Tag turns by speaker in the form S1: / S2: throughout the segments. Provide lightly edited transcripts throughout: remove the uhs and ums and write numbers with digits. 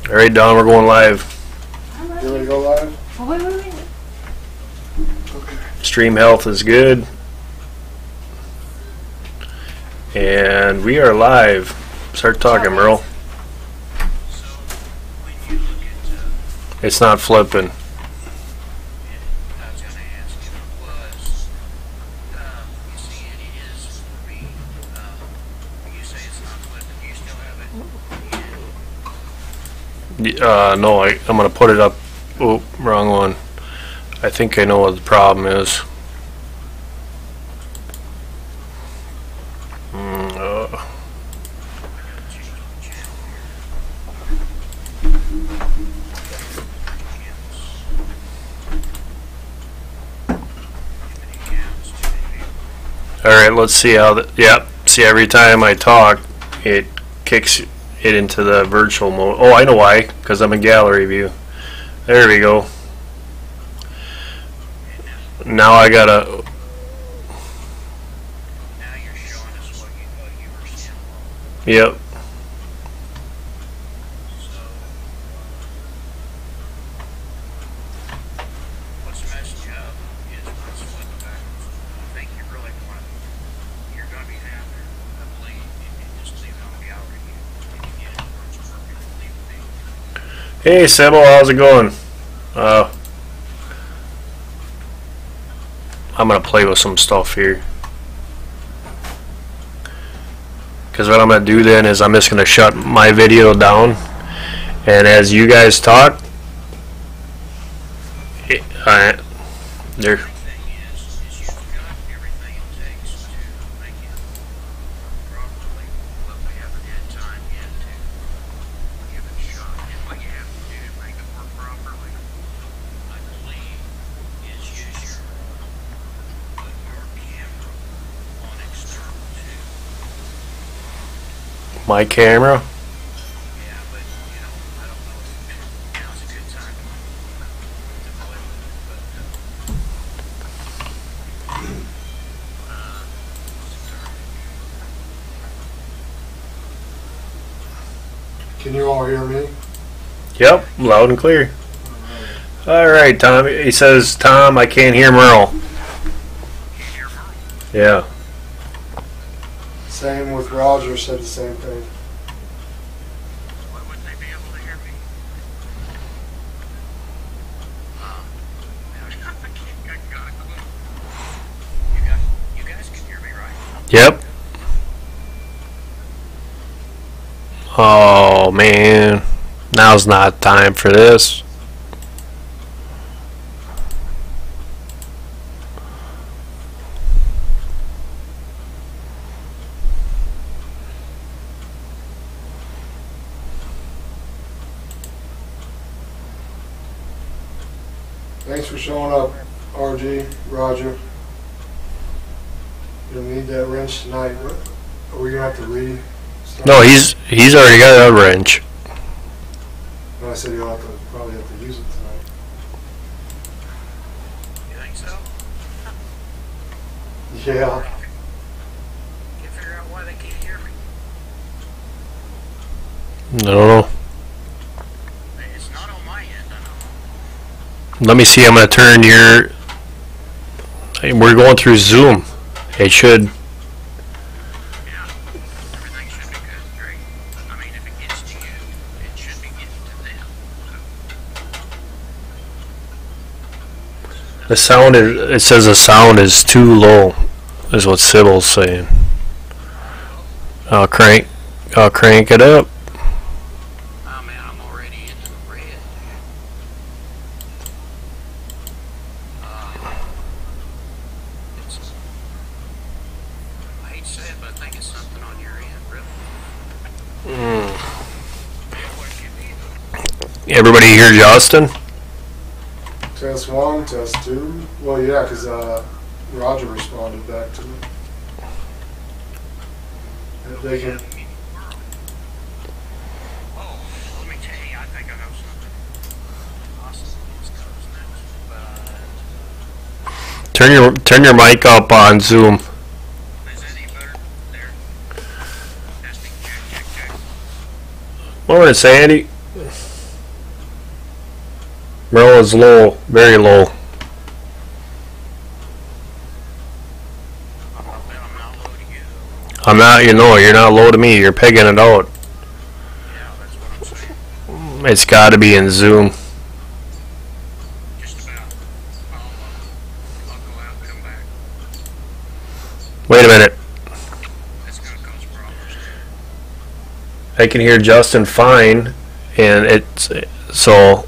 S1: All right, Don, we're going live.
S2: You ready to go live?
S3: Oh, wait.
S2: Okay.
S1: Stream health is good. And we are live. Start talking, Merle. It's not flipping. No, I'm going to put it up. Oh, wrong one. I think I know what the problem is. Alright, let's see how that. Yep, see, every time I talk, it kicks it into the virtual mode. Oh, I know why, because I'm in gallery view. There we go. Now I gotta. Yep. Hey Sebo, how's it going? I'm gonna play with some stuff here. Because what I'm gonna do then is I'm just gonna shut my video down, and as you guys talk, there. My camera.
S2: Can you all hear me?
S1: Yep, loud and clear. Alright, Tom. He says, Tom, I can't hear Merle. Yeah.
S2: Same with Roger, said the same thing.
S4: Why wouldn't they be able to hear me? I got a clue. You guys can hear me, right?
S1: Yep. Oh man, now's not time for this.
S2: Thanks for showing up, RG, Roger. You'll need that wrench tonight. Are we gonna have to restart?
S1: No, he's already got a wrench.
S2: No, I said you'll probably have to use it tonight.
S4: You think so?
S2: Yeah.
S4: Can't figure out why they can't hear me.
S1: I don't know.
S4: It's not on my end, I know.
S1: Let me see. I'm gonna turn your. We're going through Zoom. It should.
S4: Yeah, everything should be good, great. I mean, if it gets to you, it should be getting to them.
S1: The sound is. It says the sound is too low. Is what Sybil's saying. I'll crank it up.
S4: Oh man, I'm already into the red. I hate to say it, but I think it's something on your end, really.
S1: Everybody hear Justin?
S2: Test 1, test 2. Well, yeah, because Roger responded back to me. If they can.
S4: Oh, let me tell you, I think I know something. Awesome.
S1: Turn your mic up on Zoom.
S4: Is that any better? There. Testing, check.
S1: Morning, Sandy. Merle is low, very low.
S4: I'm not low to you.
S1: I'm not, you know, you're not low to me. You're pegging it out.
S4: Yeah, that's what I'm saying.
S1: It's got to be in Zoom.
S4: Just about. I'll go out and come back.
S1: Wait a minute.
S4: That's gonna cause problems.
S1: I can hear Justin fine, and it's so.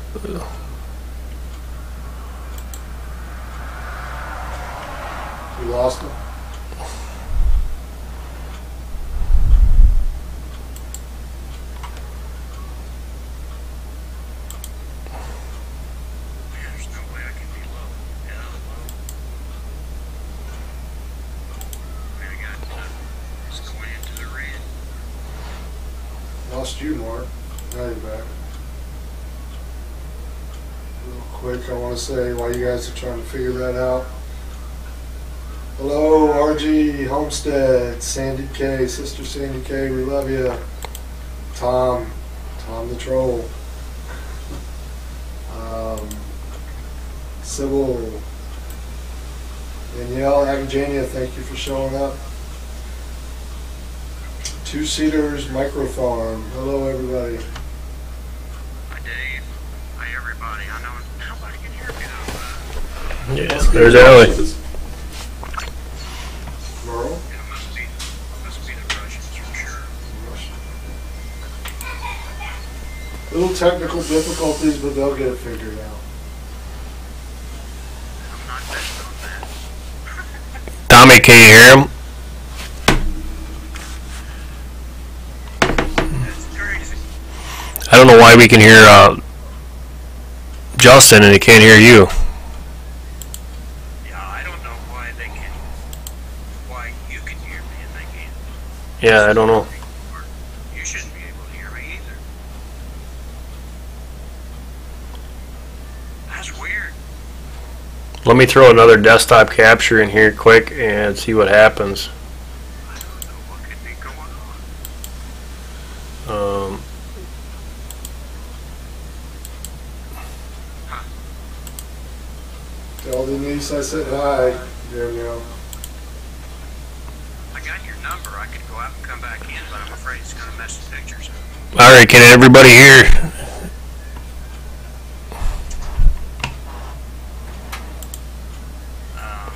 S2: You lost him?
S4: Man, there's no way I can be low. Hell, low. Man, I got it's going into the red.
S2: Lost you, Mark. Now you're back. Real quick, I want to say while you guys are trying to figure that out. Hello, RG, Homestead, Sandy K, Sister Sandy K, we love you. Tom the Troll. Sybil, Danielle, Agajania, thank you for showing up. Two Cedars Micro Farm. Hello, everybody.
S4: Hi, Dave. Hi, everybody. I know nobody can hear me though.
S1: Yeah, there's Ellie.
S2: Merle?
S4: It must be the Russians for sure.
S2: Little technical difficulties, but they'll get it figured out.
S4: I'm not betting on that.
S1: Tommy, can you hear him?
S4: That's crazy.
S1: I don't know why we can hear Justin and he can't hear you.
S4: Yeah, I don't know why why you can hear me and they can't.
S1: Yeah, I don't know.
S4: You shouldn't be able to hear me either. That's weird.
S1: Let me throw another desktop capture in here quick and see what happens.
S4: I don't know what could be going on.
S2: Tell Denise I said hi, Danielle.
S4: I got your number. I could go out and come back in, but I'm afraid it's going to mess the pictures up.
S1: All right, can everybody hear?
S4: I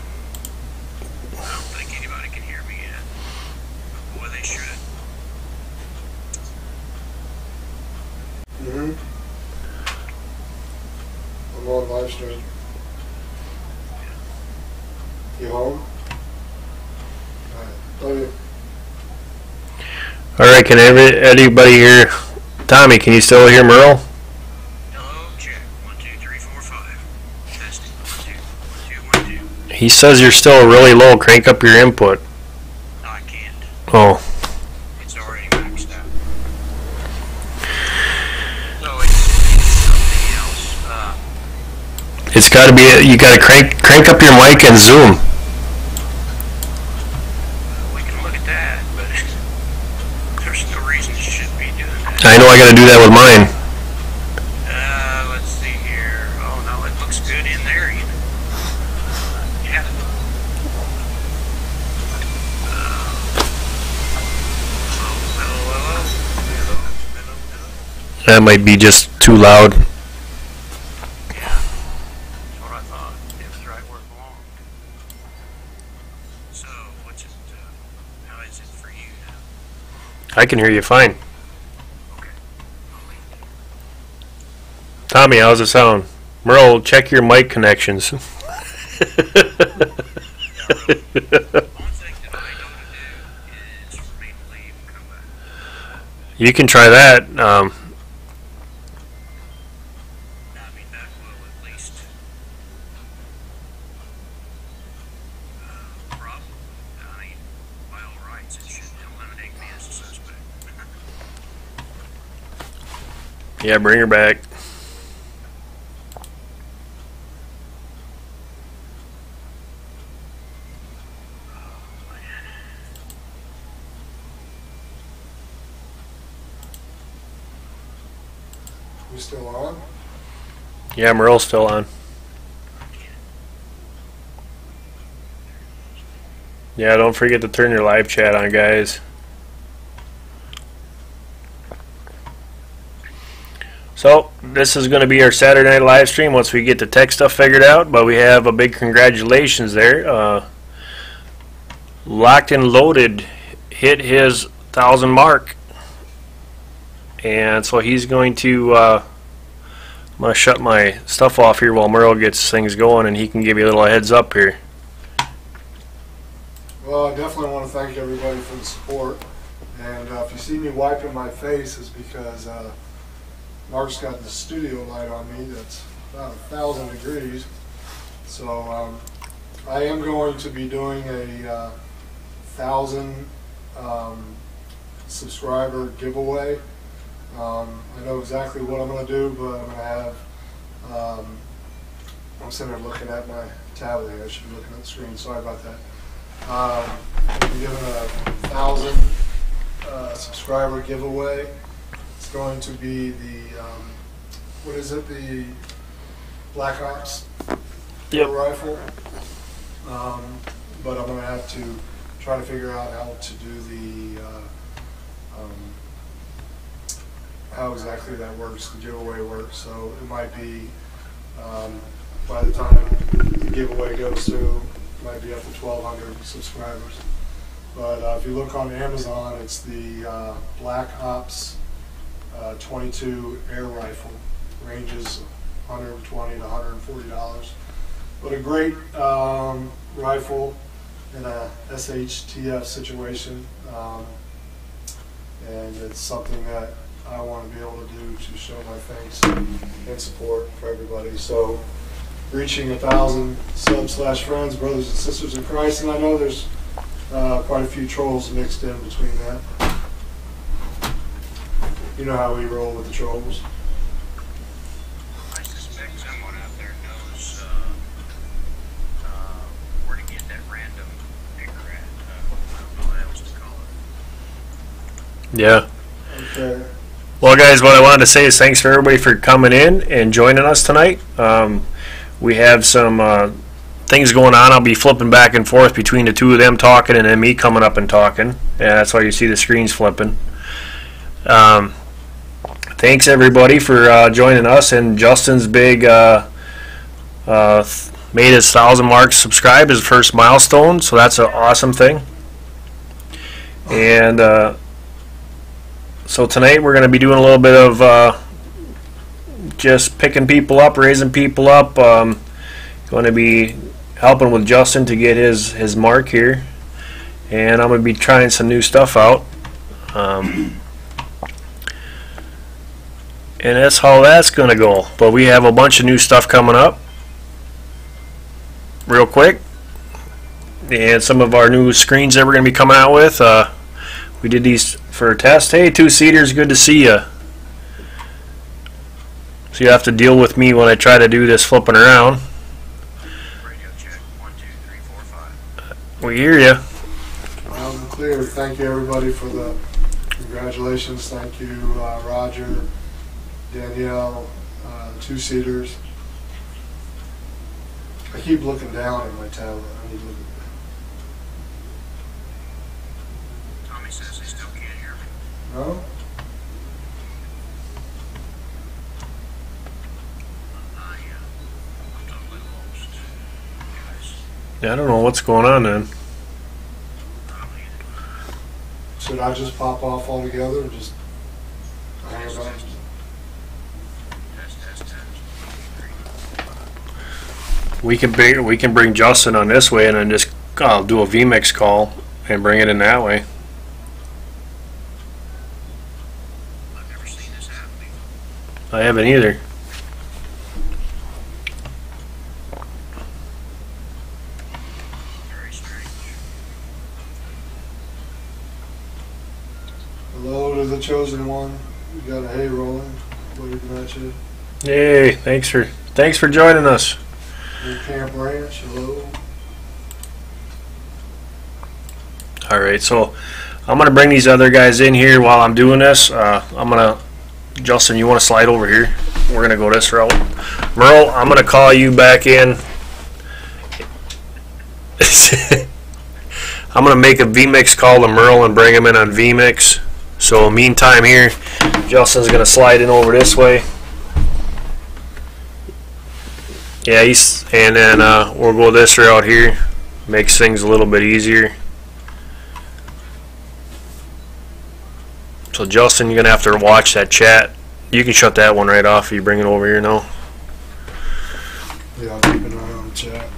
S4: don't think anybody can hear me yet. But boy, they should.
S2: I'm on live stream. You home? Alright, love you.
S1: All right, can anybody hear? Tommy, can you still hear Merle?
S4: Hello, check. 1, 2, 3, 4, 5. Testing. 1, 2, 1, 2, 1, 2.
S1: He says you're still really low. Crank up your input.
S4: No, I can't.
S1: Oh,
S4: It's already maxed out. So it's something else.
S1: it's got to be. You got to crank up your mic and zoom.
S4: We can look at that, but there's no reason you shouldn't be doing that.
S1: I know I got to do that with mine.
S4: Let's see here. Oh no, it looks good in there. Yeah. Hello.
S1: That might be just too loud.
S4: Yeah, that's what I thought. It was right where it belonged. So, how is it for you now?
S1: I can hear you fine.
S4: Okay.
S1: Tommy, how's it sound? Merle, check your mic connections.
S4: One thing that I know to do is for me to leave and come back.
S1: You can try that.
S4: I mean, that will at least problem. I mean, by all rights, it should eliminate me as a suspect.
S1: Yeah, bring her back.
S2: You still on?
S1: Yeah, Merle's still on. Yeah, don't forget to turn your live chat on, guys. So, this is going to be our Saturday night live stream once we get the tech stuff figured out, but we have a big congratulations there. Locked and Loaded hit his 1,000 mark. And so he's going to, I'm going to shut my stuff off here while Merle gets things going, and he can give you a little heads up here.
S2: Well, I definitely want to thank everybody for the support. And if you see me wiping my face, it's because Mark's got the studio light on me that's about 1,000 degrees. So I am going to be doing a 1,000 subscriber giveaway. I know exactly what I'm going to do, but I'm going to have, I'm sitting there looking at my tablet here. I should be looking at the screen. Sorry about that. I'll be giving a 1,000 subscriber giveaway. It's going to be the, what is it, the Black Ops rifle. But I'm going to have to try to figure out how to do the, how exactly that works, the giveaway works. So it might be, by the time the giveaway goes through, it might be up to 1,200 subscribers. But if you look on Amazon, it's the Black Ops 22 air rifle. Ranges $120 to $140. But a great rifle in a SHTF situation. And it's something that I want to be able to do to show my thanks and support for everybody. So reaching 1,000 subs/friends, brothers and sisters in Christ, and I know there's quite a few trolls mixed in between that. You know how we roll with the trolls.
S4: I suspect someone out there knows where to get that random picker at. I don't know what else to call it.
S1: Yeah.
S2: Okay.
S1: Well, guys, what I wanted to say is thanks for everybody for coming in and joining us tonight. We have some things going on. I'll be flipping back and forth between the two of them talking and then me coming up and talking. And that's why you see the screens flipping. Thanks, everybody, for joining us. And Justin's big made his 1,000 mark subscribe, his first milestone. So that's an awesome thing. And so tonight we're going to be doing a little bit of just picking people up, raising people up. Going to be helping with Justin to get his mark here, and I'm going to be trying some new stuff out. And that's how that's going to go. But we have a bunch of new stuff coming up real quick, and some of our new screens that we're going to be coming out with. We did these for a test. Hey, two-seaters, good to see you. So you have to deal with me when I try to do this flipping around.
S4: Radio check 1 2 3 4 5.
S1: We hear you.
S2: Loud and clear. Thank you, everybody, for the congratulations. Thank you, Roger, Danielle, two-seaters. I keep looking down at my tablet. I need to look at
S4: Tommy says he still can't hear me.
S2: No?
S4: I'm totally lost. Guys,
S1: Yeah, I don't know what's going on then.
S2: Should I just pop off altogether and just hang about?
S4: test.
S1: We can bring Justin on this way and then just do a vMix call and bring it in that way.
S4: I've never seen this happen before.
S1: I haven't either.
S4: Very strange.
S2: Hello to the chosen one. We got a hay rolling. Waving at you.
S1: Yay! Thanks for joining us.
S2: New Camp Ranch. Hello.
S1: All right, so I'm gonna bring these other guys in here while I'm doing this. I'm gonna Justin, you want to slide over here? We're going to go this route. Merle, I'm going to call you back in. I'm going to make a VMix call to Merle and bring him in on VMix. So meantime here, Justin's going to slide in over this way. Yeah, and then we'll go this route here. Makes things a little bit easier. So Justin, you're going to have to watch that chat. You can shut that one right off if you bring it over here now.
S2: Yeah, I'll keep an eye on the chat.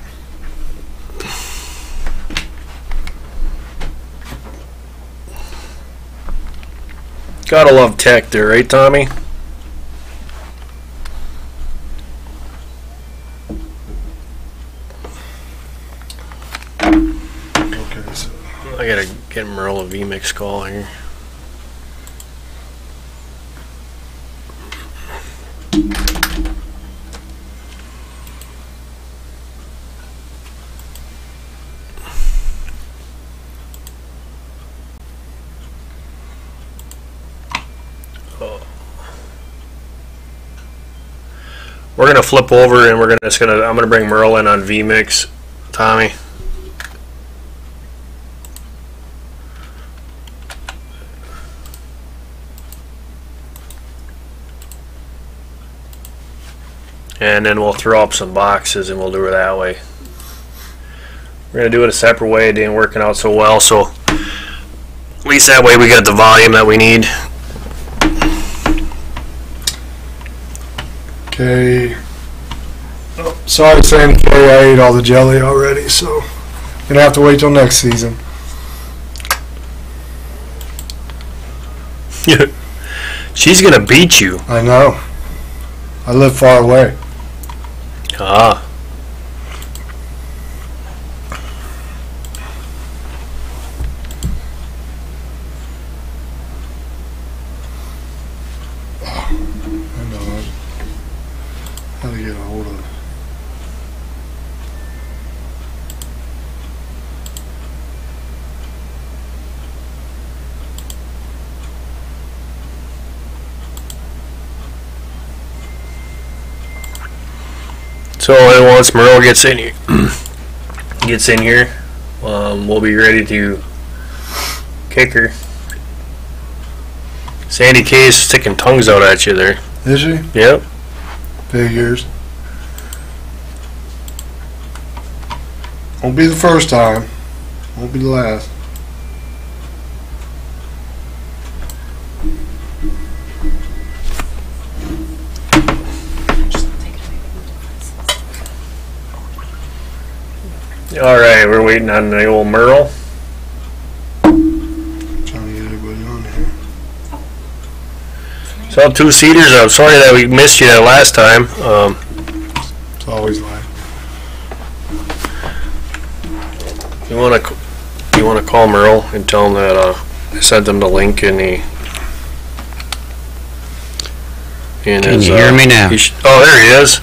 S1: Gotta love tech there, right, Tommy?
S2: Okay, so
S1: I gotta get Merle a VMix call here. We're gonna flip over and I'm gonna bring Merle in on VMix, Tommy. And then we'll throw up some boxes and we'll do it that way. We're gonna do it a separate way. It didn't working out so well, so at least that way we got the volume that we need.
S2: Okay. Oh, sorry, Sandy K. I ate all the jelly already, so gonna have to wait till next season.
S1: She's gonna beat you.
S2: I know. I live far away.
S1: Ah.
S2: I know. How to get a hold of it.
S1: So once Merle gets in here, we'll be ready to kick her. Sandy K is sticking tongues out at you there.
S2: Is she?
S1: Yep.
S2: Figures. Won't be the first time. Won't be the last.
S1: All right, we're waiting on the old Merle.
S2: Trying to get everybody on here.
S1: So 2-seaters. I'm sorry that we missed you that last time.
S2: It's always like.
S1: You want to call Merle and tell him that I sent him the link in the.
S3: Can you hear me now?
S1: Oh, there he is.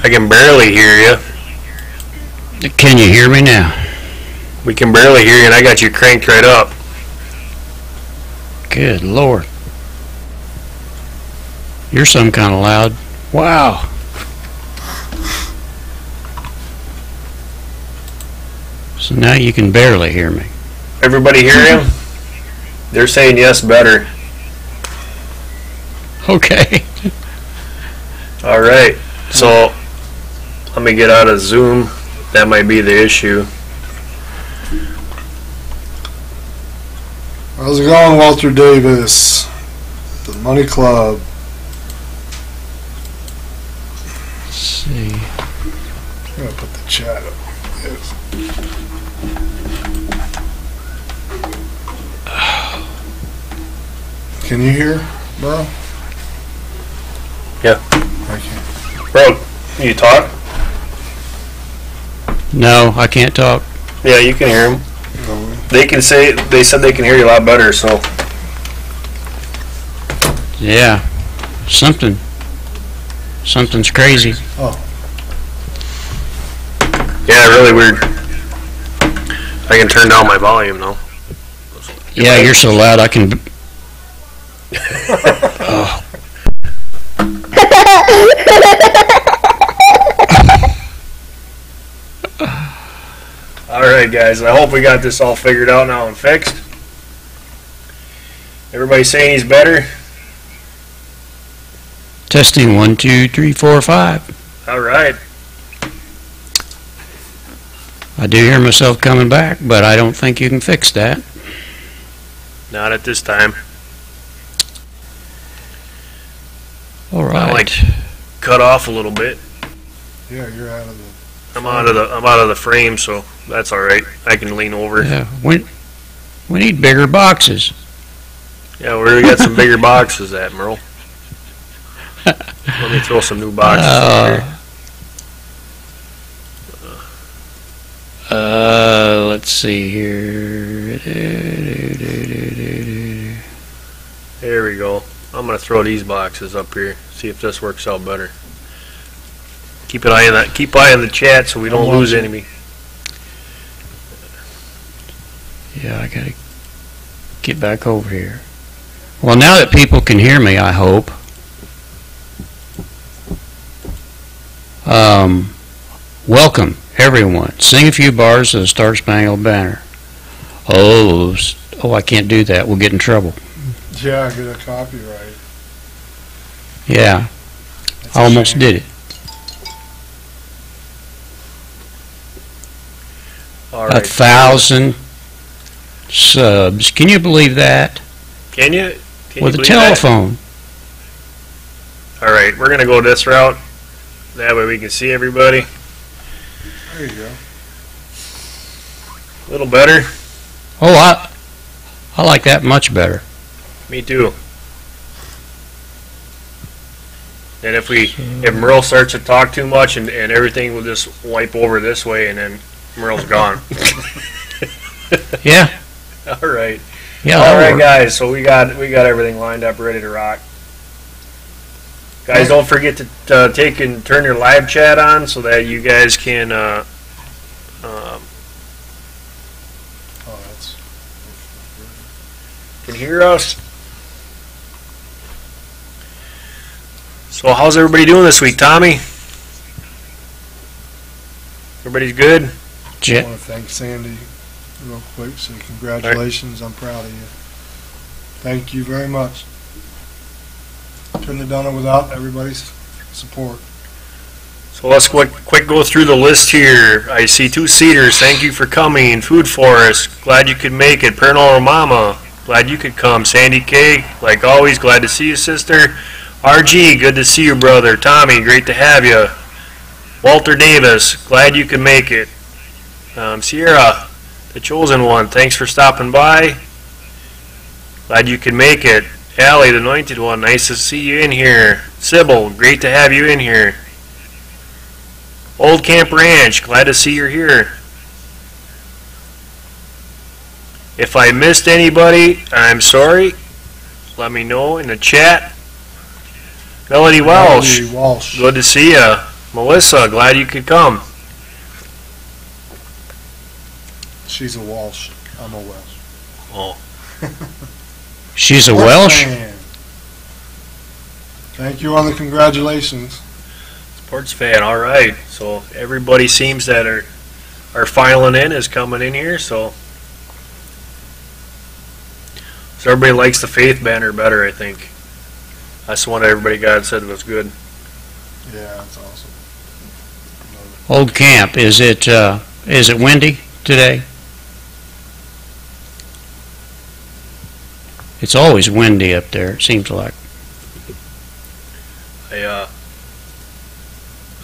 S1: I can barely hear you.
S3: Can you hear me now?
S1: We can barely hear you, and I got you cranked right up.
S3: Good Lord. You're some kind of loud. Wow. So now you can barely hear me.
S1: Everybody hear him? They're saying yes, better.
S3: Okay.
S1: All right. So let me get out of Zoom. That might be the issue.
S2: How's it going, Walter Davis? The Money Club.
S3: Let's see.
S2: I'm gonna put the chat up. Yes. Can you hear, bro?
S1: Yeah.
S2: I can't.
S1: Bro, you talk?
S3: No, I can't talk.
S1: Yeah, you can hear them.
S2: No.
S1: They said they can hear you a lot better, so.
S3: Yeah. Something's crazy.
S2: Oh.
S1: Yeah, really weird. I can turn down my volume though.
S3: Yeah, you're so loud I can Oh,
S1: Alright guys, I hope we got this all figured out now and fixed. Everybody saying he's better?
S3: testing 1, 2, 3, 4, 5.
S1: Alright.
S3: I do hear myself coming back, but I don't think you can fix that.
S1: Not at this time.
S3: All right.
S1: Like cut off a little bit.
S2: Yeah, you're out of the.
S1: I'm out of the frame, so that's alright. I can lean over.
S3: Yeah, we need bigger boxes.
S1: Yeah, where we got some bigger boxes at, Merle? Let me throw some new boxes in here.
S3: Let's see here.
S1: There we go. I'm gonna throw these boxes up here. See if this works out better. Keep an eye on that. Keep eye on the chat so we don't lose enemy.
S3: Yeah, I gotta get back over here. Well, now that people can hear me, I hope. Welcome, everyone. Sing a few bars of the Star Spangled Banner. Oh, I can't do that. We'll get in trouble.
S2: Yeah, get a copyright.
S3: Yeah,
S2: That's
S3: I
S2: a
S3: almost
S2: shame.
S3: did it.
S1: All
S3: 1,000 subs. Can you believe that?
S1: Can you? Can
S3: With
S1: you
S3: a
S1: believe
S3: telephone.
S1: that? All right, we're gonna go this route. That way we can see everybody.
S2: There you go.
S1: A little better.
S3: Oh, I like that much better.
S1: Me too. And if Merle starts to talk too much and everything will just wipe over this way and then Merle's gone.
S3: Yeah.
S1: All right.
S3: Yeah.
S1: All
S3: that'll
S1: right,
S3: work.
S1: guys. So we got everything lined up, ready to rock. Guys, don't forget to take and turn your live chat on so that you guys can
S2: Oh, that's.
S1: can hear us. So how's everybody doing this week, Tommy? Everybody's good?
S2: I
S3: Jet.
S2: want to thank Sandy real quick. Say congratulations. I'm proud of you. Thank you very much. Couldn't have done it without everybody's support.
S1: So let's quick go through the list here. I see 2 Cedars. Thank you for coming. Food Forest. Glad you could make it. Pernal Mama. Glad you could come. Sandy K. Like always, glad to see you, sister. RG. Good to see you, brother. Tommy. Great to have you. Walter Davis. Glad you could make it. Sierra. The chosen one. Thanks for stopping by. Glad you could make it. Allie, the anointed one. Nice to see you in here. Sybil. Great to have you in here. Old Camp Ranch, glad to see you're here. If I missed anybody, I'm sorry. Let me know in the chat. Melody Welsh,
S2: Melody Walsh.
S1: good to see you. Melissa, glad you could come.
S2: She's a Walsh. I'm a Welsh.
S1: Oh,
S3: She's a Welsh.
S2: fan. Thank you on the congratulations.
S1: sports fan, all right. So everybody seems that are filing in, is coming in here. So everybody likes the Faith banner better, I think. That's the one everybody got said was good.
S2: Yeah, that's awesome.
S3: Old Camp. Is it windy today? It's always windy up there, it seems like.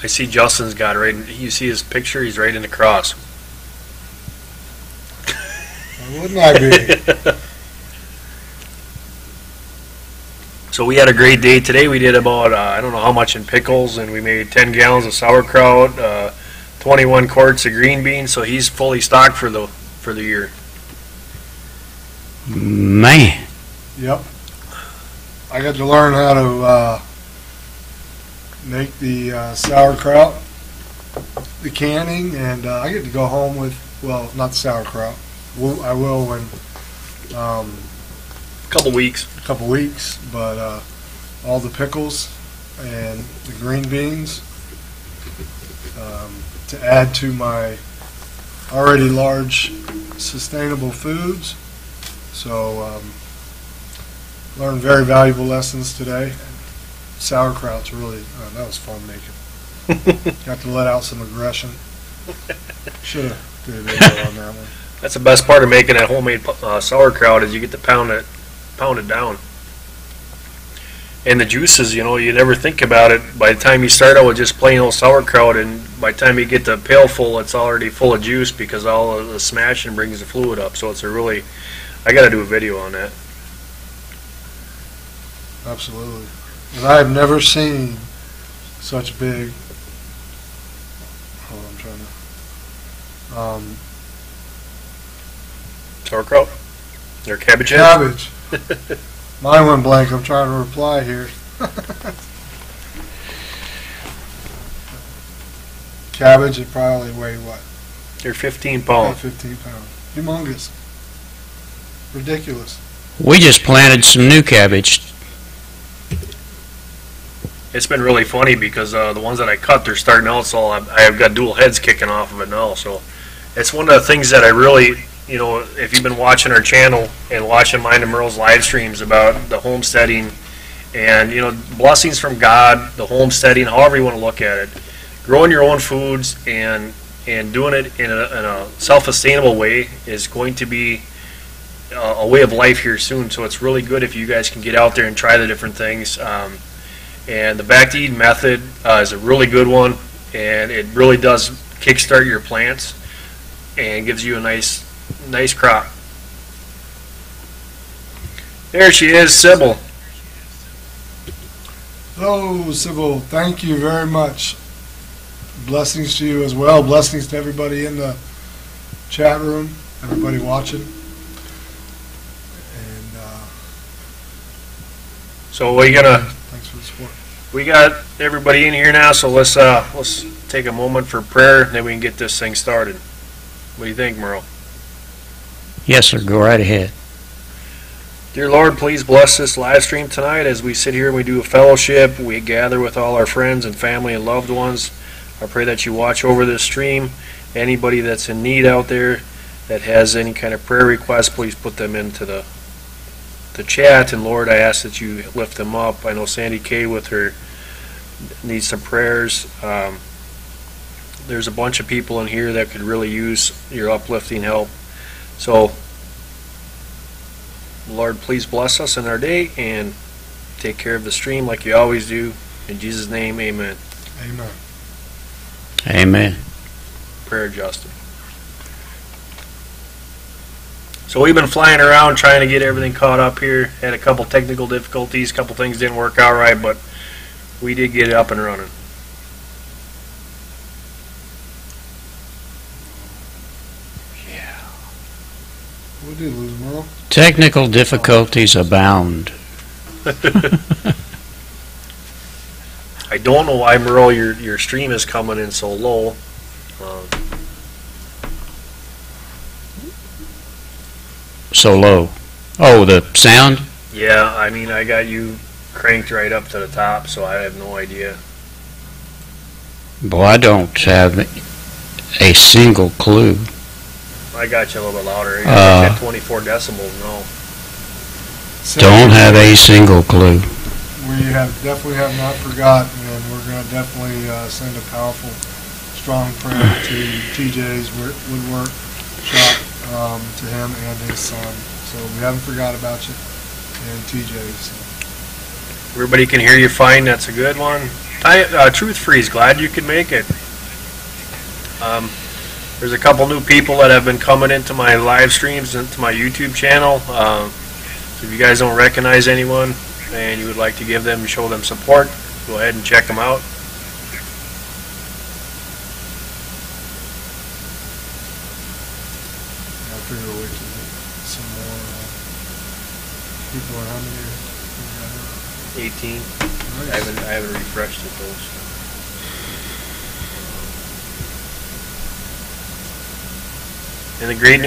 S1: I see Justin's got right. You see his picture. He's right in the cross.
S2: Why wouldn't I be?
S1: So we had a great day today. We did about I don't know how much in pickles, and we made 10 gallons of sauerkraut, 21 quarts of green beans. So he's fully stocked for the year.
S3: Man.
S2: Yep. I got to learn how to make the sauerkraut, the canning, and I get to go home with, well, not the sauerkraut. I will when
S1: Couple weeks.
S2: couple weeks, but all the pickles and the green beans to add to my already large sustainable foods. So learned very valuable lessons today. Sauerkraut's really, that was fun making. Got to let out some aggression. Should have did a video on that one.
S1: That's the best part of making that homemade sauerkraut is you get to pound it down. And the juices, you know, you never think about it. By the time you start out with just plain old sauerkraut, and by the time you get the pail full, it's already full of juice because all of the smashing brings the fluid up. So it's a really, I got to do a video on that.
S2: Absolutely. And I have never seen such big, hold on, I'm trying to,
S1: Sauerkraut? Or cabbage head?
S2: cabbage. Mine went blank. I'm trying to reply here. Cabbage would probably weigh what?
S1: They're 15
S2: About
S1: pounds.
S2: 15 pounds. Humongous. Ridiculous.
S3: We just planted some new cabbage.
S1: It's been really funny because the ones that I cut, they're starting out, so I've got dual heads kicking off of it now. So it's one of the things that I really, you know, if you've been watching our channel and watching mine and Merle's live streams about the homesteading and, you know, blessings from God, the homesteading, however you want to look at it, growing your own foods and doing it in a self-sustainable way is going to be a way of life here soon. So it's really good if you guys can get out there and try the different things. And the back to eat method is a really good one, and it really does kickstart your plants and gives you a nice crop. There she is, Sybil.
S2: Hello, Sybil. Thank you very much. Blessings to you as well. Blessings to everybody in the chat room, everybody watching. And
S1: So we're gonna.
S2: thanks for the support.
S1: We got everybody in here now, so let's take a moment for prayer, and then we can get this thing started. What do you think, Merle?
S3: Yes, sir. Go right ahead.
S1: Dear Lord, please bless this live stream tonight as we sit here and we do a fellowship. We gather with all our friends and family and loved ones. I pray that you watch over this stream. Anybody that's in need out there that has any kind of prayer request, please put them into the chat. And Lord, I ask that you lift them up. I know Sandy Kay with her needs some prayers. There's a bunch of people in here that could really use your uplifting help. So, Lord, please bless us in our day and take care of the stream like you always do. In Jesus' name, amen.
S2: Amen.
S3: Amen.
S1: Prayer, Justin. So we've been flying around trying to get everything caught up here. Had a couple technical difficulties, a couple things didn't work out right, but we did get it up and running.
S2: We did lose Merle.
S3: Technical difficulties abound.
S1: I don't know why, Merle, your stream is coming in so low.
S3: So low. Oh, the sound?
S1: Yeah, I mean, I got you cranked right up to the top, so I have no idea.
S3: Boy, I don't have a single clue.
S1: I got you a little bit louder. You got 24 decibels now.
S3: Don't have a single clue.
S2: We definitely have not forgotten, and we're going to definitely send a powerful, strong prayer to TJ's woodwork shop, to him and his son. So we haven't forgot about you and TJ's.
S1: Everybody can hear you fine. That's a good one. Truth Freeze, glad you could make it. There's a couple new people that have been coming into my live streams, into my YouTube channel. So if you guys don't recognize anyone and you would like to give them, show them support, go ahead and check them out.
S2: I figure we'll wait till we get some more people. Are how many?
S1: 18.
S2: Nice.
S1: I haven't refreshed it though. So. And the great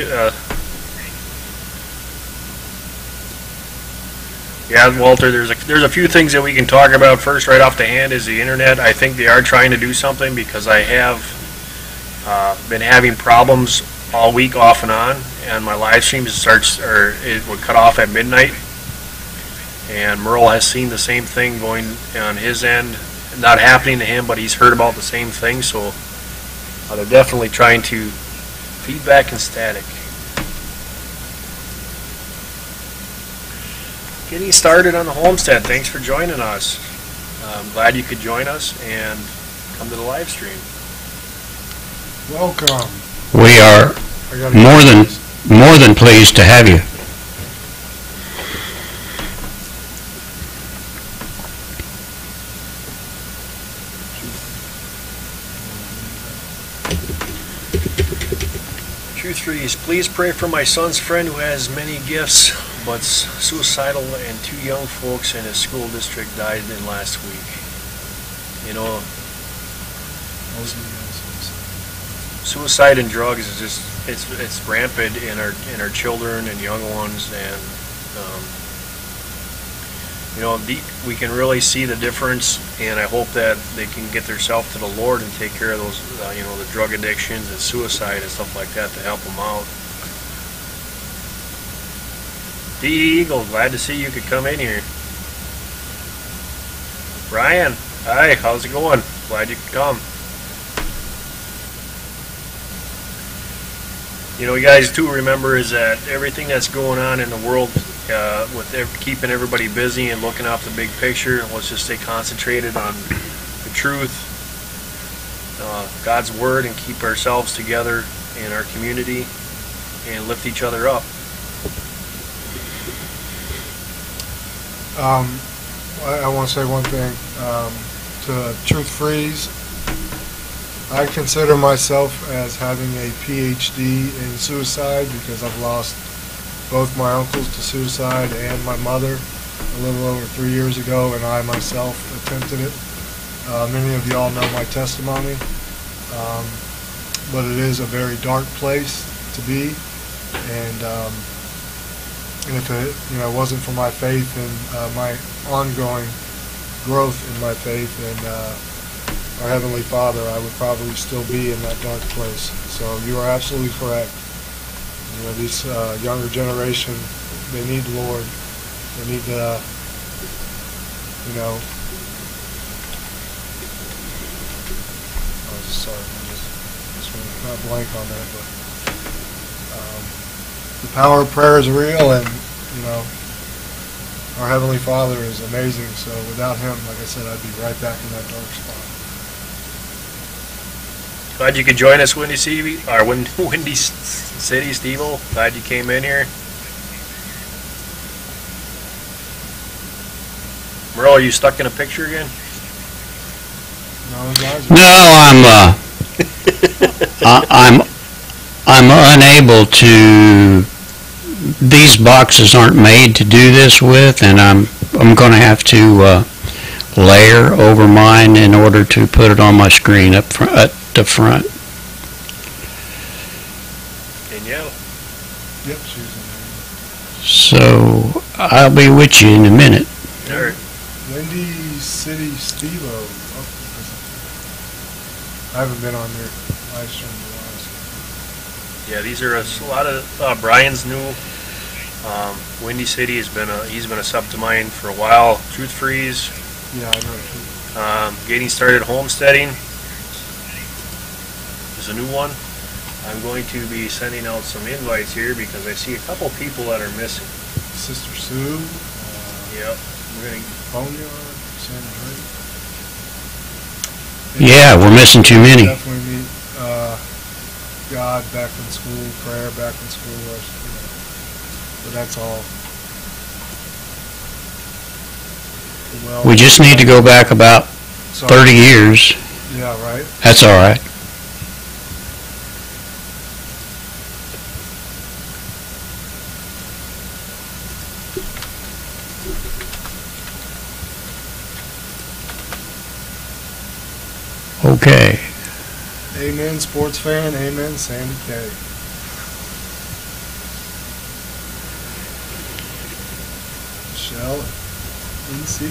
S1: Yeah, Walter, there's a few things that we can talk about. First, right off the hand, is the internet. I think they are trying to do something, because I have been having problems all week off and on, and my live stream it would cut off at midnight. And Merle has seen the same thing going on his end, not happening to him, but he's heard about the same thing. So they're definitely trying to feedback and static. Getting started on the homestead. Thanks for joining us. I'm glad you could join us and come to the live stream.
S2: Welcome.
S3: We are
S2: I gotta
S3: more than pleased to have you.
S1: Truth Freeze, please pray for my son's friend who has many gifts but's suicidal, and 2 young folks in his school district died in last week. You know, suicide and drugs is just it's rampant in our children and young ones, and you know, we can really see the difference, and I hope that they can get themselves to the Lord and take care of those you know, the drug addictions and suicide and stuff like that, to help them out. D. Eagle, glad to see you could come in here. Brian, hi, how's it going? Glad you could come. You know, you guys too, remember is that everything that's going on in the world, with keeping everybody busy and looking out the big picture, let's just stay concentrated on the truth, God's word, and keep ourselves together in our community and lift each other up.
S2: I want to say one thing to Truth Freeze. I consider myself as having a PhD in suicide, because I've lost both my uncles to suicide and my mother a little over 3 years ago, and I myself attempted it. Many of y'all know my testimony, but it is a very dark place to be, and if it wasn't for my faith and my ongoing growth in my faith and our Heavenly Father, I would probably still be in that dark place. So you are absolutely correct. You know, this younger generation, they need the Lord. They need to, sorry, I just went blank on that, but the power of prayer is real, and our Heavenly Father is amazing. So without Him, like I said, I'd be right back in that dark spot.
S1: Glad you could join us, Windy City, Steve-O. Glad you came in here. Merle, are you stuck in a picture again?
S3: No, I'm unable to. These boxes aren't made to do this with, and I'm going to have to layer over mine in order to put it on my screen up front, at the front.
S1: Danielle.
S2: Yep, she's in
S3: So I'll be with you in a minute.
S1: All right.
S2: Windy City Steve-O. I haven't been on their live stream in a while.
S1: Yeah, these are a lot of Brian's new. Windy City he's been a sub to mine for a while. Truth Freeze.
S2: Yeah, I know.
S1: Getting started homesteading is a new one. I'm going to be sending out some invites here because I see a couple people that are missing.
S2: Sister Sue.
S1: Yep. We're gonna.
S2: Boneyard, Sandra Drake.
S3: Yeah, we're missing too many.
S2: Definitely meet God back in school, prayer back in school, but that's all. Well,
S3: We just need to go back about 30 years.
S2: Yeah, right.
S3: That's all right. Okay.
S2: Amen, sports fan. Amen, Sandy K. Michelle. Michelle NC.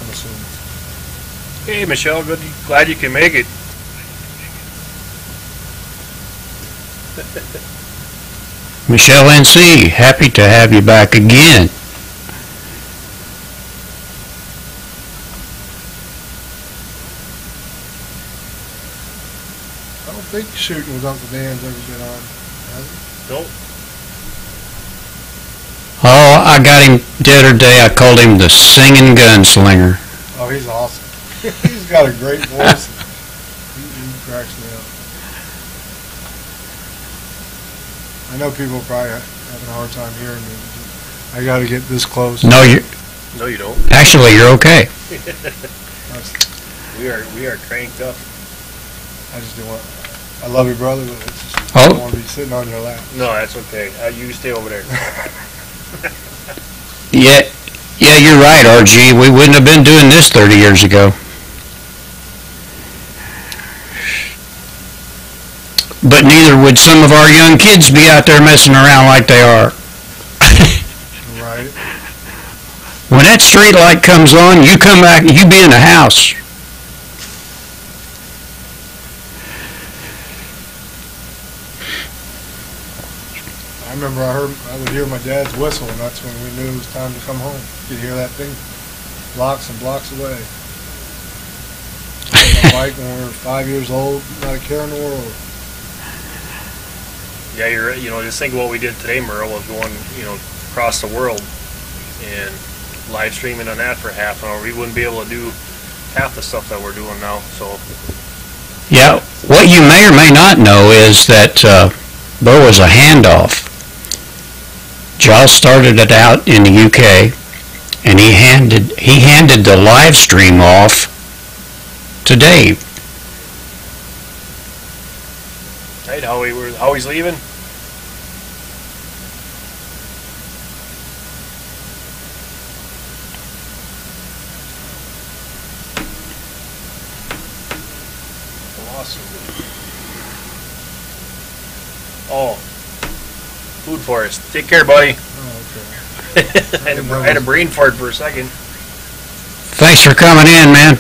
S2: I'm assuming.
S1: Hey, Michelle, glad you can make it.
S3: Michelle NC, happy to have you back again.
S2: I don't think shooting with Uncle Dan's ever been on, has it?
S1: Nope.
S3: Oh, I got him the other day. I called him the singing gunslinger.
S2: Oh, he's awesome. He's got a great voice. He cracks me up. I know people probably having a hard time hearing me. I got to get this close.
S3: No,
S1: No, you don't.
S3: actually, you're okay.
S1: We are cranked up.
S2: I just don't want. I love you, brother, but it's just,
S3: Oh.
S2: I don't want to be sitting on your lap.
S1: No, that's okay. You stay over there.
S3: Yeah, you're right, RG. We wouldn't have been doing this 30 years ago. But neither would some of our young kids be out there messing around like they are.
S2: Right.
S3: When that street light comes on, you come back, you be in the house.
S2: I remember I would hear my dad's whistle, and that's when we knew it was time to come home. You'd hear that thing blocks and blocks away. On my bike when we were 5 years old, not a care in the world.
S1: Yeah, you're right. Just think of what we did today, Merle, of going, across the world and live streaming on that for half an hour. We wouldn't be able to do half the stuff that we're doing now. So,
S3: Yeah, what you may or may not know is that there was a handoff. Giles started it out in the UK, and he handed the live stream off to Dave.
S1: right, how he's leaving? Oh, food forest. Take care, buddy.
S2: Oh, okay.
S1: I had a brain fart for a second.
S3: Thanks for coming in, man.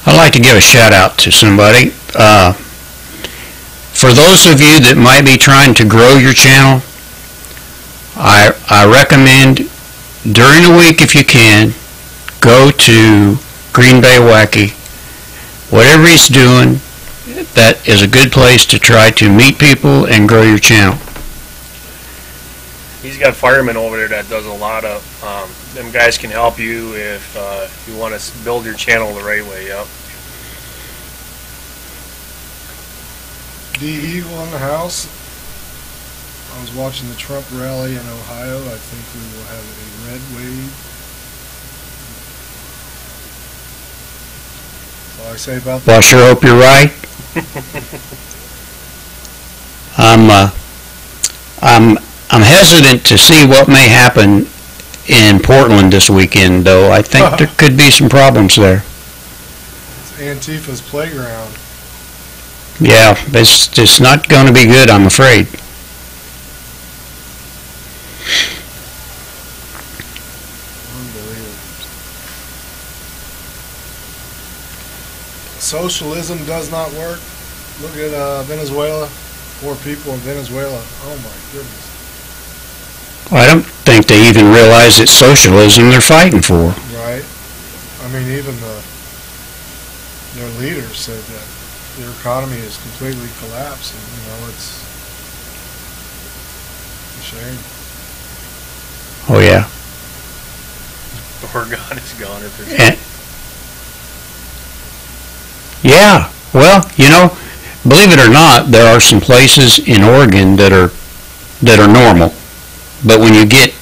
S3: I'd like to give a shout out to somebody. For those of you that might be trying to grow your channel, I recommend during the week, if you can, go to Green Bay Wacky. Whatever he's doing, that is a good place to try to meet people and grow your channel.
S1: He's got firemen over there that does a lot of, them guys can help you if you want to build your channel the right way, yep.
S2: D Eagle in the house. I was watching the Trump rally in Ohio. I think we will have a red wave. That's all I say about
S3: Well, I
S2: that.
S3: sure hope you're right. I'm hesitant to see what may happen in Portland this weekend, though. I think there could be some problems there.
S2: It's Antifa's playground.
S3: Yeah, it's not going to be good, I'm afraid.
S2: Unbelievable. Socialism does not work. Look at Venezuela. Poor people in Venezuela. Oh my goodness.
S3: I don't think they even realize it's socialism they're fighting for.
S2: Right? I mean, even their leaders said that their economy is completely collapsing. It's a shame.
S3: Oh, yeah.
S1: Oregon is gone if there's...
S3: And, yeah, well, believe it or not, there are some places in Oregon that are normal. But when you get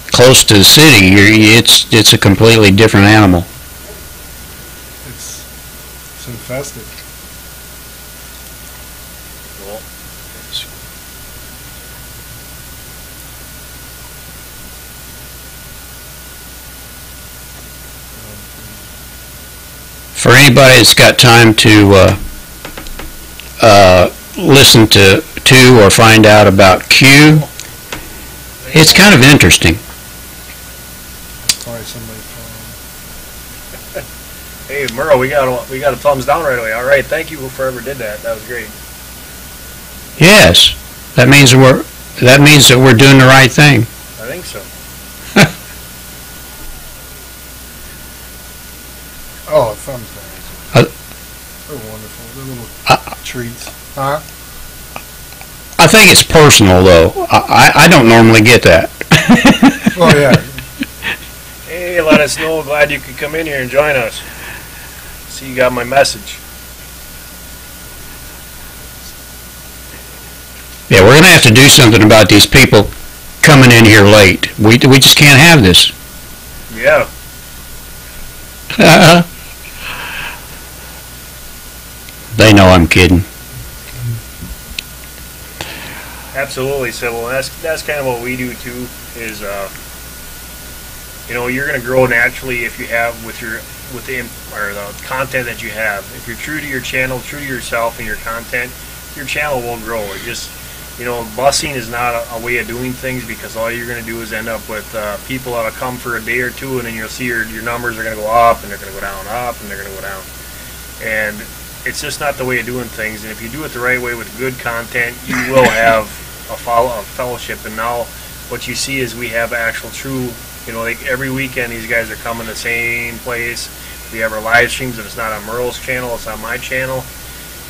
S3: close to the city, it's a completely different animal.
S2: It's infested.
S1: Well,
S3: for anybody that's got time to listen to or find out about Q, it's kind of interesting.
S2: Sorry, somebody calling.
S1: Hey, Merle, we got a thumbs down right away. All right, thank you whoever did that. That was great.
S3: Yes, that means that we're doing the right thing.
S1: I think so.
S2: Oh, thumbs down. They're wonderful. They're little treats. Huh?
S3: I think it's personal, though. I don't normally get that.
S2: Oh, yeah.
S1: Hey, let us know. Glad you could come in here and join us. See, you got my message.
S3: Yeah, we're going to have to do something about these people coming in here late. We just can't have this.
S1: Yeah.
S3: They know I'm kidding.
S1: Absolutely, Sybil. And that's kind of what we do too. Is you're going to grow naturally if you have with the content that you have. If you're true to your channel, true to yourself and your content, your channel will grow. It just busing is not a way of doing things, because all you're going to do is end up with people that'll come for a day or two, and then you'll see your numbers are going to go up and they're going to go down, up and they're going to go down, and it's just not the way of doing things. And if you do it the right way with good content, you will have a fellowship. And now what you see is we have actual true, like every weekend these guys are coming to the same place. We have our live streams. If it's not on Merle's channel, it's on my channel,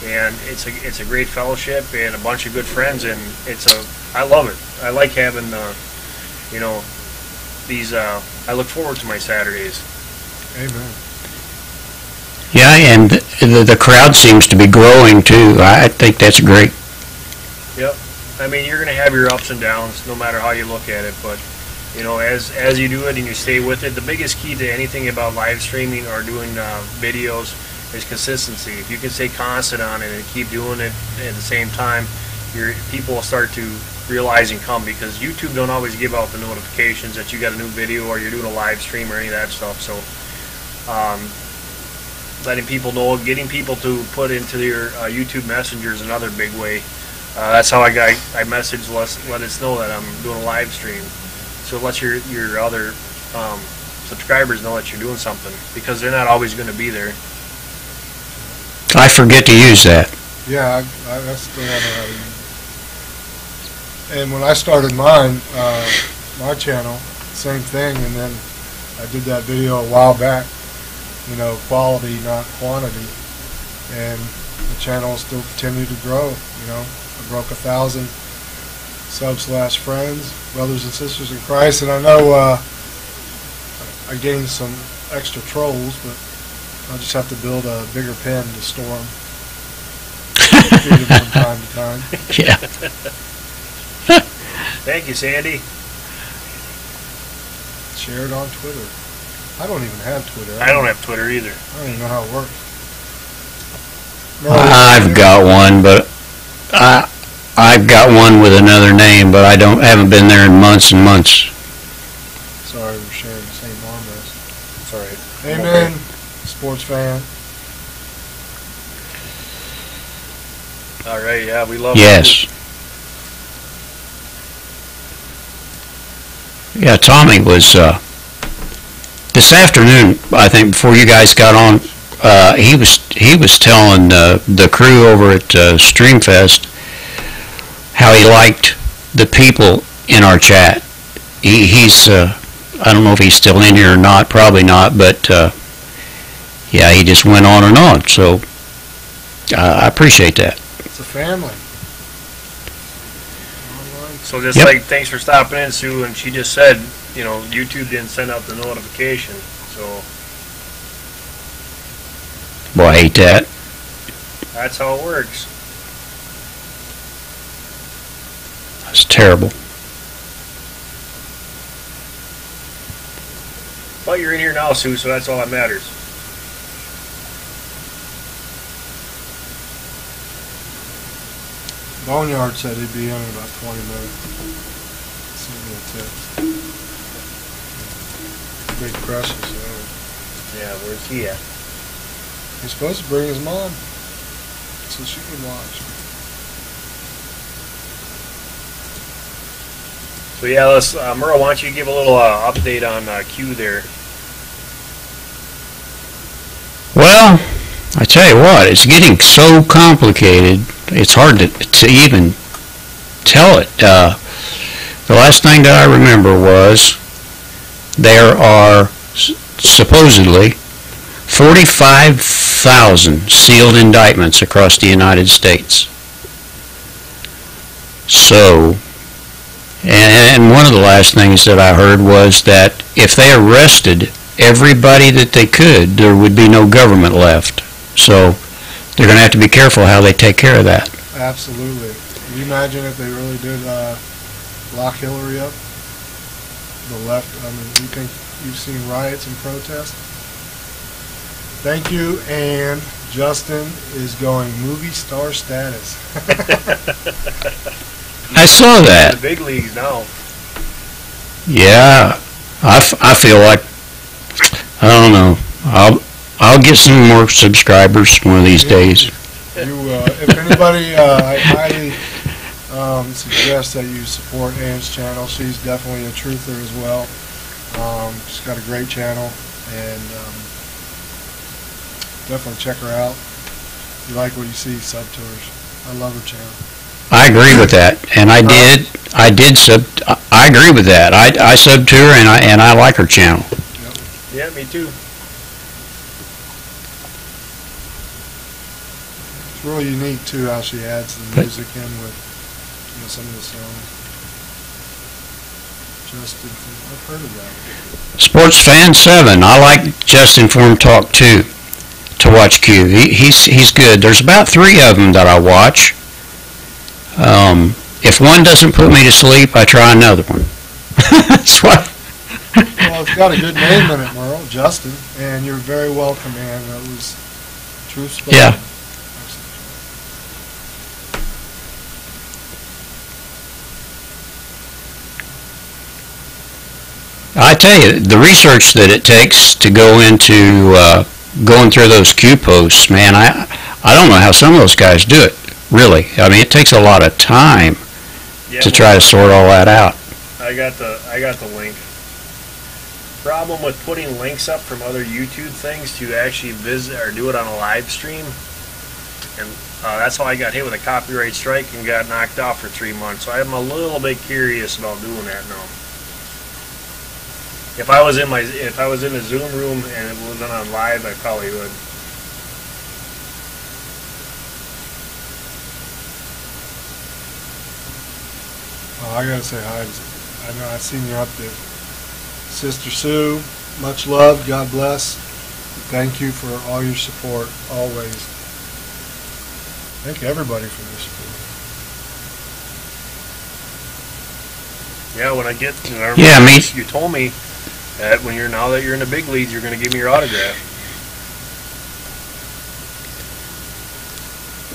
S1: and it's a great fellowship and a bunch of good friends, and I love it. I like having these. I look forward to my Saturdays.
S2: Amen.
S3: Yeah, and the crowd seems to be growing too. I think that's great.
S1: Yep. I mean, you're going to have your ups and downs, no matter how you look at it. But as you do it and you stay with it, the biggest key to anything about live streaming or doing videos is consistency. If you can stay constant on it and keep doing it at the same time, your people will start to realize and come, because YouTube don't always give out the notifications that you got a new video or you're doing a live stream or any of that stuff. So letting people know, getting people to put into their YouTube Messenger is another big way. That's how I message, let us know that I'm doing a live stream. So let your other subscribers know that you're doing something, because they're not always going to be there.
S3: I forget to use that.
S2: Yeah, I still don't know how to use it. And when I started mine, my channel, same thing, and then I did that video a while back, quality, not quantity, and the channel still continued to grow. I broke 1,000 subs/friends, brothers and sisters in Christ, and I know I gained some extra trolls, but I'll just have to build a bigger pen to store them. Feed them from time to time.
S3: Yeah.
S1: Thank you, Sandy.
S2: Share it on Twitter. I don't even have Twitter.
S1: I don't have Twitter either.
S2: I don't even know how it works.
S3: I've got one, but I've got one with another name, but haven't been there in months and months.
S2: Sorry, we're sharing the same armrest.
S1: It's all right.
S2: Amen, sports fan.
S1: All right, yeah, we love
S3: Yes. Yeah, Tommy was, this afternoon, I think, before you guys got on, he was telling the crew over at Streamfest how he liked the people in our chat. He's, I don't know if he's still in here or not, probably not, but yeah, he just went on and on, so I appreciate that.
S2: It's a family.
S1: So just
S3: Yep.
S1: like, thanks for stopping in, Sue, and she just said, YouTube didn't send out the notification, so
S3: Boy, I hate that.
S1: that's how it works.
S3: That's terrible.
S1: But you're in here now, Sue, so that's all that matters.
S2: Boneyard said he'd be in about 20 minutes. Send me a text. Big crushes.
S1: Yeah, where's he at?
S2: He's supposed to bring his mom so she can watch.
S1: So yeah, let's Merle, why don't you give a little update on Q there?
S3: Well, I tell you what, it's getting so complicated, it's hard to even tell it. The last thing that I remember was there are supposedly 45,000 sealed indictments across the United States. So, and one of the last things that I heard was that if they arrested everybody that they could, there would be no government left. So they're going to have to be careful how they take care of that.
S2: Absolutely. Can you imagine if they really did lock Hillary up? The left, I mean, you think you've seen riots and protests? Thank you, and Justin is going movie star status.
S3: I saw that.
S1: The big leagues now.
S3: Yeah, I feel like, I don't know, I'll get some more subscribers one of these days.
S2: If anybody, I highly suggest that you support Anne's channel. She's definitely a truther as well. She's got a great channel, and definitely check her out. If you like what you see, sub to her. I love her channel.
S3: I agree with that, and I agree with that. I sub to her, and I like her channel.
S1: Yeah, me too.
S2: It's really unique too how she adds the music in with some of the songs. Justin, I've heard of that.
S3: Sports Fan 7, I like Just Informed Talk too, to watch Q. He's good. There's about 3 of them that I watch. If one doesn't put me to sleep, I try another one. That's what.
S2: Well, it's got a good name in it, Merle, Justin, and you're very welcome, man. That was true spoken.
S3: Yeah. I tell you, the research that it takes to go into going through those Q posts, man, I don't know how some of those guys do it, really. I mean, it takes a lot of time to try to sort all that out.
S1: I got the link. Problem with putting links up from other YouTube things to actually visit or do it on a live stream, and that's how I got hit with a copyright strike and got knocked off for 3 months. So I'm a little bit curious about doing that now. If I was in a Zoom room and it wasn't on live, I probably would.
S2: Oh, I gotta say hi. I know I've seen you up there. Sister Sue, much love, God bless. Thank you for all your support, always. Thank everybody for their support.
S1: Yeah, when I get, you told me that now that you're in the big leagues, you're going to give me your autograph.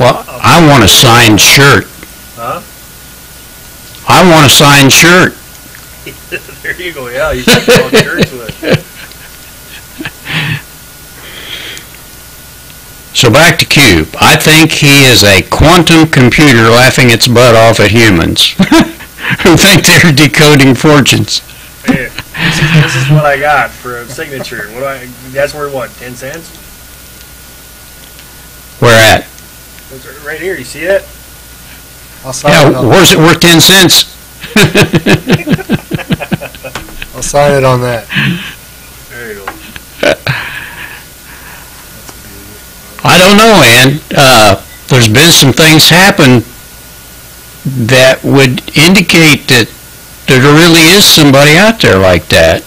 S3: Well, I want a signed shirt.
S1: Huh?
S3: I want a signed shirt.
S1: There you go. Yeah, you should sell shirts with it.
S3: So back to Cube. I think he is a quantum computer laughing its butt off at humans who think they're decoding fortunes.
S1: Hey, this is what I got for a signature. That's worth what, 10 cents?
S3: Where at?
S1: It's right here. You see it?
S2: I'll sign it
S3: Yeah,
S2: on
S3: where's it worth 10 cents?
S2: I'll sign it on that.
S1: There you go.
S3: I don't know, Ann. There's been some things happen that would indicate that there really is somebody out there like that.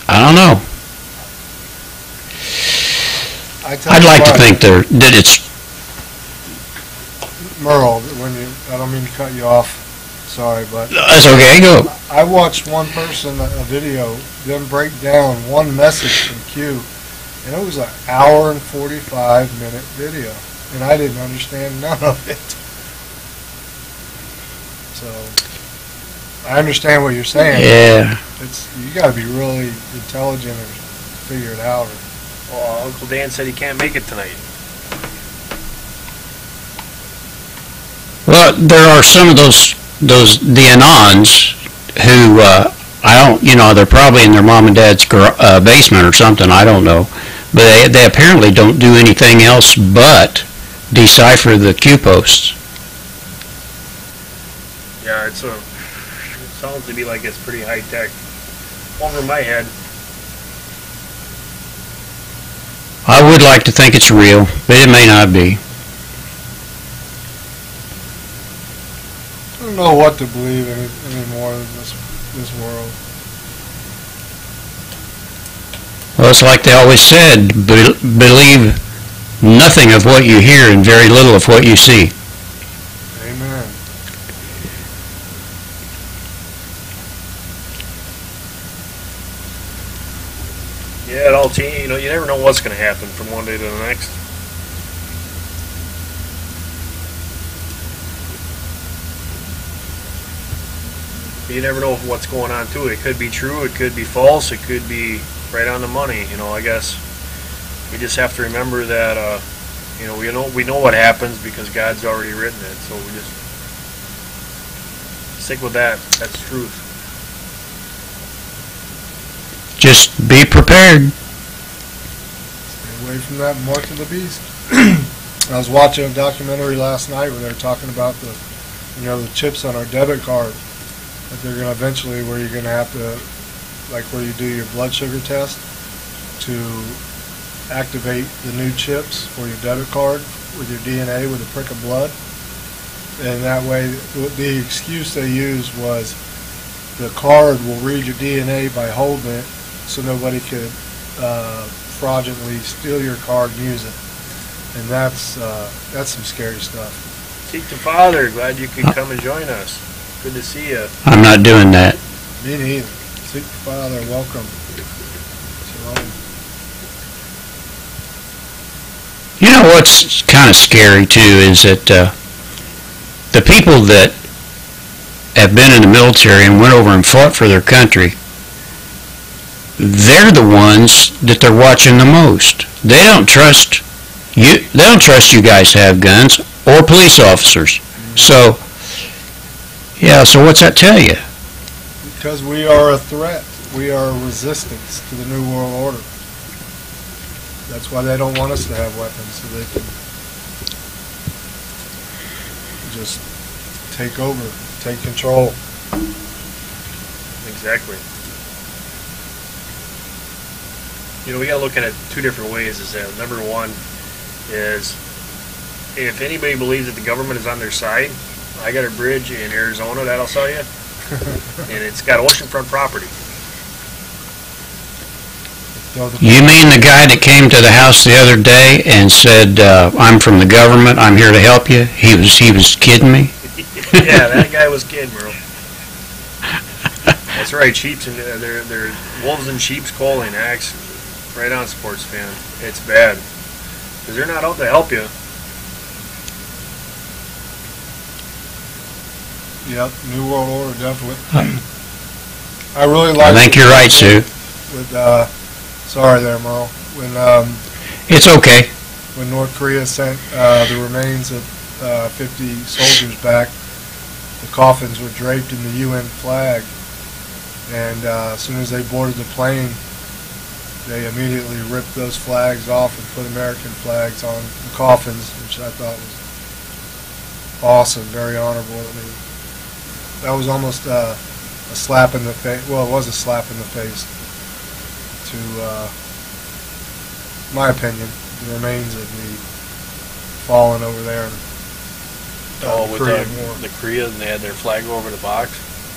S3: I don't know. I'd like to think that it's...
S2: Merle, I don't mean to cut you off. Sorry, but
S3: That's okay, go.
S2: I watched one person, a video, them break down one message from Q, and it was an hour and 45-minute video, and I didn't understand none of it. So I understand what you're saying.
S3: Yeah.
S2: You got to be really intelligent or figure it out.
S1: Well, Uncle Dan said he can't make it tonight.
S3: Well, there are some of those the Anons who I don't, they're probably in their mom and dad's basement or something. I don't know, but they apparently don't do anything else but decipher the Q posts.
S1: Yeah, it sounds to be like it's pretty high tech. Over my head.
S3: I would like to think it's real, but it may not be.
S2: I don't know what to believe anymore in this world.
S3: Well, it's like they always said, believe nothing of what you hear and very little of what you see.
S2: Amen.
S1: Yeah, it all changes. You never know what's going to happen from one day to the next. You never know what's going on too. It could be true, it could be false, it could be right on the money. I guess we just have to remember that we know what happens because God's already written it. So we just stick with that. That's truth.
S3: Just be prepared.
S2: Stay away from that mark of the beast. I was watching a documentary last night where they were talking about the chips on our debit card. That they're going to eventually, where you're going to have to, like where you do your blood sugar test, to activate the new chips for your debit card with your DNA with a prick of blood. And that way, the excuse they used was the card will read your DNA by holding it, so nobody could fraudulently steal your card and use it. And that's some scary stuff.
S1: Seek the Father. Glad you could come and join us. Good to see you.
S3: I'm not doing that.
S2: Me neither. Seek the Father. Welcome. Shalom.
S3: You know what's kind of scary too is that the people that have been in the military and went over and fought for their country, they're the ones that they're watching the most. They don't trust you. They don't trust you guys to have guns or police officers. So, yeah. So what's that tell you?
S2: Because we are a threat. We are a resistance to the New World Order. That's why they don't want us to have weapons, so they can just take over, take control.
S1: Exactly. We got to look at it two different ways. Is that number one is if anybody believes that the government is on their side, I got a bridge in Arizona that'll sell you, and it's got oceanfront property.
S3: You mean the guy that came to the house the other day and said, "I'm from the government. I'm here to help you"? He was kidding me.
S1: Yeah, that guy was kidding, bro. That's right. Sheep's and they're wolves in sheep's clothing. Acts right on, sports fan. It's bad because they're not out to help you.
S2: Yep, New World Order, definitely. I really like.
S3: I think you're right, Sue.
S2: Sorry there, Merle.
S3: It's okay.
S2: When North Korea sent the remains of 50 soldiers back, the coffins were draped in the UN flag, and as soon as they boarded the plane, they immediately ripped those flags off and put American flags on the coffins, which I thought was awesome, very honorable. I mean, that was almost a slap in the face. Well, it was a slap in the face to, my opinion, the remains of the fallen over there in
S1: Oh, with
S2: Korean War.
S1: the Korea, and they had their flag over the box.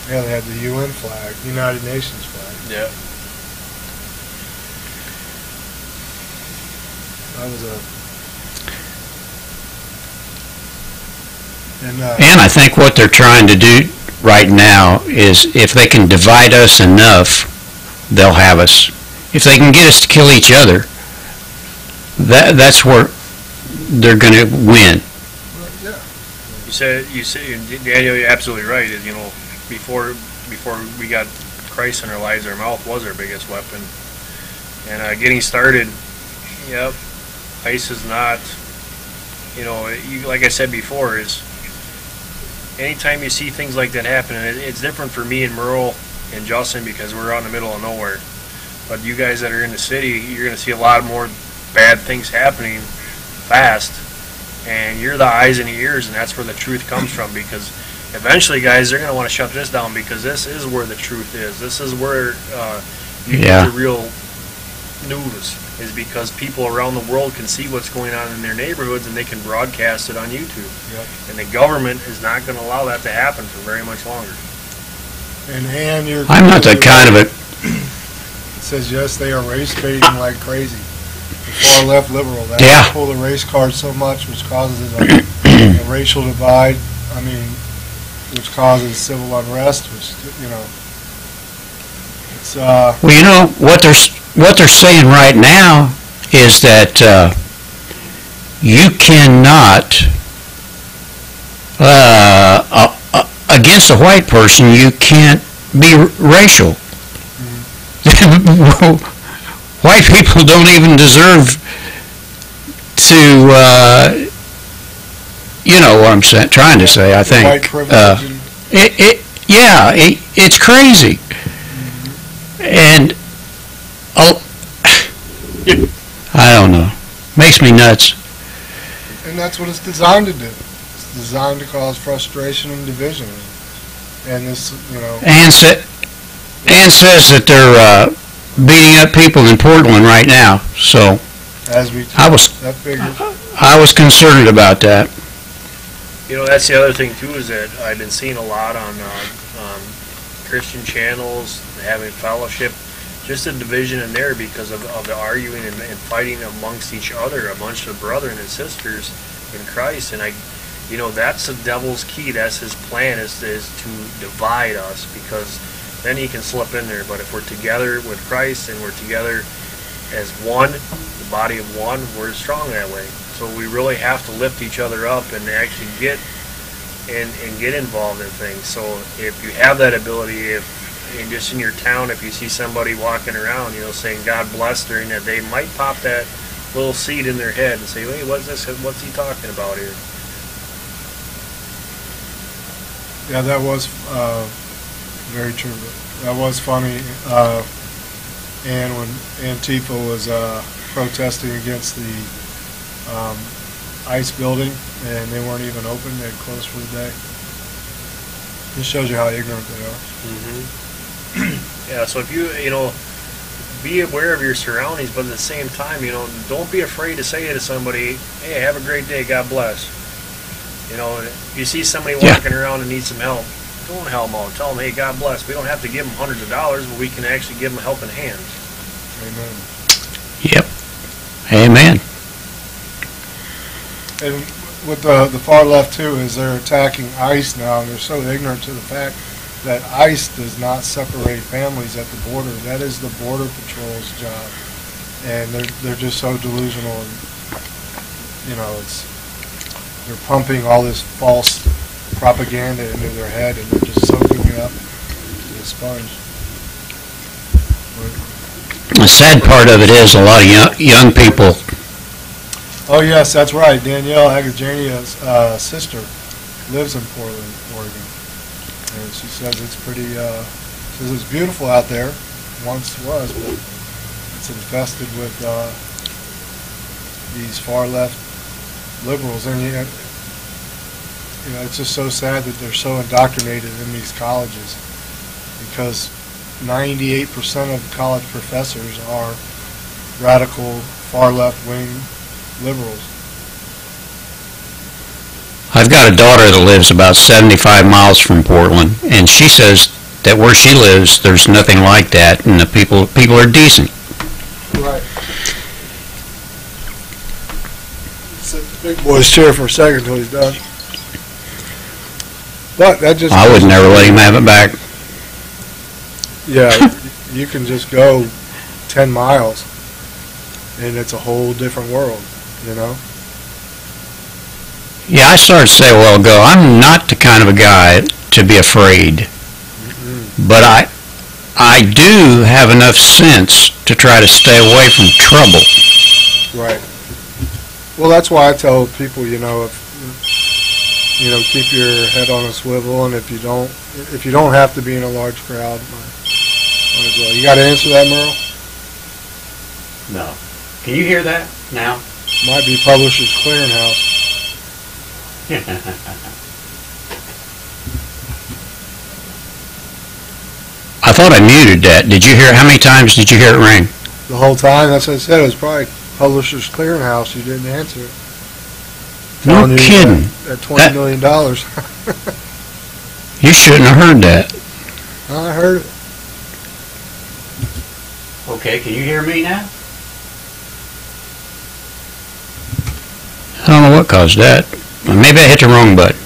S2: Yeah, they had the UN flag, United Nations flag.
S1: Yeah.
S2: That was
S3: And I think what they're trying to do right now is if they can divide us enough, they'll have us. If they can get us to kill each other, that's where they're going to win.
S2: yeah.
S1: You said, Daniel, you're absolutely right. Is before we got Christ in our lives, our mouth was our biggest weapon. And getting started, yep, ICE is not, like I said before, is anytime you see things like that happen, and it's different for me and Merle and Justin because we're out in the middle of nowhere. But you guys that are in the city, you're going to see a lot more bad things happening fast, and you're the eyes and the ears, and that's where the truth comes from. Because eventually, guys, they're going to want to shut this down because this is where the truth is. This is where you get the real news, is because people around the world can see what's going on in their neighborhoods and they can broadcast it on YouTube.
S2: Yep.
S1: And the government is not going to allow that to happen for very much longer.
S2: And you're
S3: I'm not that kind of a.
S2: It says yes, they are race baiting like crazy. The far left liberal, that pull the race card so much, which causes a racial divide. I mean, which causes civil unrest. Which it's
S3: Well, what they're saying right now is that you cannot against a white person you can't be racial. White people don't even deserve to you know what I'm trying to say. I think
S2: white privilege
S3: it's crazy. And I don't know. Makes me nuts.
S2: And that's what it's designed to do. It's designed to cause frustration and division. And this,
S3: Ann says that they're beating up people in Portland right now. So I was concerned about that.
S1: That's the other thing too, is that I've been seeing a lot on Christian channels having fellowship, just a division in there because of the arguing and fighting amongst each other, a bunch of brethren and sisters in Christ. And that's the devil's key. That's his plan, is to divide us, because then he can slip in there. But if we're together with Christ and we're together as one, the body of one, we're strong that way. So we really have to lift each other up and actually get involved in things. So if you have that ability, and just in your town, if you see somebody walking around, saying God bless during that day, might pop that little seed in their head and say, hey, what's this? What's he talking about here?
S2: Yeah, that was very true. That was funny. And when Antifa was protesting against the ICE building, and they weren't even open, they had closed for the day. This shows you how ignorant they are.
S1: Mm-hmm. Yeah, so if be aware of your surroundings, but at the same time, don't be afraid to say to somebody, hey, have a great day, God bless. If you see somebody walking around and needs some help, don't help them out. Tell them, hey, God bless. We don't have to give them hundreds of dollars, but we can actually give them a helping hand.
S2: Amen.
S3: Yep. Amen.
S2: And with the far left, too, is they're attacking ICE now, and they're so ignorant to the fact that ICE does not separate families at the border. That is the Border Patrol's job. And they're just so delusional. And, they're pumping all this false propaganda into their head, and they're just soaking it up to a sponge.
S3: The sad part of it is a lot of young people.
S2: Oh, yes, that's right. Danielle Agajania's sister lives in Portland, Oregon. And she says it's says it's beautiful out there. Once was, but it's infested with these far left liberals. And it's just so sad that they're so indoctrinated in these colleges, because 98% of college professors are radical far left wing liberals.
S3: I've got a daughter that lives about 75 miles from Portland, and she says that where she lives, there's nothing like that, and the people are decent.
S2: Right. Sit the big boy's chair for a second until he's done. But that just...
S3: I would never let him have it back.
S2: Yeah, you can just go 10 miles, and it's a whole different world,
S3: Yeah, I started to say a while ago, I'm not the kind of a guy to be afraid. Mm-hmm. But I do have enough sense to try to stay away from trouble.
S2: Right. Well, that's why I tell people, you know, if you know, keep your head on a swivel, and if you don't have to be in a large crowd, might as well. You got to answer that, Merle?
S3: No. Can you hear that now?
S2: Might be Publishers Clearinghouse.
S3: I thought I muted that. Did you hear? How many times did you hear it ring?
S2: The whole time. That's what I said. It was probably Publishers Clearinghouse. You didn't answer it.
S3: No
S2: Telling you
S3: kidding.
S2: At $20 million.
S3: You shouldn't have heard that.
S2: I heard it.
S3: Okay, can you hear me now? I don't know what caused that. Maybe I hit the wrong button.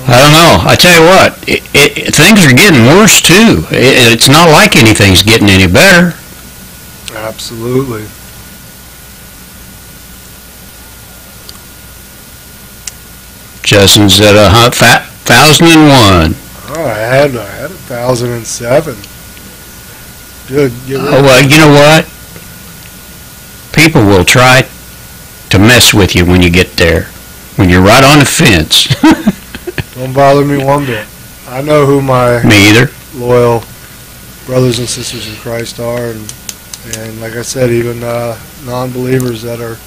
S3: I don't know. I tell you what, things are getting worse too. It's not like anything's getting any better.
S2: Absolutely.
S3: Justin's at 1,001.
S2: Oh, I had 1,007. Good.
S3: Oh, well, you know what? People will try to mess with you when you get there, when you're right on the fence.
S2: Don't bother me one bit. I know who my
S3: Me either.
S2: loyal brothers and sisters in Christ are, and like I said, even non-believers that are,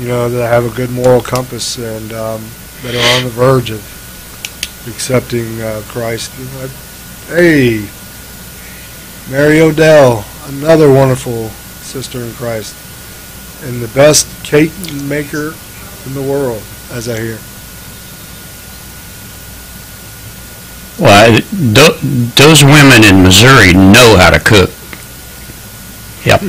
S2: you know, that have a good moral compass and that are on the verge of accepting Christ. Hey, Mary Odell, another wonderful sister in Christ, and the best cake maker in the world, as I hear.
S3: Well, those women in Missouri know how to cook. Yep.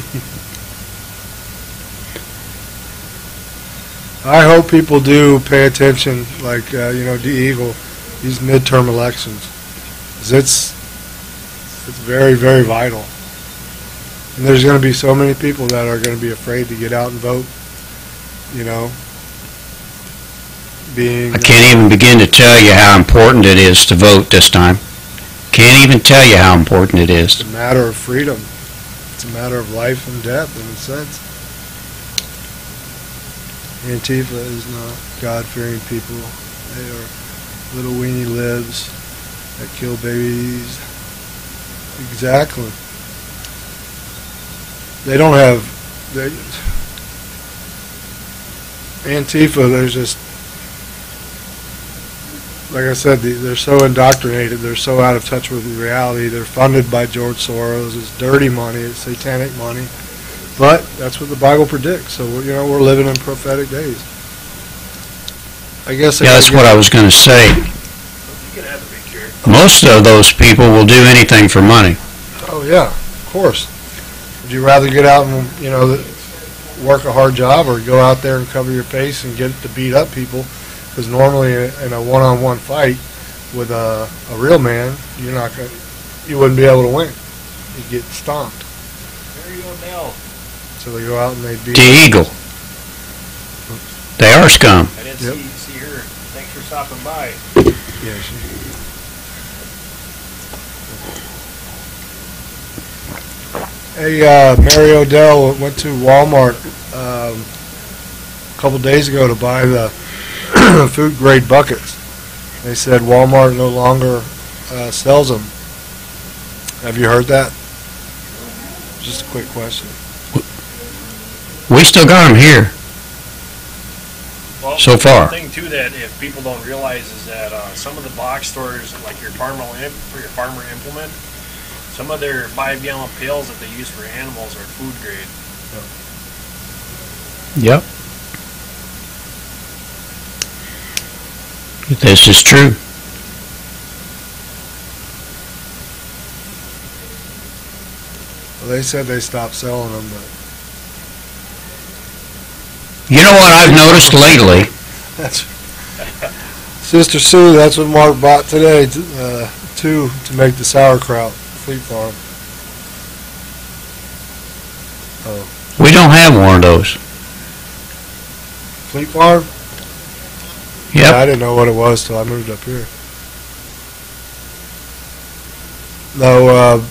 S2: I hope people do pay attention, like, you know, D. Eagle, these midterm elections. 'Cause it's very, very vital. And there's going to be so many people that are going to be afraid to get out and vote, you know.
S3: I can't even begin to tell you how important it is to vote this time. Can't even tell you how important it is.
S2: It's a matter of freedom. It's a matter of life and death, in a sense. Antifa is not God-fearing people. They are little weenie libs that kill babies. Exactly. They don't have... Antifa, there's just... Like I said, they're so indoctrinated, they're so out of touch with reality. They're funded by George Soros. It's dirty money, it's satanic money. But that's what the Bible predicts. So, you know, we're living in prophetic days. I guess.
S3: Yeah, that's what I was going to say. Most of those people will do anything for money.
S2: Oh, yeah, of course. Would you rather get out and, you know, work a hard job, or go out there and cover your face and get to beat up people? Because normally in a one-on-one fight with a real man, you wouldn't be able to win. You'd get stomped.
S1: There you go, Nell.
S2: So they go out and they beat.
S3: The Eagle. They are scum.
S1: I didn't
S2: Yep.
S1: see her. Thanks for stopping by.
S2: Yeah, Hey, Mary Odell went to Walmart a couple days ago to buy the food grade buckets. They said Walmart no longer sells them. Have you heard that? Just a quick question.
S3: We still got them here.
S1: Well,
S3: So far.
S1: The thing too that if people don't realize is that some of the box stores, like your farmer implement, some of their 5-gallon pails that they use for animals are food grade.
S3: Yep. This is true.
S2: Well, they said they stopped selling them, but
S3: You know what I've noticed lately?
S2: that's Sister Sue. That's what Mark bought today. Two to make the sauerkraut. Fleet Farm. Oh,
S3: We don't have one of those.
S2: Fleet Farm.
S3: Yep.
S2: Yeah, I didn't know what it was till I moved up here. No,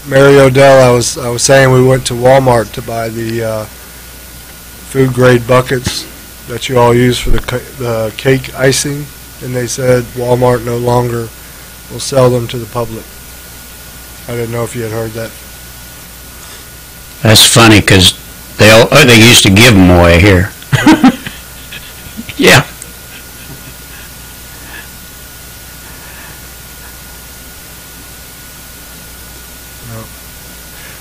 S2: Mary Odell, I was saying we went to Walmart to buy the food grade buckets that you all use for the cake icing, and they said Walmart no longer will sell them to the public. I didn't know if you had heard that.
S3: That's funny because they used to give them away here. Yeah.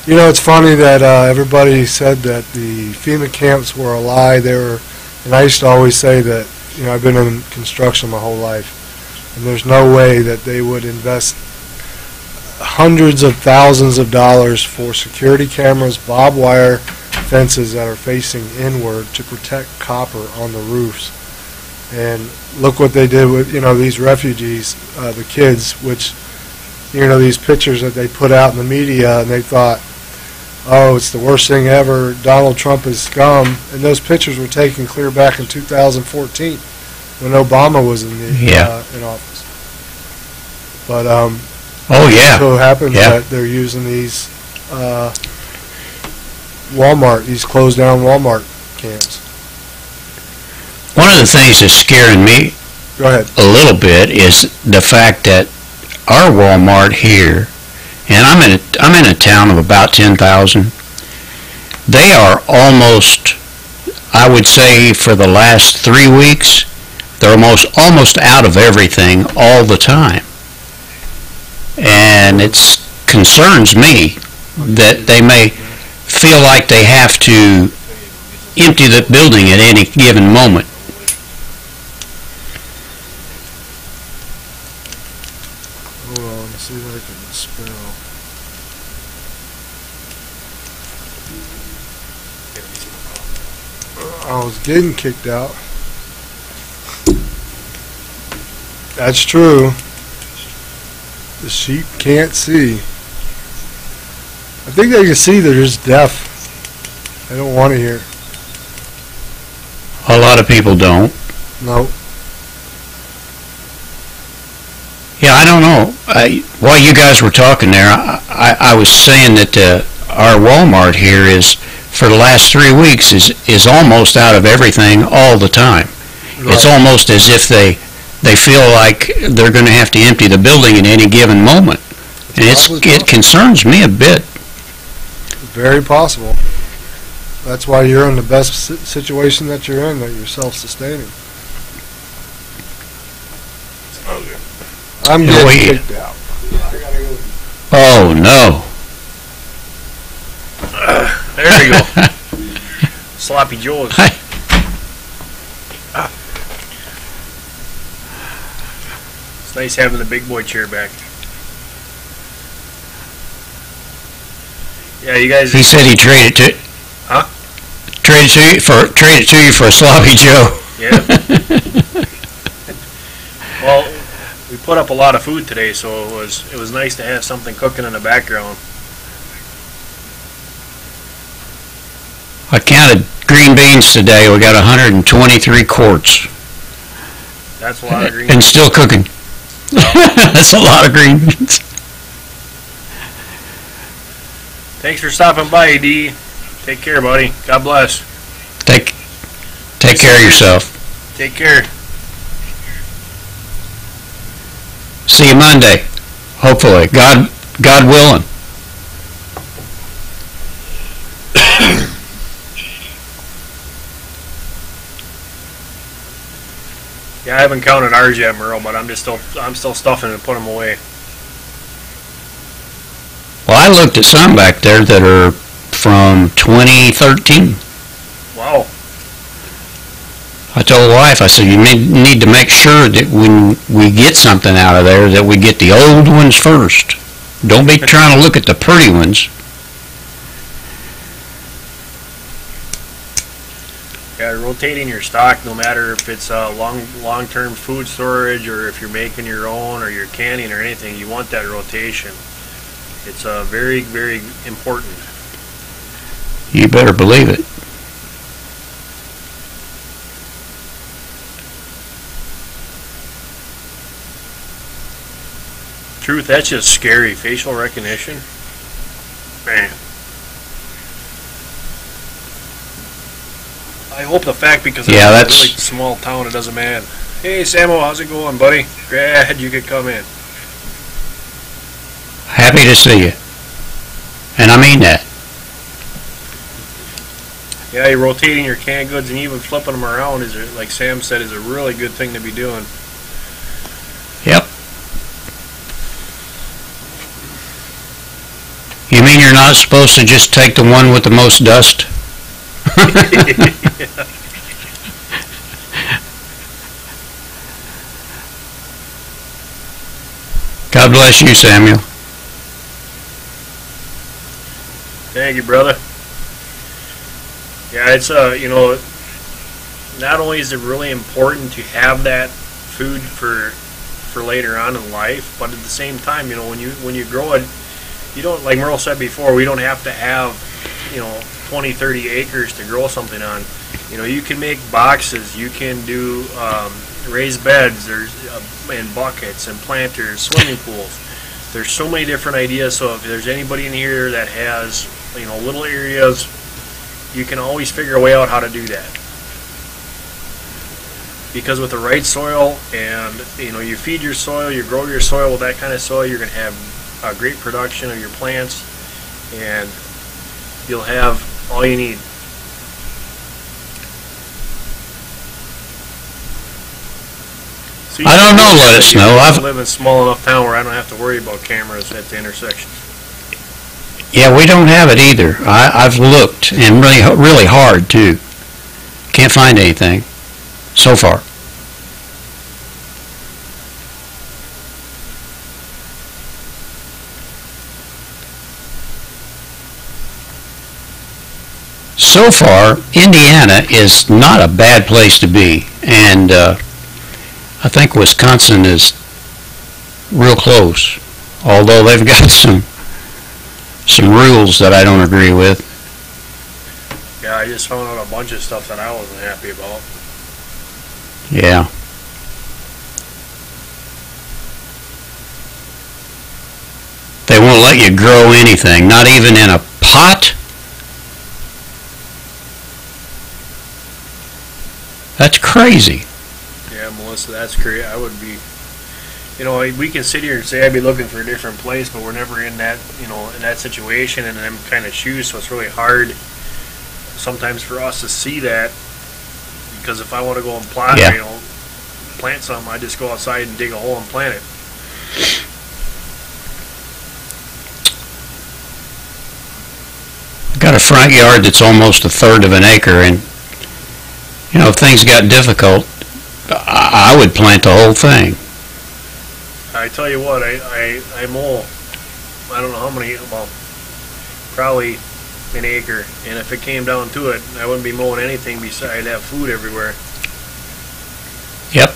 S2: You know, it's funny that everybody said that the FEMA camps were a lie. And I used to always say that, you know, I've been in construction my whole life, and there's no way that they would invest hundreds of thousands of dollars for security cameras, barbed wire fences that are facing inward to protect copper on the roofs. And look what they did with, you know, these refugees, the kids, which, you know, these pictures that they put out in the media, and they thought, oh, it's the worst thing ever, Donald Trump is scum. And those pictures were taken clear back in 2014 when Obama was in office. But
S3: oh yeah,
S2: so it happens that they're using these these closed down Walmart camps.
S3: One of the things that's scaring me
S2: Go ahead.
S3: a little bit is the fact that our Walmart here, and I'm in a town of about 10,000. They are almost, I would say, for the last 3 weeks, they're almost out of everything all the time, and it concerns me that they may feel like they have to empty the building at any given moment.
S2: Hold on, let's see if I can spell. I was getting kicked out. That's true. The sheep can't see. I think they can see, they're just deaf. They don't want to hear.
S3: A lot of people don't.
S2: No.
S3: Yeah, I don't know. While you guys were talking there, I was saying that our Walmart here is, for the last 3 weeks, is almost out of everything all the time.
S2: Right.
S3: It's almost as if they feel like they're going to have to empty the building at any given moment. And it concerns me a bit.
S2: Very possible. That's why you're in the best situation that you're in, that you're self-sustaining. I'm getting kicked out.
S3: Oh, no.
S1: There you go. Sloppy Joe's. It's nice having the big boy chair back. Yeah, you guys.
S3: He said he traded it to you for a sloppy Joe.
S1: Yeah. Well, we put up a lot of food today, so it was nice to have something cooking in the background.
S3: I counted green beans today. We got 123 quarts.
S1: That's a lot of green
S3: and
S1: beans.
S3: still cooking. That's a lot of green beans.
S1: Thanks for stopping by, D. Take care, buddy. God bless.
S3: Take care of yourself.
S1: Take care.
S3: See you Monday, hopefully. God willing.
S1: Yeah, I haven't counted ours yet, Merle, but I'm still stuffing and putting them away.
S3: Well, I looked at some back there that are from 2013.
S1: Wow.
S3: I told the wife, I said, you need to make sure that when we get something out of there, that we get the old ones first. Don't be trying to look at the pretty ones.
S1: Yeah, rotating your stock, no matter if it's long-term food storage or if you're making your own or you're canning or anything, you want that rotation. It's very, very important.
S3: You better believe it.
S1: Truth, that's just scary. Facial recognition. Man. I hope the fact because it's a really small town, it doesn't matter. Hey, Samo, how's it going, buddy? Glad you could come in.
S3: Happy to see you. And I mean that.
S1: Yeah, you're rotating your canned goods and even flipping them around is, like Sam said, is a really good thing to be doing.
S3: Yep. You mean you're not supposed to just take the one with the most dust?
S1: Yeah.
S3: God bless you, Samuel.
S1: Thank you, brother. Yeah, it's you know, not only is it really important to have that food for later on in life, but at the same time, you know, when you grow it, you don't, like Merle said before, we don't have to have, you know, 20, 30 acres to grow something on. You know, you can make boxes, you can do raised beds, there's and buckets and planters, swimming pools. There's so many different ideas. So if there's anybody in here that has, you know, little areas, you can always figure a way out how to do that. Because with the right soil, and you know, you feed your soil, you grow your soil with that kind of soil, you're going to have a great production of your plants, and you'll have all you need. So
S3: I don't know, let us know.
S1: I live in a small enough town where I don't have to worry about cameras at the intersection.
S3: Yeah, we don't have it either. I've looked, and really hard too. Can't find anything so far. So far, Indiana is not a bad place to be, and I think Wisconsin is real close, although they've got some rules that I don't agree with.
S1: Yeah, I just found out a bunch of stuff that I wasn't happy about.
S3: Yeah. They won't let you grow anything, not even in a pot. That's crazy.
S1: Yeah, Melissa, that's great. I would be, you know, we can sit here and say I'd be looking for a different place, but we're never in that, you know, in that situation and them kind of shoes, so it's really hard sometimes for us to see that, because if I want to go and plant, you know, plant something, I just go outside and dig a hole and plant it.
S3: I've got a front yard that's almost a third of an acre, and you know, if things got difficult, I would plant the whole thing.
S1: I tell you what, I mow, I don't know how many, well, probably an acre, and if it came down to it, I wouldn't be mowing anything besides I'd have food everywhere.
S3: Yep.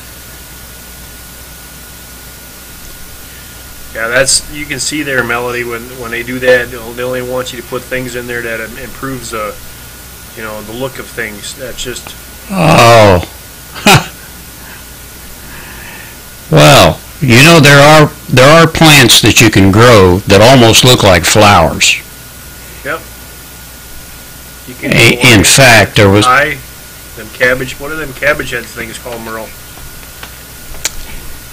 S1: Yeah, that's, you can see there, Melody, when they do that, they only want you to put things in there that improves the, you know, the look of things. That's just...
S3: Oh. Well, you know, there are plants that you can grow that almost look like flowers.
S1: Yep. You can
S3: In fact, there was...
S1: them cabbage, what are them cabbage head things called, Merle?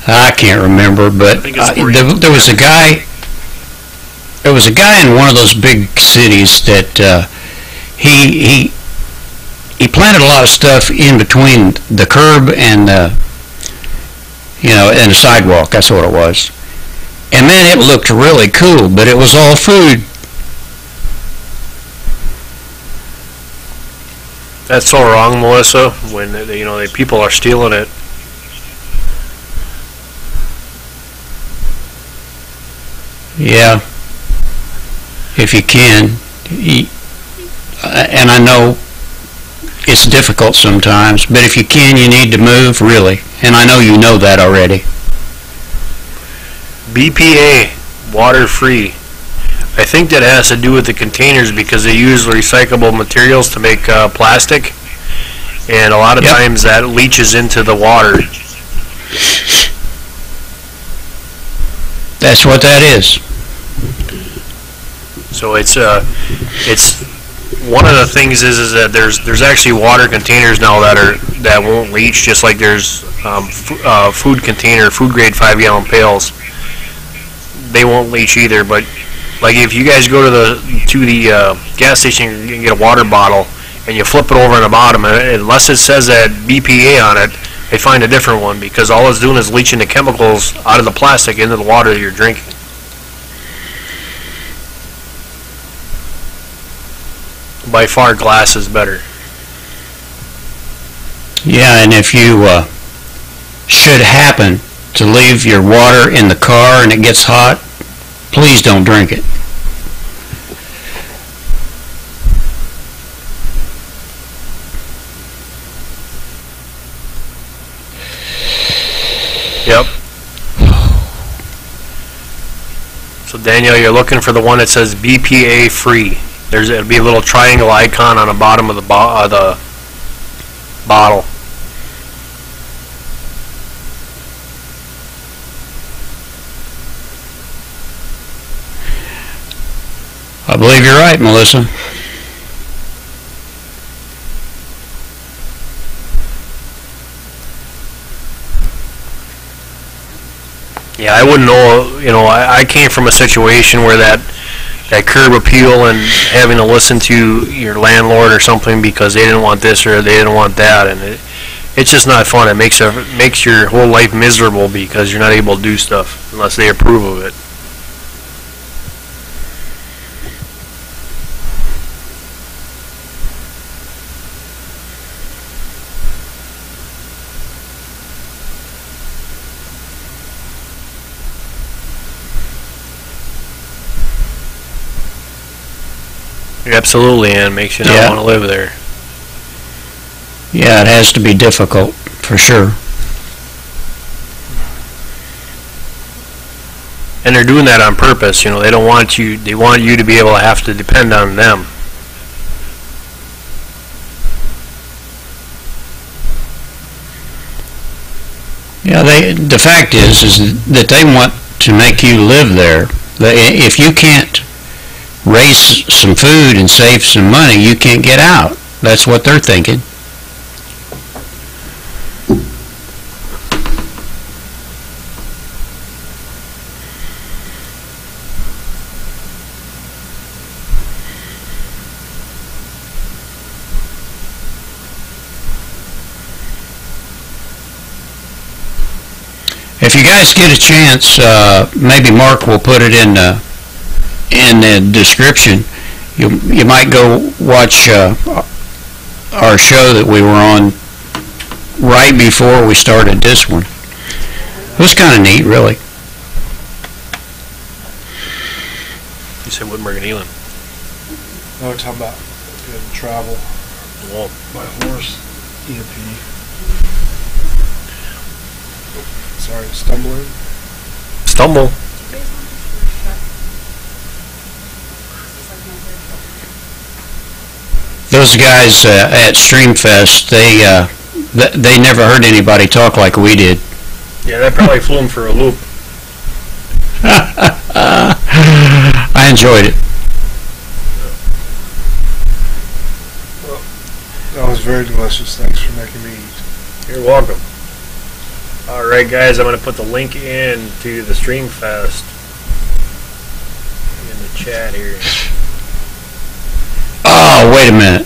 S3: I can't remember, but there was a guy. There was a guy in one of those big cities that he planted a lot of stuff in between the curb and and the sidewalk. That's what it was. And man, it looked really cool, but it was all food.
S1: That's so wrong, Melissa. When people are stealing it.
S3: Yeah, if you can, and I know it's difficult sometimes, but if you can, you need to move, really, and I know you know that already.
S1: BPA, water-free. I think that has to do with the containers because they use recyclable materials to make plastic, and a lot of times that leaches into the water.
S3: That's what that is.
S1: So it's one of the things is that there's actually water containers now that won't leach, just like there's food grade 5-gallon pails. They won't leach either. But like if you guys go to the gas station and get a water bottle and you flip it over on the bottom, unless it says that BPA on it, they find a different one, because all it's doing is leaching the chemicals out of the plastic into the water that you're drinking. By far, glass is better.
S3: Yeah, and if you should happen to leave your water in the car and it gets hot, please don't drink it.
S1: Yep. So Daniel, you're looking for the one that says BPA free. It'll be a little triangle icon on the bottom of the bottle.
S3: I believe you're right, Melissa.
S1: Yeah, I wouldn't know. You know, I came from a situation where that curb appeal and having to listen to your landlord or something because they didn't want this or they didn't want that, and it's just not fun. It makes your whole life miserable because you're not able to do stuff unless they approve of it. Absolutely, and makes you not want to live there.
S3: Yeah, it has to be difficult, for sure.
S1: And they're doing that on purpose. You know, they don't want you. They want you to be able to have to depend on them.
S3: Yeah, the fact is that they want to make you live there. If you can't raise some food and save some money, you can't get out. That's what they're thinking. If you guys get a chance, maybe Mark will put it in the description. You might go watch our show that we were on right before we started this one. It was kind of neat, really.
S1: You said Whitmer and Elon.
S2: No, we're talking about getting travel by horse, EMP. Sorry, stumbling.
S1: Stumble.
S3: Those guys at Streamfest, they never heard anybody talk like we did.
S1: Yeah, that probably flew them for a loop.
S3: I enjoyed it.
S2: Well, that was very delicious. Thanks for making me eat.
S1: You're welcome. All right, guys, I'm going to put the link in to the Streamfest in the chat here.
S3: Oh, wait a minute.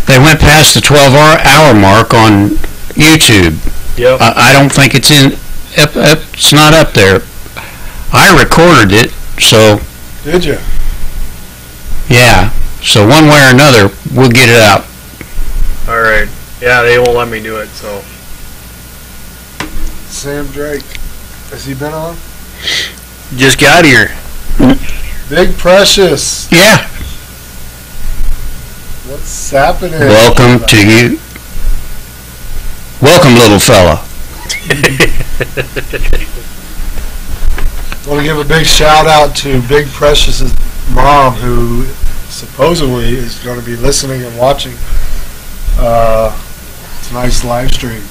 S3: They went past the 12-hour mark on YouTube.
S1: Yep.
S3: I don't think it's it's not up there. I recorded it, so.
S2: Did you?
S3: Yeah. So one way or another, we'll get it out.
S1: All right. Yeah, they won't let me do it, so.
S2: Sam Drake. Has he been on?
S1: Just got here.
S2: Big Precious.
S3: Yeah.
S2: What's happening?
S3: Welcome to you. Welcome, little fella.
S2: I want to give a big shout out to Big Precious's mom, who supposedly is going to be listening and watching tonight's live stream.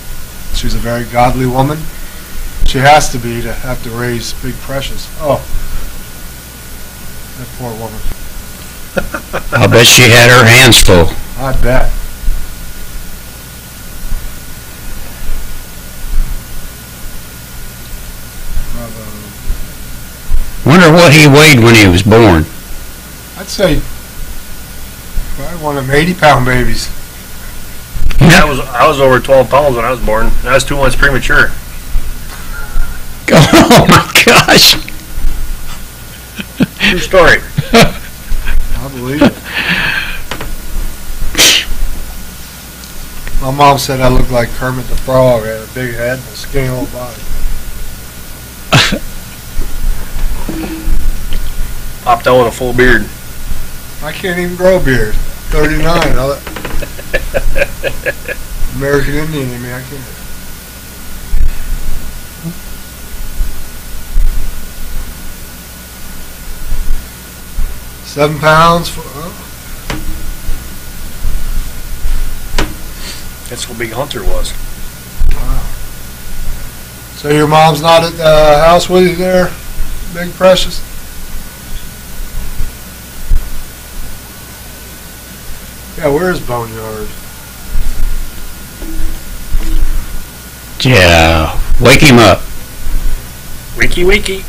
S2: She's a very godly woman. She has to be to have to raise big precious. Oh, that poor woman.
S3: I bet she had her hands full.
S2: I bet.
S3: Wonder what he weighed when he was born.
S2: I'd say probably one of them 80-pound babies.
S1: I was over 12 pounds when I was born. I was 2 months premature.
S3: Oh my gosh.
S1: True story.
S2: I believe it. My mom said I looked like Kermit the Frog. I had a big head and a skinny little body.
S1: Popped out with a full beard.
S2: I can't even grow a beard. 39. American Indian in me, I can't. £7 for.
S1: That's what Big Hunter was.
S2: Wow. So your mom's not at the house with you there, Big Precious? Yeah, where's Boneyard?
S3: Yeah, wake him up.
S1: Wiki wiki.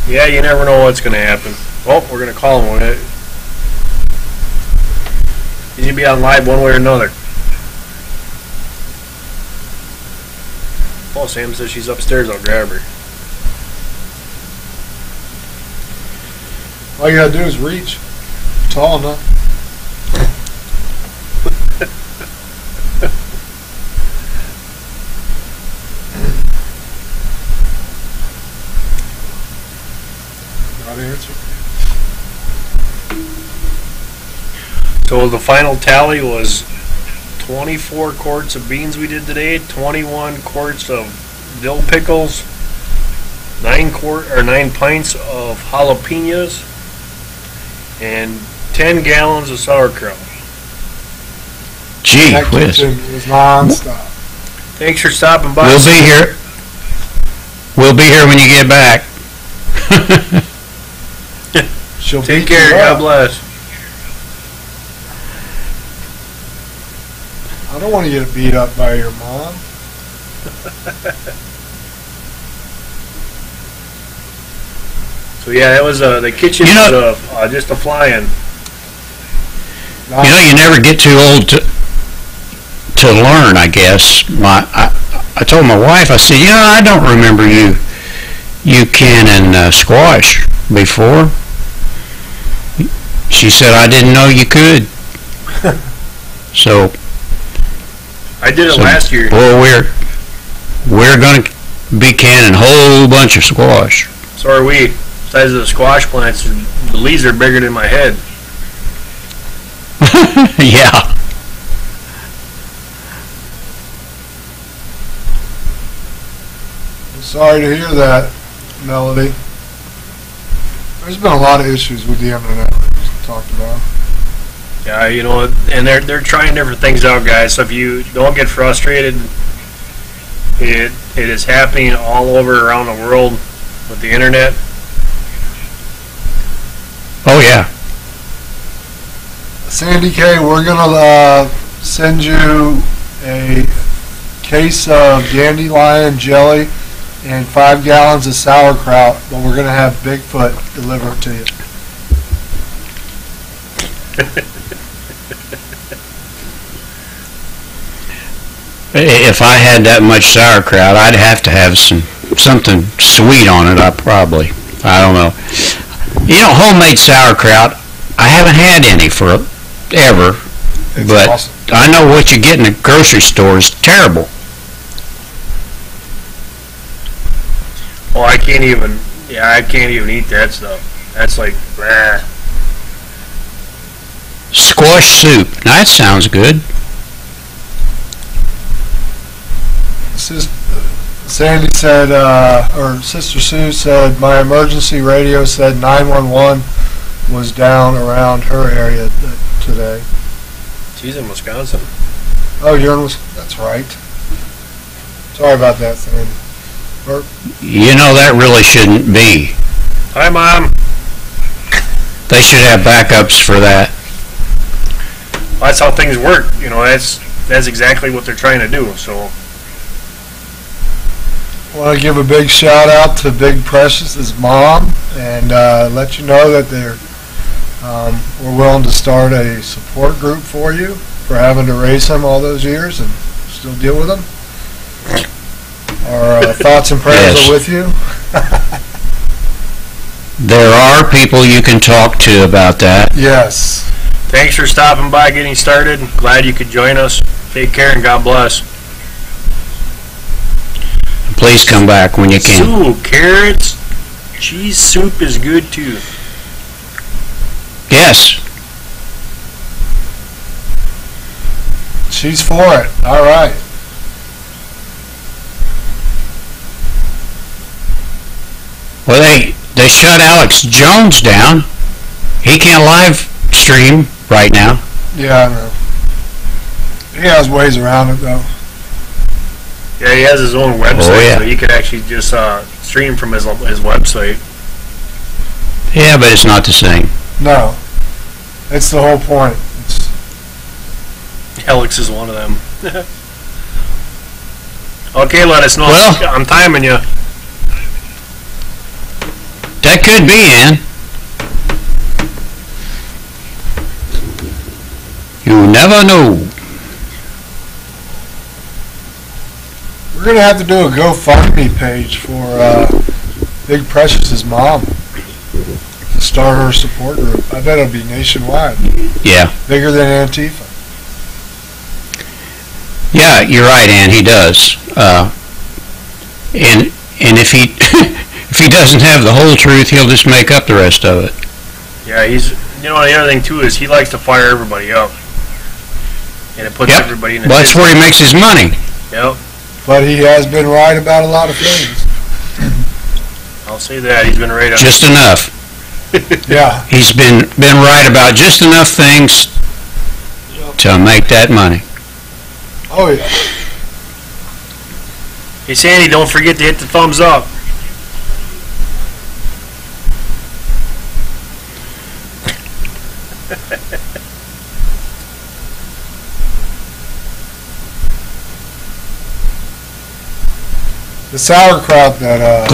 S1: Yeah, you never know what's going to happen. Oh, we're going to call him on it. He's going to be on live one way or another. Oh, Sam says she's upstairs. I'll grab her.
S2: All you gotta do is reach. Tall enough. Not answer.
S1: So the final tally was 24 quarts of beans we did today, 21 quarts of dill pickles, 9 pints of jalapenos, and 10 gallons of sauerkraut.
S3: Gee
S2: That
S3: whiz.
S2: kitchen is non-stop.
S1: Thanks for stopping by.
S3: We'll be here. We'll be here when you get back.
S2: She'll
S1: Take
S2: beat
S1: care.
S2: you
S1: God
S2: up.
S1: bless.
S2: I don't want to get beat up by your mom.
S1: So yeah, that was the kitchen
S3: You know-
S1: was just a fly-in.
S3: You know, you never get too old to learn, I guess. I told my wife, I said, I don't remember you canning squash before. She said, I didn't know you could. So,
S1: I did it last year.
S3: boy, we're going to be canning a whole bunch of squash.
S1: So are we. Size of the squash plants, the leaves are bigger than my head.
S3: Yeah.
S2: Sorry to hear that, Melody. There's been a lot of issues with the internet we talked about.
S1: Yeah, and they're trying different things out, guys. So if you don't get frustrated, it is happening all over around the world with the internet.
S3: Oh, yeah.
S2: Sandy K, we're gonna send you a case of dandelion jelly and 5 gallons of sauerkraut, but we're gonna have Bigfoot deliver it to you.
S3: If I had that much sauerkraut, I'd have to have something sweet on it. I don't know. Homemade sauerkraut, I haven't had any forever,
S2: It's
S3: but
S2: awesome.
S3: I know what you get in the grocery store is terrible.
S1: Oh, I can't even eat that stuff. That's like, bleh.
S3: Squash soup, now that sounds good.
S2: Sandy said, or Sister Sue said, my emergency radio said 911 was down around her area today.
S1: She's in Wisconsin.
S2: Oh, you're in Wisconsin? That's right. Sorry about that, Sam.
S3: You know, that really shouldn't be.
S1: Hi, Mom.
S3: They should have backups for that.
S1: Well, that's how things work. You know, that's exactly what they're trying to do. So,
S2: I want to give a big shout out to Big Precious's mom and let you know that we're willing to start a support group for you for having to raise him all those years and still deal with him. Our thoughts and prayers
S3: Yes.
S2: are with you.
S3: There are people you can talk to about that.
S2: Yes.
S1: thanks for stopping by, getting started. Glad you could join us. Take care and God bless.
S3: Please come back when you can.
S1: Ooh, carrots. Cheese soup is good too.
S3: Yes.
S2: She's for it. All right.
S3: Well, they shut Alex Jones down. He can't live stream right now.
S2: Yeah, I know. He has ways around it, though.
S1: Yeah, he has his own website,
S3: Oh, yeah.
S1: so he could actually just stream from his website.
S3: Yeah, but it's not the same.
S2: No. That's the whole point. It's,
S1: Alex is one of them. Okay, let us know.
S3: Well-
S1: I'm timing you.
S3: That could be, Ann. You never know.
S2: we're going to have to do a GoFundMe page for Big Precious's mom to start her support group. I bet it'll be nationwide.
S3: Yeah.
S2: Bigger than Antifa.
S3: Yeah, you're right, Ann. He does. And if he if he doesn't have the whole truth, he'll just make up the rest of it.
S1: Yeah, he's. You know, the other thing too is he likes to fire everybody up, and it puts
S3: Yep.
S1: everybody in.
S3: Well, that's where he makes his money.
S1: Yep,
S2: But he has been right about a lot of things.
S1: I'll say that he's been right on.
S3: Just enough.
S2: Yeah.
S3: He's been right about just enough things to make that money.
S2: Oh, yeah.
S1: Hey, Sandy, don't forget to hit the thumbs up.
S2: The sauerkraut that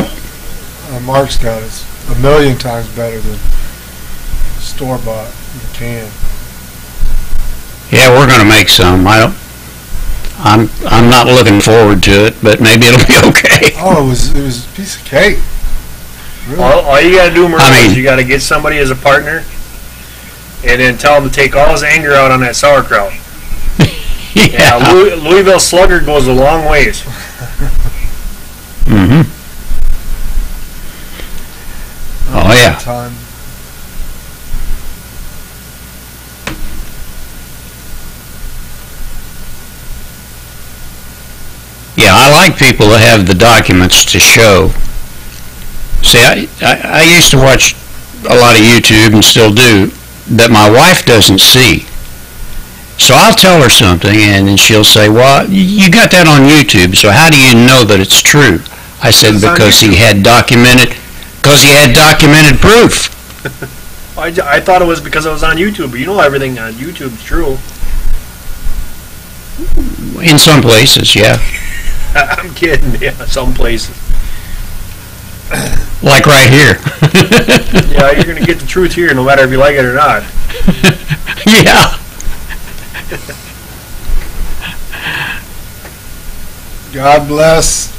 S2: Mark's got is a million times better than store-bought in the can.
S3: Yeah, we're going to make some. I'm not looking forward to it, but maybe it'll be okay.
S2: Oh, it was a piece of cake. Really?
S1: All you gotta do, Merle,
S3: I mean-
S1: is you gotta get somebody as a partner, and then tell him to take all his anger out on that sauerkraut. Yeah, Louisville Slugger goes a long ways.
S3: Mm-hmm. Oh, yeah.
S2: Time.
S3: Yeah, I like people that have the documents to show. See, I used to watch a lot of YouTube and still do that my wife doesn't see. So I'll tell her something and then she'll say, well, you got that on YouTube, so how do you know that it's true? I said,
S1: It's on
S3: because he had documented proof.
S1: I thought it was because it was on YouTube, but you know everything on YouTube's true.
S3: In some places, yeah.
S1: I'm kidding. Yeah, some places.
S3: Like right here.
S1: Yeah, you're gonna get the truth here, no matter if you like it or not.
S3: Yeah.
S2: God bless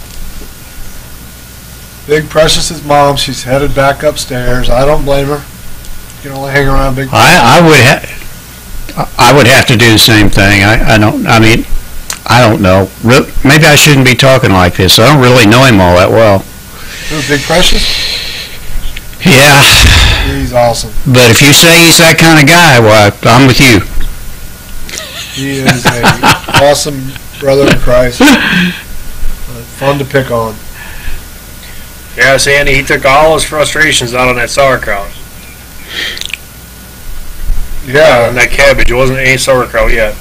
S2: Big Precious's mom. She's headed back upstairs. I don't blame her. You can only hang around Big Precious.
S3: I would have to do the same thing. I don't know. Maybe I shouldn't be talking like this. I don't really know him all that well.
S2: Who, Big Precious?
S3: Yeah,
S2: He's awesome.
S3: but if you say he's that kind of guy, well, I'm with you.
S2: He is a awesome brother in Christ. Fun to pick on.
S1: Yeah, Sandy, he took all his frustrations out on that sauerkraut.
S2: Yeah.
S1: And that cabbage, it wasn't any sauerkraut yet.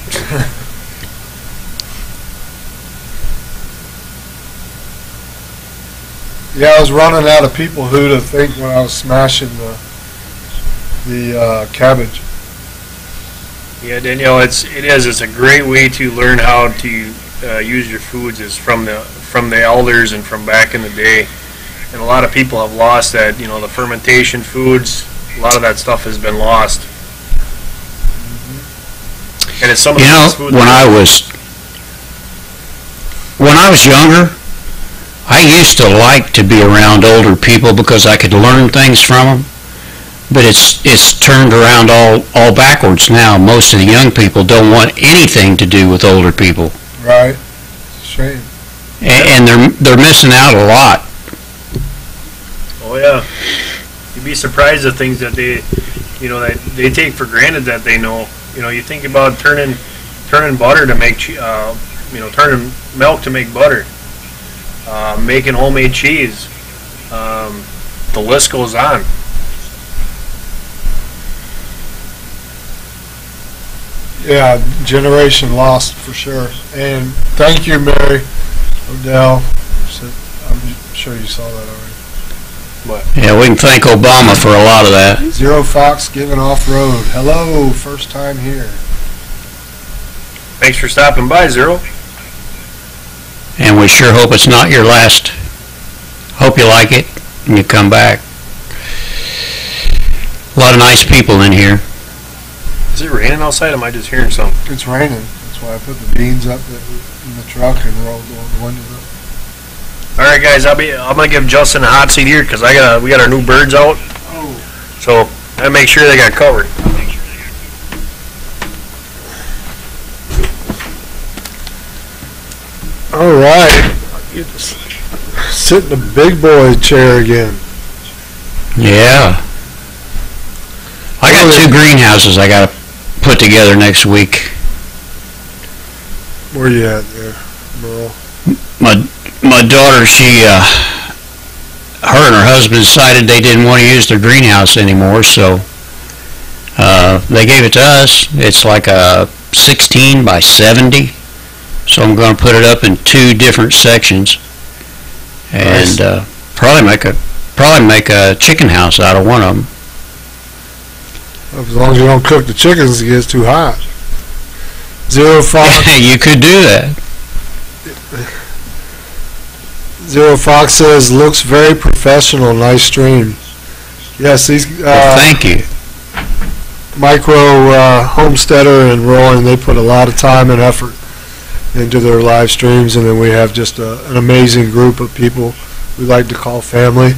S2: Yeah, I was running out of people who to think when I was smashing the cabbage.
S1: Yeah, Danielle, it's a great way to learn how to use your foods is from the elders and from back in the day. And a lot of people have lost that, the fermentation foods, a lot of that stuff has been lost. And it's some of the best foods.
S3: When I was younger, I used to like to be around older people because I could learn things from them. But it's turned around all backwards now. Most of the young people don't want anything to do with older people.
S2: Right. It's a shame.
S3: And they're missing out a lot.
S1: Oh yeah, you'd be surprised at things that they take for granted that they know. You think about turning butter to make, turning milk to make butter, making homemade cheese. The list goes on.
S2: Yeah, generation lost for sure. And thank you, Mary Odell. I'm sure you saw that already.
S1: What?
S3: Yeah, we can thank Obama for a lot of that.
S2: Zero Fox giving off-road. Hello, first time here.
S1: Thanks for stopping by, Zero.
S3: And we sure hope it's not your last. Hope you like it and you come back. A lot of nice people in here.
S1: Is it raining outside? Or am I just hearing something?
S2: It's raining. That's why I put the beans up in the truck and rolled the windows up.
S1: All right, guys. I'm gonna give Justin a hot seat here because we got our new birds out.
S2: Oh.
S1: So I make sure they got covered.
S2: All right. Sit in the big boy chair again.
S3: Yeah. I got 2 greenhouses I got to put together next week.
S2: Where you at there, Merle?
S3: My daughter, her and her husband decided they didn't want to use their greenhouse anymore, so they gave it to us. It's like a 16 by 70, so I'm going to put it up in 2 different sections, and probably make a chicken house out of one of them.
S2: As long as you don't cook the chickens, it gets too hot. Zero Fox.
S3: You could do that.
S2: Zero Fox says, looks very professional. Nice stream. Yes, these
S3: Well, thank you.
S2: Micro Homesteader and Rolling, they put a lot of time and effort into their live streams, and then we have just an amazing group of people we like to call family.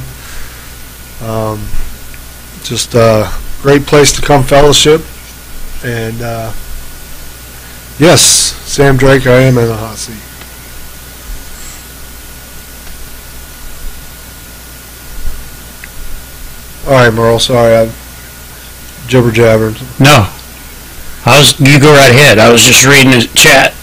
S2: Just a great place to come fellowship. And yes, Sam Drake, I am in the hot seat. All right, Merle, sorry, I'm jibber-jabbering.
S3: No. You go right ahead. I was just reading the chat.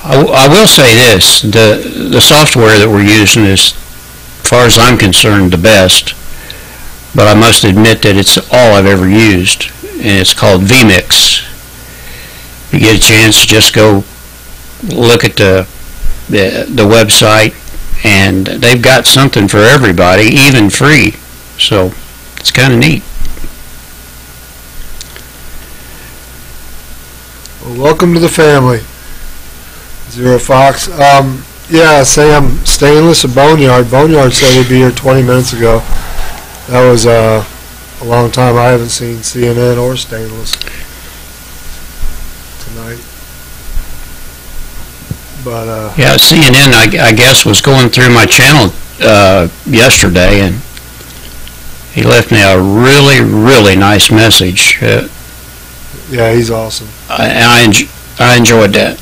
S3: I will say this, the software that we're using is, as far as I'm concerned, the best, but I must admit that it's all I've ever used, and it's called vMix. If you get a chance, just go look at the website, and they've got something for everybody, even free, so it's kind of neat.
S2: Well, welcome to the family, Zero Fox. Yeah, Sam, Stainless or Boneyard? Boneyard said he'd be here 20 minutes ago. That was a long time. I haven't seen CNN or Stainless tonight. But
S3: yeah, CNN, I guess, was going through my channel yesterday, and he left me a really, really nice message.
S2: yeah, he's awesome.
S3: I enjoyed that.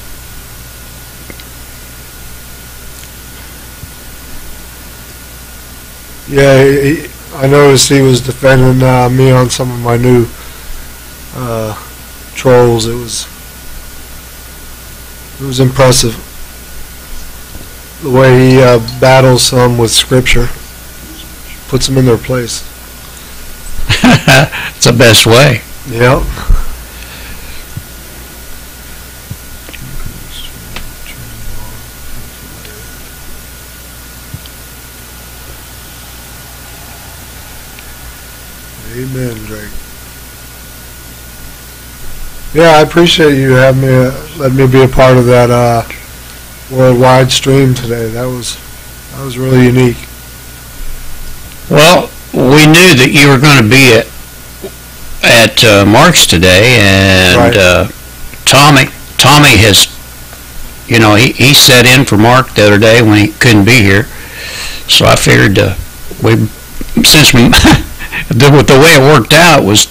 S2: Yeah, I noticed he was defending me on some of my new trolls. It was impressive. the way he battles some with Scripture, puts them in their place.
S3: It's the best way.
S2: Yep. Amen, Drake. Yeah, I appreciate you having me, letting me be a part of that worldwide stream today. That was really unique.
S3: Well, we knew that you were going to be at Mark's today, and
S2: Right.
S3: Tommy has, he sat in for Mark the other day when he couldn't be here. So I figured the way it worked out was,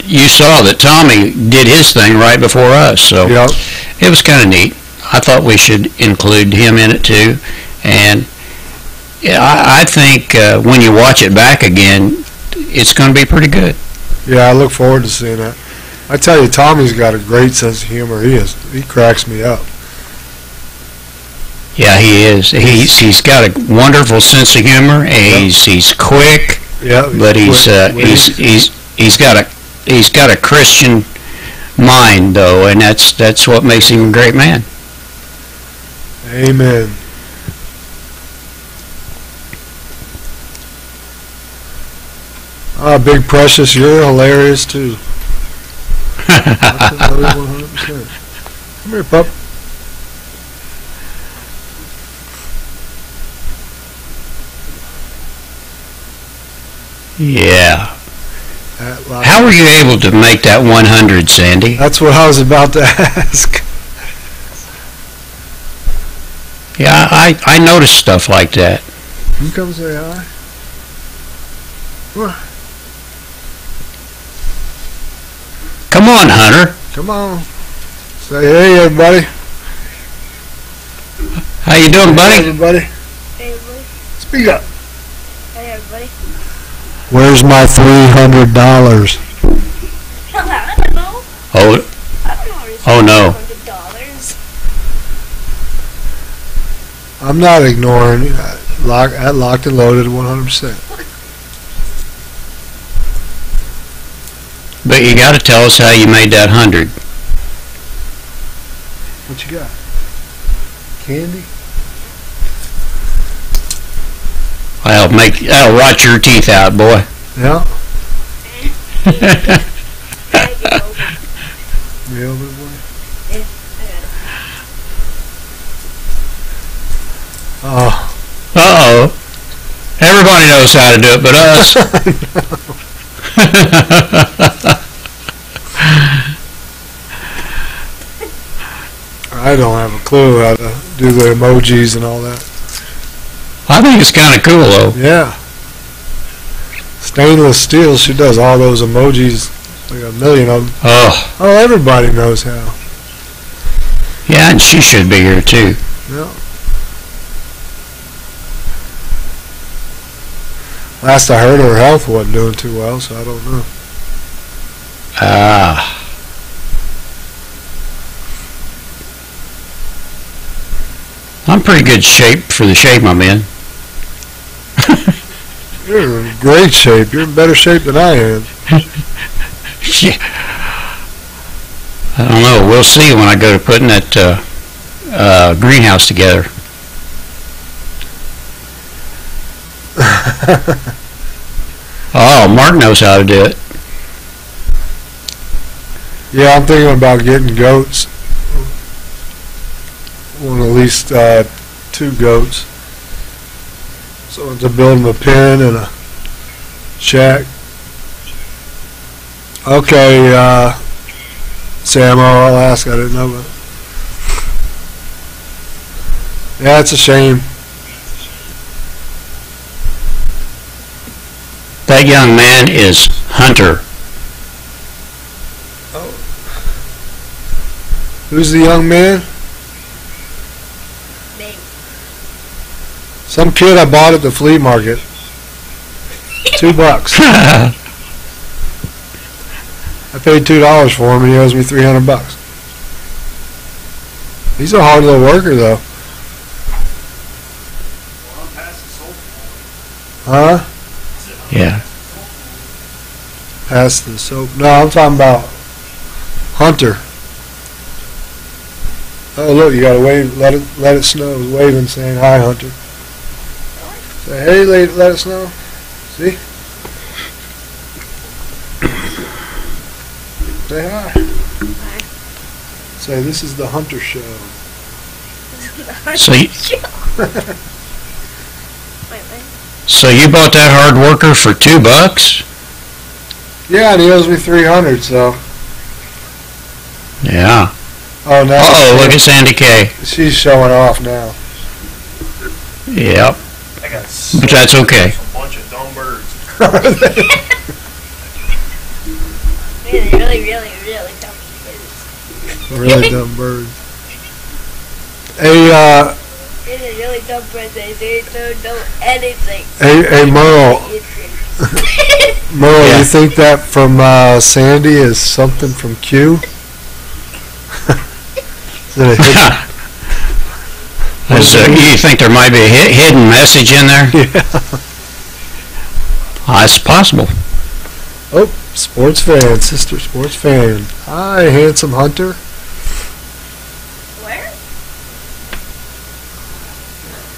S3: you saw that Tommy did his thing right before us, so
S2: Yep.
S3: it was kind of neat. I thought we should include him in it too, and yeah, I think when you watch it back again, it's going to be pretty good.
S2: Yeah, I look forward to seeing that. I tell you, Tommy's got a great sense of humor. He cracks me up.
S3: Yeah, he is. He's got a wonderful sense of humor. And he's quick,
S2: Yeah,
S3: but he's got a Christian mind though, and that's what makes him a great man.
S2: Amen. Big Precious, you're hilarious too. 100%. Come here, pup.
S3: Yeah. How were you able to make that 100, Sandy?
S2: That's what I was about to ask.
S3: Yeah, I noticed stuff like that.
S2: You come say hi.
S3: Come on, Hunter.
S2: Come on. Say hey, everybody.
S3: How you doing,
S2: Hey,
S3: buddy?
S2: everybody.
S5: Hey everybody.
S2: Speak up.
S5: Hey everybody.
S2: Where's my $300?
S5: I don't know.
S3: Oh,
S5: I don't know where
S3: Oh, no.
S5: $100.
S2: I'm not ignoring you. Locked and loaded 100%.
S3: but you got to tell us how you made that 100.
S2: What you got? Candy?
S3: That'll rot your teeth out, boy.
S2: Yeah.
S5: Bag it over.
S2: You over the way?
S5: Yeah, I got it.
S2: Oh.
S3: Uh-oh. Everybody knows how to do it but us.
S2: I don't have a clue how to do the emojis and all that.
S3: I think it's kind of cool, though.
S2: Yeah. Stainless steel, she does all those emojis, like a million of them.
S3: Oh,
S2: Oh, everybody knows how.
S3: yeah, and she should be here, too.
S2: Yeah. Last I heard, her health wasn't doing too well, so I don't know.
S3: Ah. I'm pretty good shape for the shape I'm in.
S2: You're in great shape. You're in better shape than I am.
S3: Yeah. I don't know. We'll see when I go to putting that greenhouse together. Oh, Mark knows how to do it.
S2: Yeah, I'm thinking about getting goats. Want at least 2 goats. So to build them a pen and a shack. Okay, Sam, I'll ask. I didn't know, but yeah, it's a shame.
S3: That young man is Hunter.
S2: Who's the young man?
S5: Me.
S2: Some kid I bought at the flea market. $2. I paid $2 for him, and he owes me $300. He's a hard little worker, though. Huh?
S3: Yeah.
S2: Pass the soap. No, I'm talking about Hunter. Oh, look, you gotta wave. Let it snow. Waving, saying hi, Hunter. Say, hey, let it snow. See? Say hi.
S5: Hi.
S2: Say, this is the Hunter show.
S3: So you,
S5: Wait.
S3: so you bought that hard worker for $2?
S2: Yeah, and he owes me 300. So.
S3: Yeah.
S2: Oh no.
S3: Uh-oh, look at Sandy K.
S2: She's showing off now.
S3: Yep.
S1: I got
S3: But that's okay.
S1: a bunch of dumb birds.
S5: Really dumb birds.
S2: Really dumb birds. Hey,
S5: These are really dumb birds. They don't know anything.
S2: hey, Merle. Merle,
S3: Yeah.
S2: you think that from Sandy is something from Q? Is it a hidden-
S3: You think there might be a hidden message in there?
S2: Yeah.
S3: It's possible.
S2: Oh, sports fan, sister sports fan. Hi, handsome Hunter.
S5: Where?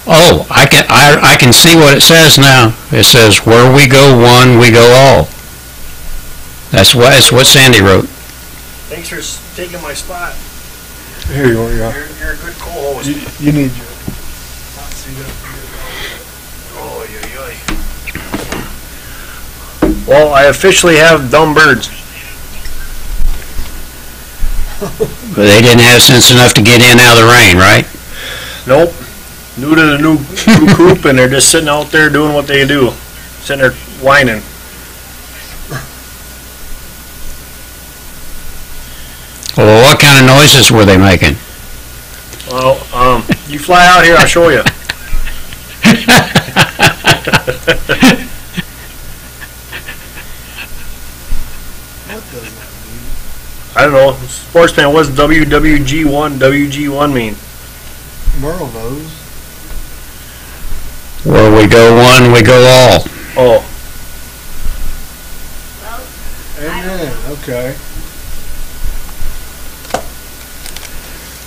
S3: Oh, I can see what it says now. It says, "Where we go one, we go all." That's what Sandy wrote.
S1: Thanks for taking my spot.
S2: Here you are.
S1: You're a good co-host.
S2: You need your.
S1: Oh, well, I officially have dumb birds.
S3: But they didn't have sense enough to get in out of the rain, right?
S1: Nope. New to the new coop, and they're just sitting out there doing what they do. Sitting there whining.
S3: Well, what kind of noises were they making?
S1: Well, you fly out here, I'll show you.
S2: What does that
S1: I don't know. Sportsman, what's WWG1 mean?
S2: mean? Merle knows.
S3: Where we go one, we go all.
S1: Oh,
S5: Well,
S2: Amen. Okay.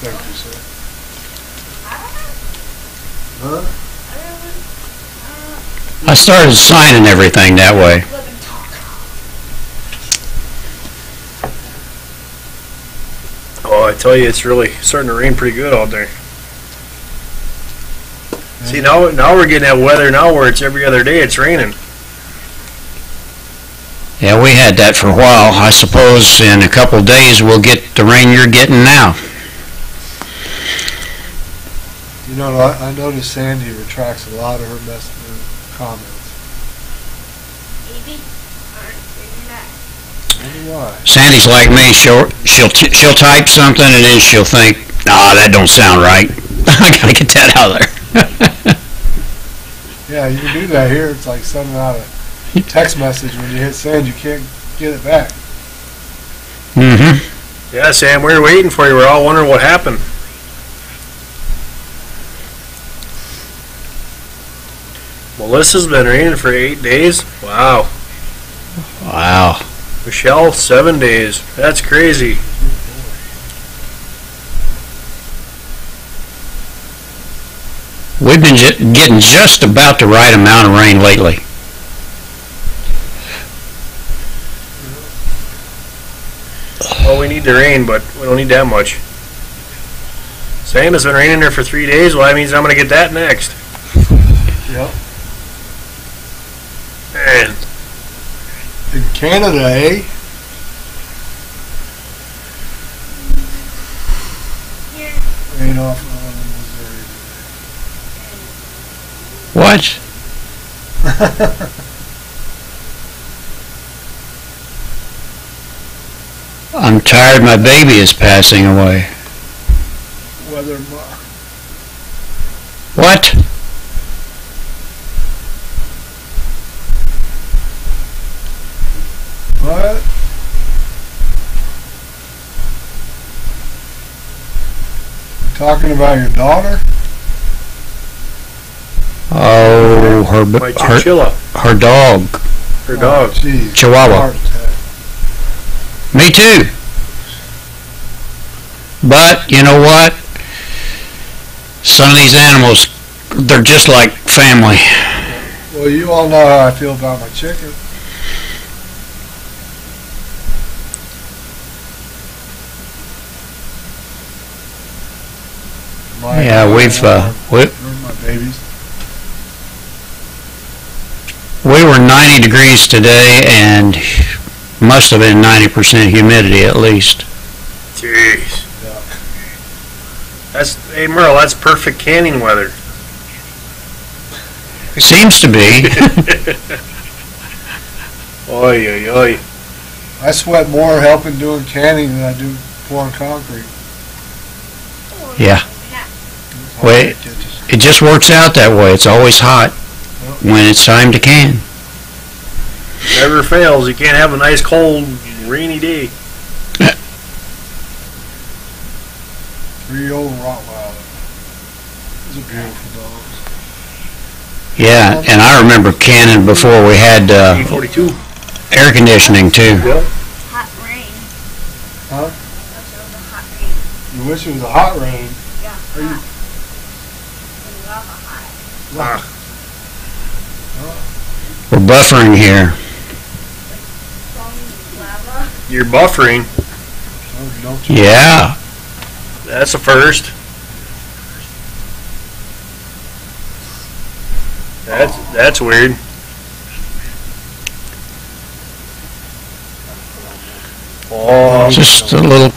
S2: Thank you, sir.
S5: I don't know.
S2: Huh?
S3: I started signing everything that way.
S5: Live and talk.
S1: oh! I tell you, it's really starting to rain pretty good out there. See, now we're getting that weather now where it's every other day it's raining.
S3: Yeah, we had that for a while. I suppose in a couple of days we'll get the rain you're getting now.
S2: You know, I noticed Sandy retracts a lot of her comments.
S5: Maybe. Alright, maybe not.
S2: I wonder why.
S3: Sandy's like me. She'll type something and then she'll think, that don't sound right. I gotta get that out of there.
S2: Yeah, you can do that here. It's like sending out a text message when you hit send. You can't get it back.
S3: Mm-hmm.
S1: Yeah, Sam, we were waiting for you. We're all wondering what happened. Melissa's been raining for 8 days. Wow.
S3: Wow.
S1: Michelle, 7 days. That's crazy.
S3: We've been getting just about the right amount of rain lately.
S1: Well, we need the rain, but we don't need that much. Sam, it's been raining there for 3 days. Well, that means I'm going to get that next.
S2: Yep.
S1: Man,
S2: In Canada, eh?
S5: Here.
S2: Rain off on
S3: What?
S2: Missouri.
S3: I'm tired. My baby is passing away.
S2: Weather.
S3: What?
S2: What? Talking about your daughter?
S3: Oh, No,
S1: My chinchilla.
S3: her dog,
S1: Her dog.
S2: Geez,
S3: Chihuahua.
S2: heart attack.
S3: Me too. But you know what? Some of these animals, they're just like family.
S2: Well, you all know how I feel about my chicken.
S3: Yeah,
S2: my babies.
S3: we were 90 degrees today, and must have been 90% humidity at least.
S1: Jeez. Hey Merle, that's perfect canning weather.
S3: Seems to be.
S1: Oi, oi, oi.
S2: I sweat more helping doing canning than I do pouring concrete.
S3: Yeah. Wait, it just works out that way. It's always hot when it's time to can.
S1: Never fails. You can't have a nice, cold, rainy day.
S2: 3-year-old Rottweiler. Those are beautiful dogs.
S3: Yeah, and I remember canning before we had
S1: 42.
S3: air conditioning too.
S1: Yep.
S5: Hot rain.
S2: Huh?
S5: That's it was a hot rain.
S2: You wish it was a hot rain.
S5: Yeah,
S2: Are you-
S5: hot. And lava hot.
S1: Ah,
S3: We're buffering here.
S5: From lava.
S1: you're buffering.
S2: Oh, don't you?
S3: Yeah.
S1: That's a first. That's weird. Oh,
S3: Just a little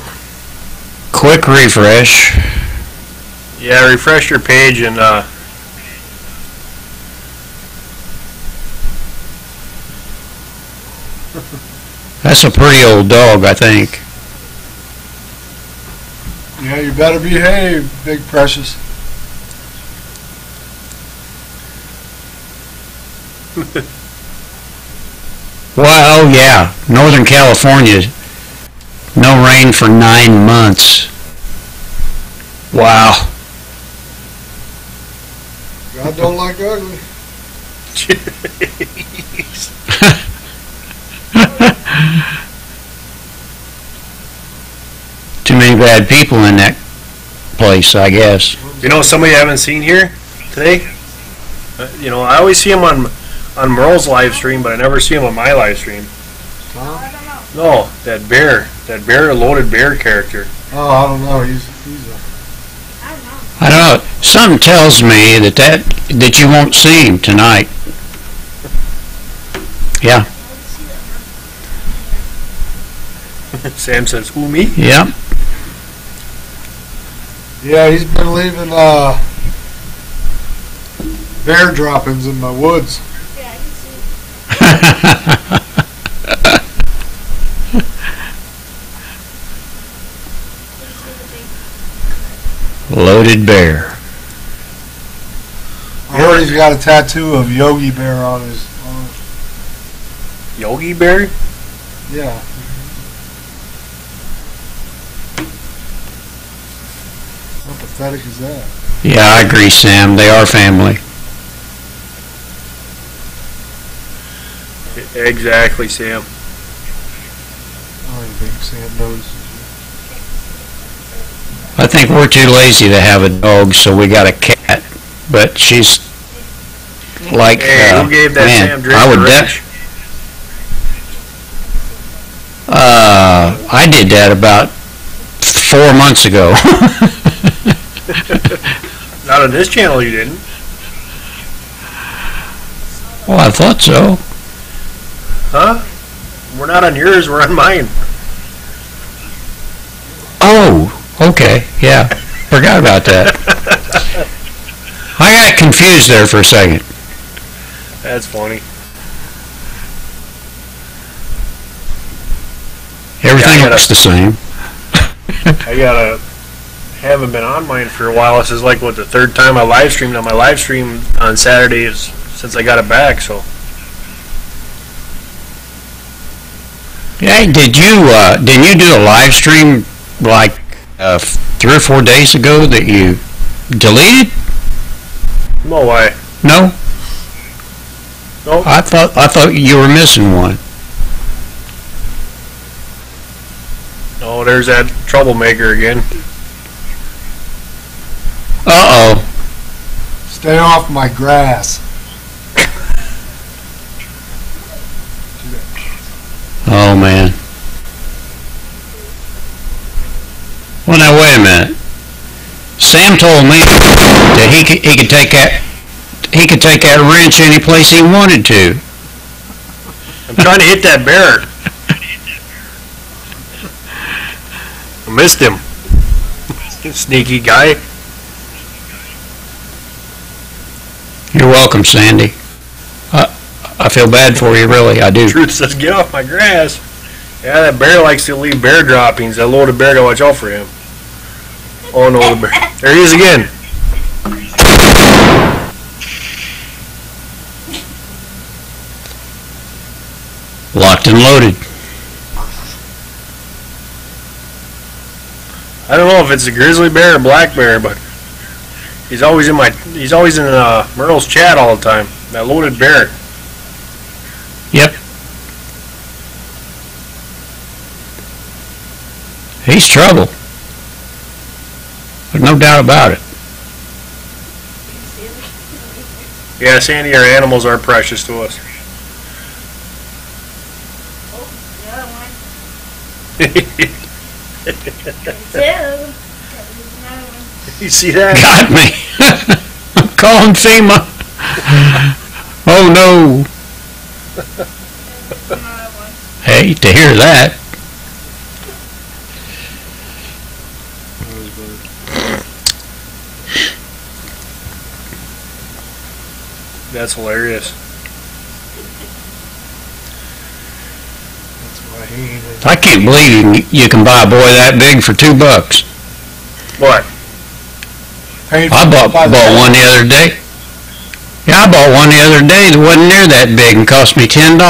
S3: quick refresh.
S1: yeah. Refresh your page and
S3: That's a pretty old dog, I think.
S2: Yeah, you better behave, big precious.
S3: Well, yeah, Northern California, no rain for 9 months. Wow.
S2: God don't like ugly.
S1: jeez.
S3: Too many bad people in that place, I guess.
S1: You know somebody I haven't seen here today? You know, I always see him on Merle's live stream, but I never see him on my live stream.
S5: I don't know.
S1: No, that bear, loaded bear character.
S2: Oh, I don't know. He's a...
S5: I don't know.
S3: I don't know. Something tells me that you won't see him tonight. Yeah.
S1: Sam says, "Who, me?"
S3: Yep.
S2: Yeah, he's been leaving bear droppings in my woods.
S5: Yeah, I can see.
S3: Loaded bear.
S2: I heard he's got a tattoo of Yogi Bear on his arm.
S1: Yogi Bear?
S2: Yeah. How pathetic is that?
S3: Yeah, I agree, Sam. They are family.
S1: Exactly, Sam.
S2: I don't think Sam knows.
S3: I think we're too lazy to have a dog, so we got a cat. But she's like,
S1: Hey, who gave that
S3: man,
S1: Sam Drake
S3: I
S1: a
S3: would
S1: rash?
S3: I did that about 4 months ago.
S1: Not on this channel, you didn't.
S3: Well, I thought so.
S1: Huh? We're not on yours, we're on mine.
S3: Oh, okay, yeah. Forgot about that. I got confused there for a second.
S1: That's funny.
S3: Everything
S1: Yeah, I
S3: looks the same.
S1: Haven't been on mine for a while. This is like, what, the third time I live streamed on my live stream on Saturdays since I got it back, so.
S3: Hey, didn't you do a live stream like 3 or 4 days ago that you deleted?
S1: No way.
S3: No?
S1: Nope.
S3: I thought you were missing one.
S1: Oh, there's that troublemaker again.
S3: Uh-oh.
S2: Stay off my grass.
S3: Oh, man. Well, now, wait a minute. Sam told me that he could take that wrench any place he wanted to.
S1: I'm trying to hit that bear. I missed him. Sneaky guy.
S3: You're welcome, Sandy. I feel bad for you, really. I do.
S1: Truth says, get off my grass. Yeah, that bear likes to leave bear droppings. That loaded bear, gotta watch out for him. Oh no, the bear. There he is again.
S3: Locked and loaded.
S1: I don't know if it's a grizzly bear or black bear, but he's always in Merle's chat all the time. That loaded bear.
S3: Yep. He's trouble. There's no doubt about it.
S1: Yeah, Sandy, our animals are precious to us.
S5: Oh, the other one. Two.
S1: You see that?
S3: Got me. I'm calling FEMA. Oh no.
S5: Another one.
S3: Hate to hear that.
S1: That's hilarious.
S2: That's why he ain't in.
S3: I can't believe you can buy a boy that big for $2.
S1: What?
S2: Paid
S3: I bought
S2: by the
S3: one the other day. Yeah, I bought one the other day that wasn't near that big and cost me $10.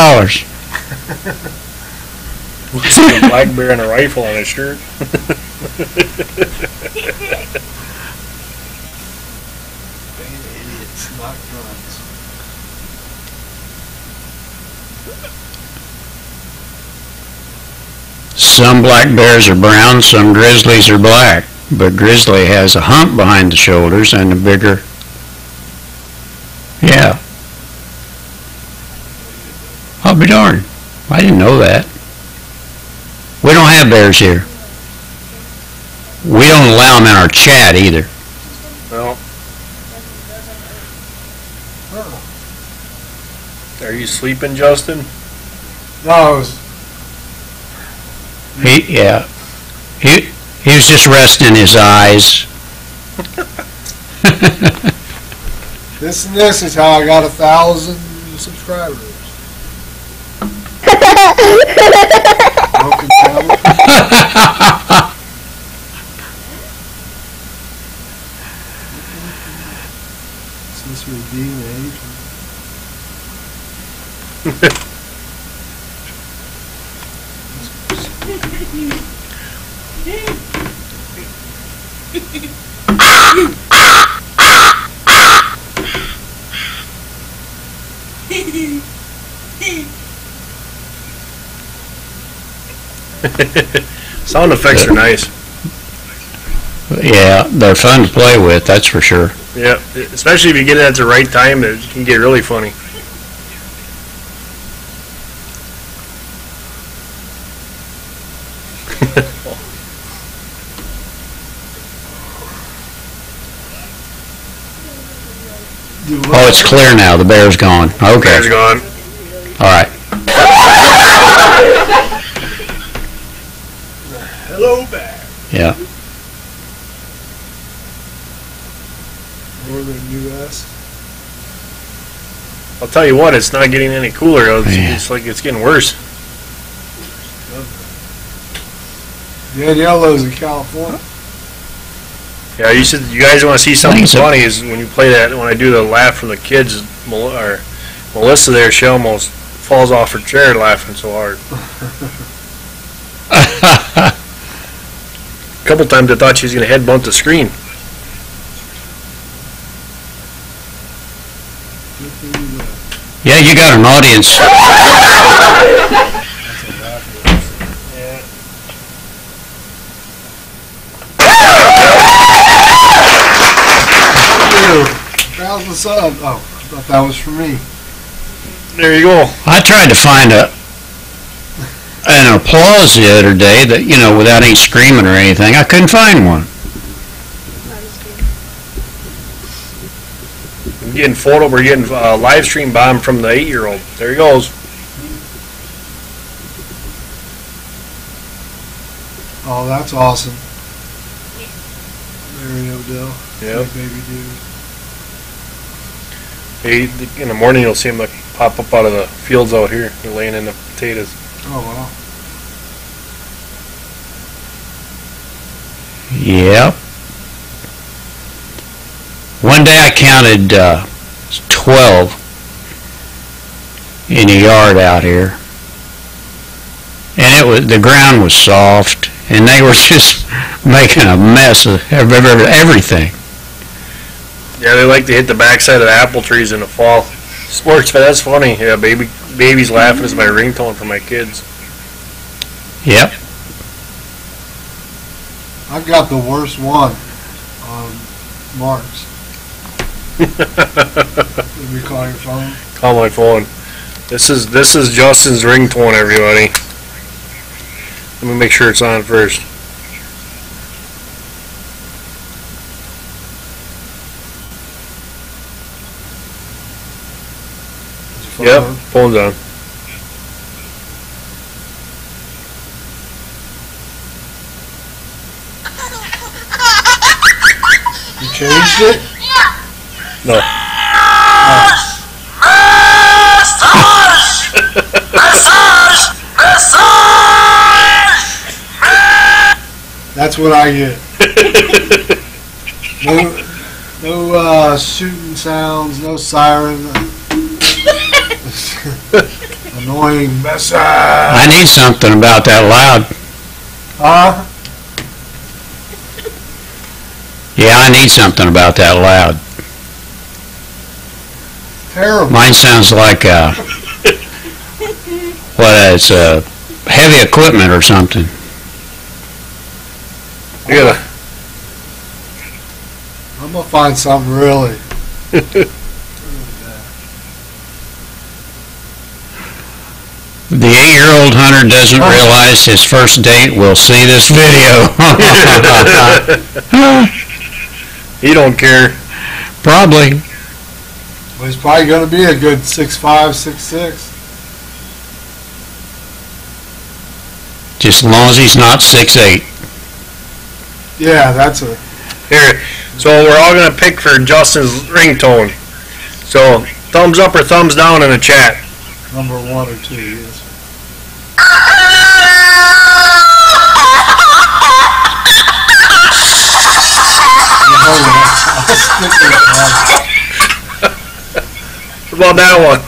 S1: A black bear and a rifle on his shirt.
S2: Idiots, not guns.
S3: Some black bears are brown, some grizzlies are black. But grizzly has a hump behind the shoulders and a bigger... Yeah. I'll be darned. I didn't know that. We don't have bears here. We don't allow them in our chat either.
S1: Well, are you sleeping, Justin?
S2: No, I was,
S3: He was just resting his eyes.
S2: this is how I got 1,000 subscribers. Broken camera. Since we're being age.
S1: Sound effects are nice.
S3: Yeah, they're fun to play with, that's for sure.
S1: Yeah, especially if you get it at the right time, it can get really funny.
S3: Oh, it's clear now. The bear's gone. Okay.
S1: Bear's gone.
S3: All right.
S2: Hello, bear.
S3: Yeah.
S2: Northern U.S.
S1: I'll tell you what, it's not getting any cooler.
S3: Yeah.
S1: It's like it's getting worse.
S2: Daniello's in California.
S1: Yeah, you guys want to see something
S3: Thanks.
S1: funny is when you play that, when I do the laugh from the kids, Melissa there, she almost falls off her chair laughing so hard. A couple times I thought she was going to headbutt the screen.
S3: Yeah, you got an audience.
S2: How's the sub? Oh, I thought that was for me.
S1: There you go.
S3: I tried to find an applause the other day that, you know, without any screaming or anything. I couldn't find one.
S1: We're getting live stream bomb from the 8-year-old. There he goes.
S2: Oh, that's awesome. There you go, Dill.
S1: Yep.
S2: Hey, baby dude.
S1: Hey, in the morning you'll see him like pop up out of the fields out here. They're laying in the potatoes.
S2: Oh, wow.
S3: Yep. One day I counted 12 in a yard out here, and the ground was soft, and they were just making a mess of everything.
S1: Yeah, they like to hit the backside of the apple trees in the fall. Sports, that's funny. Yeah, baby's laughing is my ringtone for my kids.
S3: Yep.
S2: I've got the worst one on Mark's. Let me call your phone.
S1: Call my phone. This is Justin's ringtone, everybody. Let me make sure it's on first.
S2: Is your phone
S1: Yep,
S2: on?
S1: phone's on.
S2: You changed it?
S1: No.
S2: That's what I get. No shooting sounds, no siren. Annoying message.
S3: I need something about that loud.
S2: Huh?
S3: Yeah, I need something about that loud.
S2: Terrible.
S3: Mine sounds like it's heavy equipment or something.
S1: You gotta.
S2: I'm gonna find something really.
S3: The 8-year-old Hunter doesn't realize his first date will see this video.
S1: He don't care.
S3: Probably.
S2: Well, he's probably gonna be a good 6'5", 6'6".
S3: Just as long as he's not 6'8".
S2: Yeah, that's a.
S1: Here, so we're all gonna pick for Justin's ringtone. So thumbs up or thumbs down in the chat.
S2: Number 1 or 2, yes.
S1: What about that one?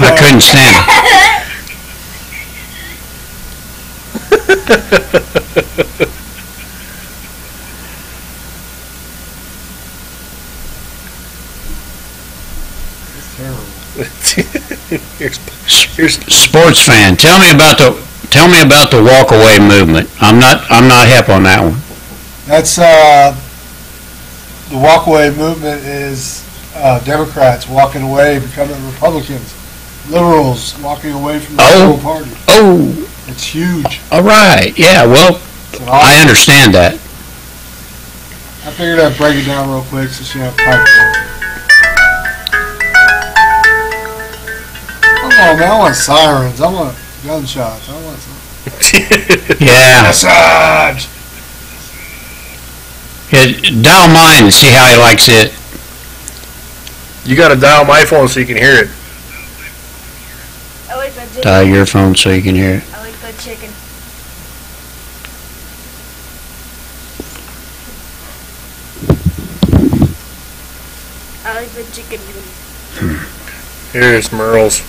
S3: I couldn't stand it.
S1: Here's
S3: Sports fan, tell me about the walk away movement. I'm not hip on that one.
S2: That's the walkaway movement is Democrats walking away, becoming Republicans. Liberals walking away from the Liberal Party.
S3: Oh,
S2: It's huge.
S3: all right. Yeah, well, I understand that.
S2: I figured I'd break it down real quick so she have time to go. Oh man, I want sirens. I want gunshots. I want something.
S3: Yeah.
S2: Massage.
S3: Yeah, dial mine and see how he likes it.
S1: You gotta dial my phone so you can hear it.
S5: I like the chicken.
S3: Dial your phone so you can hear it.
S5: I like the chicken. I like the chicken.
S1: Here's Merle's.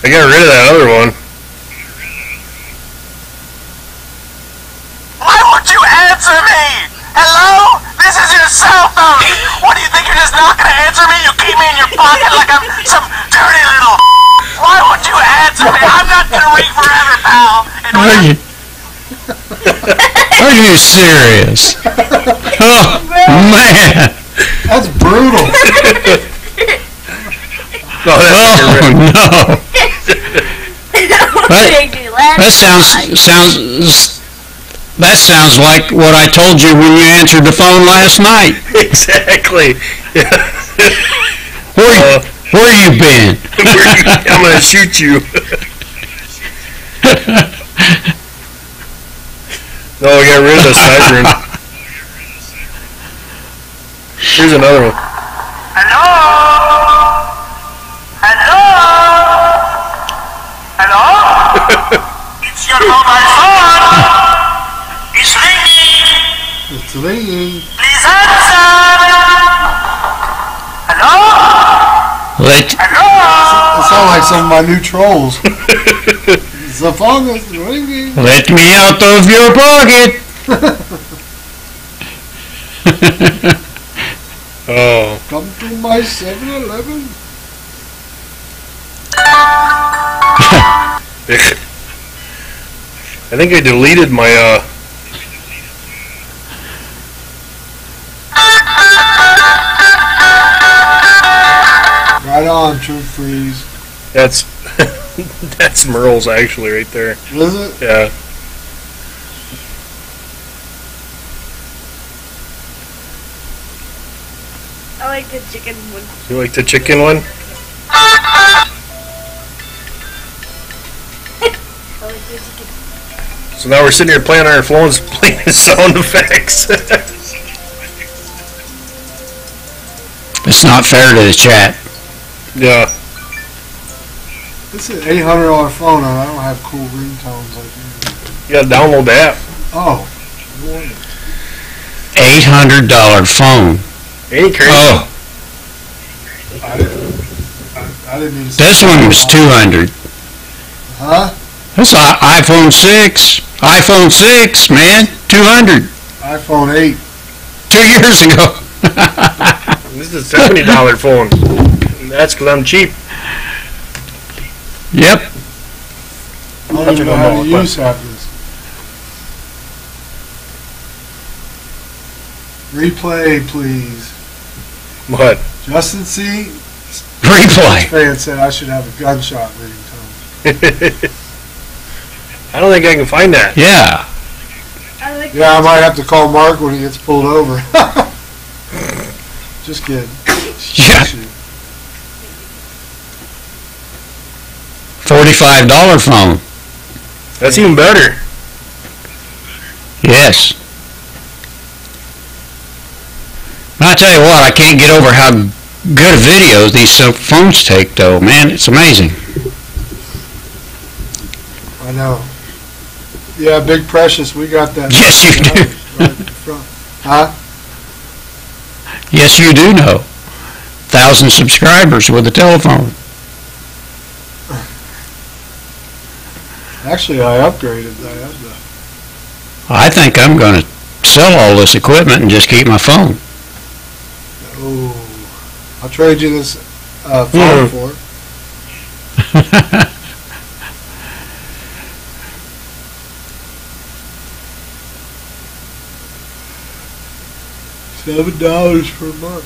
S1: I got rid of that other one.
S6: Why won't you answer me? Hello? This is your
S3: Are you serious? Oh, man.
S2: That's brutal.
S1: No,
S3: Oh, no. That sounds like what I told you when you answered the phone last night.
S1: Exactly.
S3: Where you been?
S1: I'm gonna shoot you. No, I got rid of the siren. Here's another one.
S4: Hello? Hello? Hello? It's your mobile phone. It's ringing.
S2: It's ringing.
S4: Please answer. Hello? Hello?
S2: It sounds like some of my new trolls. The phone is ringing.
S3: Let me out of your pocket.
S1: Oh.
S2: Come to my 7-Eleven.
S1: I think I deleted my
S2: Right on, True Freeze.
S1: that's that's Merle's actually right there.
S2: Is it?
S1: Yeah.
S5: I like the chicken one.
S1: You like the chicken one?
S5: I like the chicken.
S1: So now we're sitting here playing on our phones, playing sound effects.
S3: It's not fair to the chat.
S1: Yeah.
S2: This is an $800 phone and I don't have cool ringtones like you.
S1: You gotta download the app.
S2: Oh. No wonder.
S3: $800 phone.
S1: Ain't crazy.
S3: Oh,
S2: I didn't even see
S3: this one was 200.
S2: Huh?
S3: That's iPhone 6. iPhone 6, man. 200.
S2: iPhone 8.
S3: 2 years ago.
S1: This is a $70 phone. And that's because I'm cheap.
S3: Yep.
S2: I don't even know how to use half this. Replay, please.
S1: What?
S2: Justin C.
S3: Replay.
S2: fan said I should have a gunshot ringtone.
S1: I don't think I can find that.
S3: Yeah.
S5: I like
S2: Yeah, I might have to call Mark when he gets pulled over. Just kidding.
S3: Yeah. $45 phone.
S1: That's even better.
S3: Yes. I tell you what, I can't get over how good a video these cell phones take, though. Man, it's amazing.
S2: I know. Yeah, Big Precious, we got that.
S3: Yes, you do.
S2: Right in front. Huh?
S3: Yes, you do know. 1,000 subscribers with a telephone.
S2: Actually, I upgraded. I have the.
S3: I think I'm going to sell all this equipment and just keep my phone.
S2: Oh, I'll trade you this phone for it. $7 per month.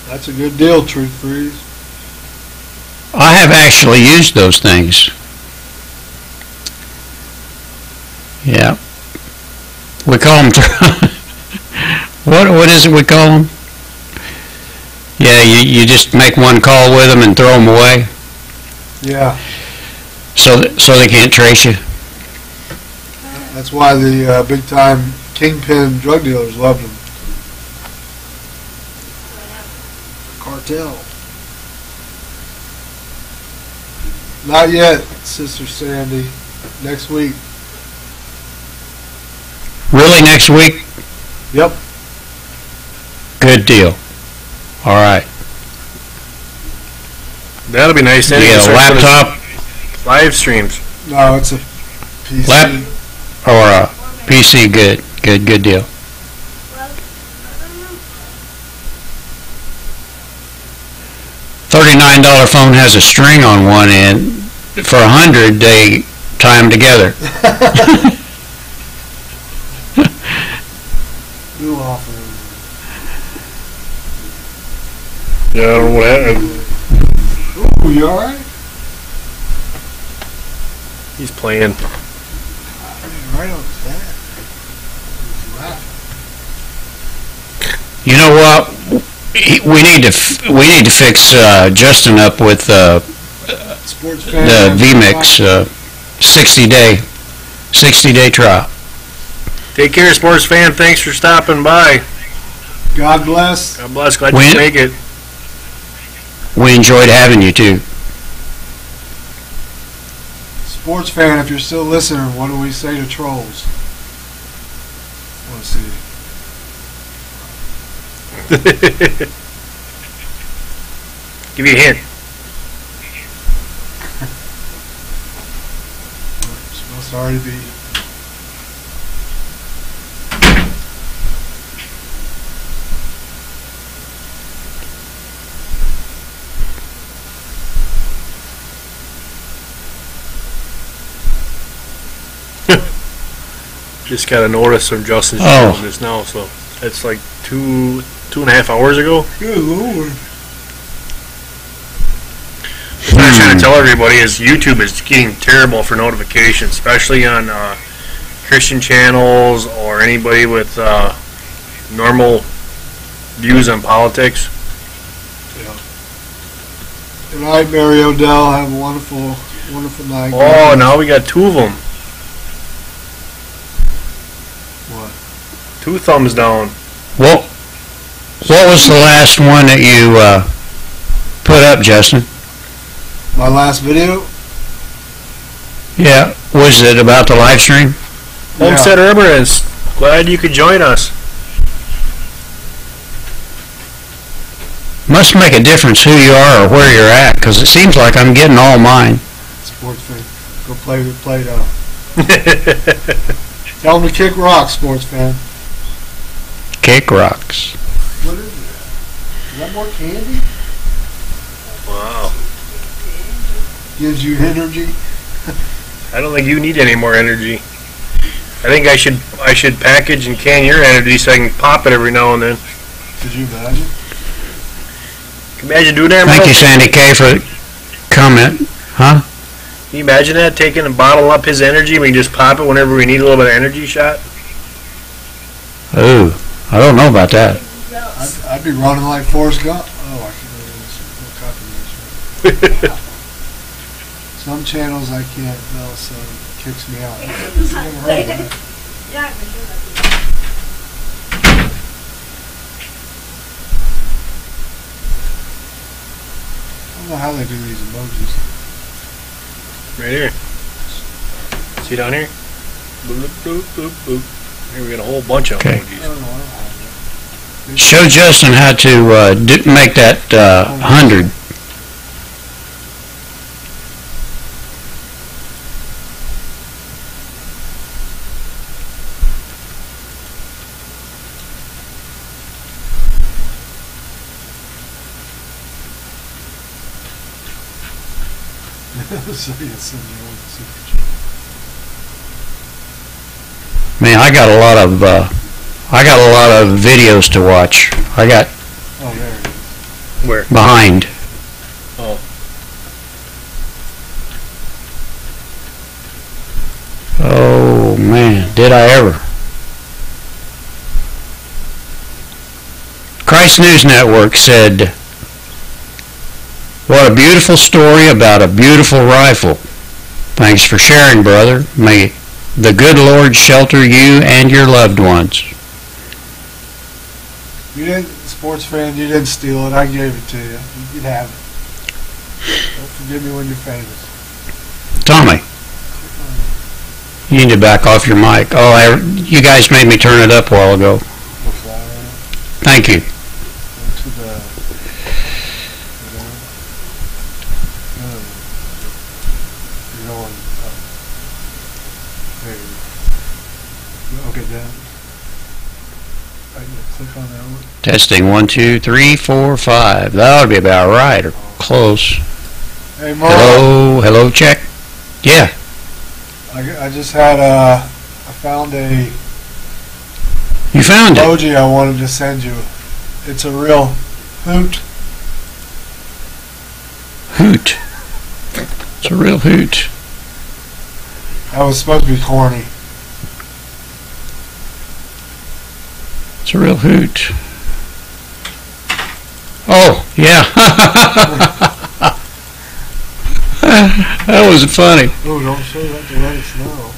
S2: That's a good deal, Truth Freeze.
S3: I have actually used those things. Yeah. We call them, what is it we call them? Yeah, you just make one call with them and throw them away,
S2: Yeah,
S3: so they can't trace you.
S2: that's why the big time kingpin drug dealers loved them. Cartel. Not yet, Sister Sandy. Next week.
S3: Really, next week?
S2: Yep.
S3: Good deal. All right.
S1: That'll be nice.
S3: You get a laptop
S1: Live streams.
S2: No, it's a PC.
S3: or a PC. Good deal. $39 phone has a string on one end. For $100, they tie them together.
S2: New offer.
S1: Yeah, I don't know what happened.
S2: Ooh, you alright?
S1: He's playing.
S2: Right on that.
S3: You know what? We need to fix Justin up with
S2: Sports fan.
S3: the VMix 60-day trial.
S1: Take care, sports fan. Thanks for stopping by.
S2: God bless.
S1: God bless. Glad
S3: We-
S1: you make it.
S3: We enjoyed having you too.
S2: Sports fan, if you're still listening, what do we say to trolls? Let's see.
S1: Give you a hint.
S2: Supposed to already be.
S1: Just got a notice from Justin
S3: Oh.
S1: just now, so it's like 2.5 hours ago.
S2: Good Lord.
S1: What I'm trying to tell everybody is YouTube is getting terrible for notifications, especially on Christian channels or anybody with normal views on politics.
S2: Good night, Mary Odell. Have a wonderful, wonderful night.
S1: Oh, now we got 2 of them.
S2: What?
S1: 2 thumbs down.
S3: What was the last one that you put up, Justin?
S2: My last video?
S3: Yeah. Was it about the live stream?
S1: Homestead Urbaners, glad you could join us.
S3: Must make a difference who you are or where you're at, because it seems like I'm getting all mine.
S2: Sports fan. Go play with Play-Doh. Tell them to kick rocks, sports fan.
S3: Kick rocks.
S2: What is that? Is that more candy?
S1: Wow.
S2: Gives you energy?
S1: I don't think you need any more energy. I think I should package and can your energy so I can pop it every now and then.
S2: Could you imagine?
S1: Can you imagine doing that?
S3: Thank
S1: Merle?
S3: you, Sandy K, for the comment. Huh?
S1: Can you imagine that? Taking and bottle up his energy, we can just pop it whenever we need a little bit of energy shot?
S3: Ooh, I don't know about that.
S2: I'd be running like Forrest Gump. Oh, I can't really copyright. Some channels I can't, no, so it kicks me out. Never heard of that. I don't know how they do these emojis.
S1: Right here. See down here? Boop, boop, boop, boop. Here we got a whole bunch of
S3: Okay.
S2: I
S1: emojis.
S2: don't know, I don't have that.
S3: Show Justin how to make that 100.
S2: So you send me all the super
S3: Man, I got a lot of videos to watch. I got
S2: Oh, there it is.
S1: Where?
S3: behind.
S1: Oh.
S3: Oh man, did I ever. Christ News Network said, "What a beautiful story about a beautiful rifle. Thanks for sharing, brother. May the good Lord shelter you and your loved ones."
S2: You didn't, sports fan, you didn't steal it. I gave it to you. You could have it. Don't forgive me when you're famous.
S3: Tommy, you need to back off your mic. Oh, you guys made me turn it up a while ago. Thank you.
S2: Go to the... You're going... there you go. Okay, down. Click on that one.
S3: Testing 1, 2, 3, 4, 5. That ought to be about right, or close.
S2: Hey, Mark.
S3: Hello, check. Yeah.
S2: I just had I found a
S3: You found it.
S2: emoji I wanted to send you. It's a real hoot.
S3: Hoot. It's a real hoot.
S2: That was supposed to be corny.
S3: It's a real hoot. Oh, yeah. That was funny.
S2: Oh, don't show that to let us know.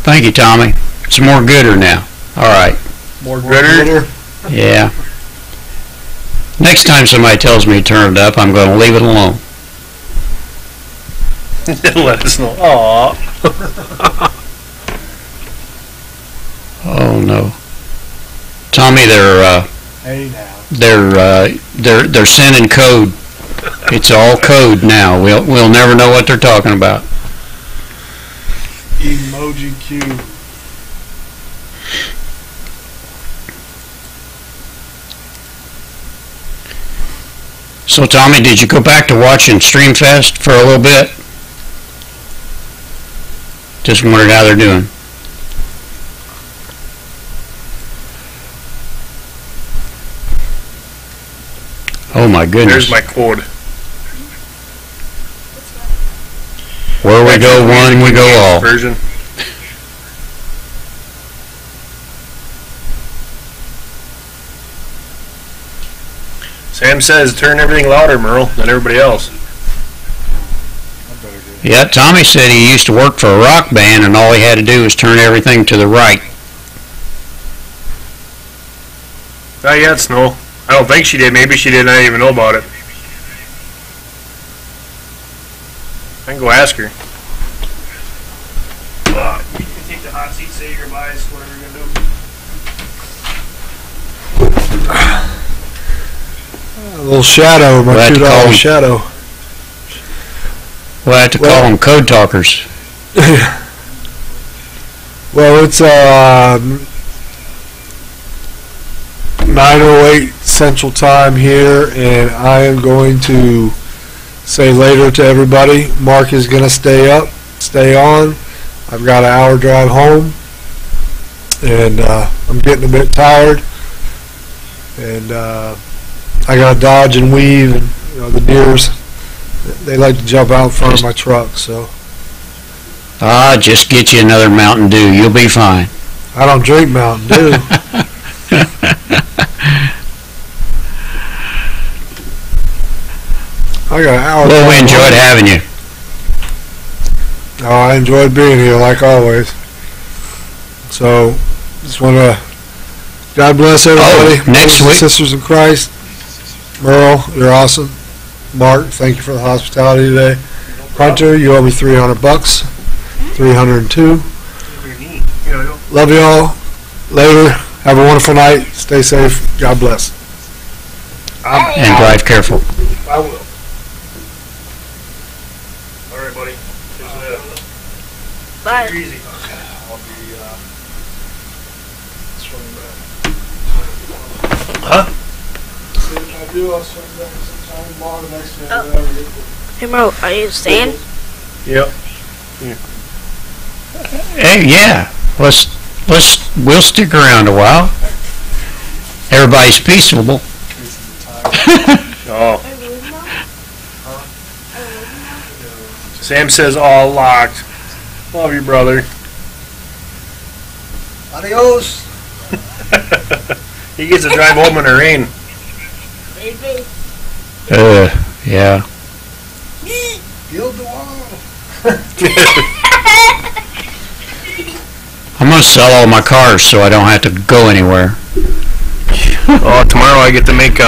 S3: Thank you, Tommy. It's more gooder now. All right.
S1: More gooder.
S3: Yeah. Next time somebody tells me to turn it up, I'm going to leave it alone.
S1: Let us know. Aw.
S3: Oh no, Tommy,
S2: Hey now.
S3: they're sending code. It's all code now. We'll never know what they're talking about.
S2: Emoji cube.
S3: So Tommy, did you go back to watching Streamfest for a little bit? Just wondered how they're doing. Oh my goodness.
S1: There's my code.
S3: Where we go one, we go all.
S1: Version. Sam says turn everything louder, Merle, than everybody else.
S3: Yeah, Tommy said he used to work for a rock band and all he had to do was turn everything to the right.
S1: Not yet, Snow. I don't think she did. Maybe she did. I didn't even know about it. I can go ask her. You can take the hot seat, say your goodbyes, whatever you're going to do.
S2: A little shadow, my
S3: We'll have to call
S2: $2
S3: him.
S2: shadow.
S3: We'll have to call them code talkers.
S2: Well, it's 9:08 Central Time here, and I am going to say later to everybody, Mark is going to stay on. I've got an hour drive home, and I'm getting a bit tired, and I got to dodge and weave, and the deers, they like to jump out in front of my truck, so
S3: Just get you another Mountain Dew. You'll be fine.
S2: I don't drink Mountain Dew. I got an hour.
S3: Well, we
S2: drive
S3: enjoyed
S2: home.
S3: having you.
S2: Oh, I enjoyed being here, like always. So, just want to, God bless everybody.
S3: Next
S2: Brothers and
S3: week.
S2: Sisters in Christ. Merle, you're awesome. Mark, thank you for the hospitality today. Hunter, you owe me $300. 302. Love you all. Later. Have a wonderful night. Stay safe. God bless.
S3: And drive careful.
S1: I will. All right, buddy.
S5: Bye.
S1: Easy.
S2: I'll be swimming back.
S1: Huh?
S2: See, if I do, I'll swim back sometime tomorrow next time.
S5: Oh. Hey, Mo, are you staying?
S1: Yep.
S3: Hey, yeah. We'll stick around a while. Everybody's peaceable.
S1: Oh. Sam says all locked. Love you, brother.
S2: Adios.
S1: He gets to drive home in the rain.
S5: Maybe.
S3: Yeah.
S2: Build the wall.
S3: I'm going to sell all my cars so I don't have to go anywhere.
S1: Oh, tomorrow I get to make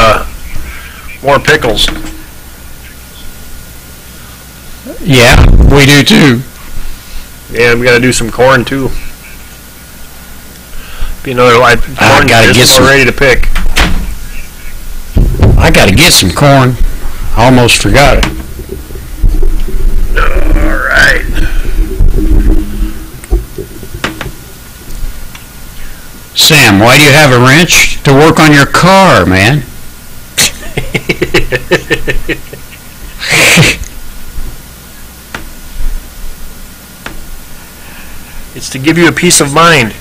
S1: more pickles.
S3: Yeah, we do too.
S1: Yeah, we got to do some corn too. Be another live corn
S3: gotta get
S1: just
S3: some.
S1: ready to pick.
S3: I got to get some corn. I almost forgot it.
S1: All right.
S3: Sam, why do you have a wrench? To work on your car, man.
S1: It's to give you a peace of mind.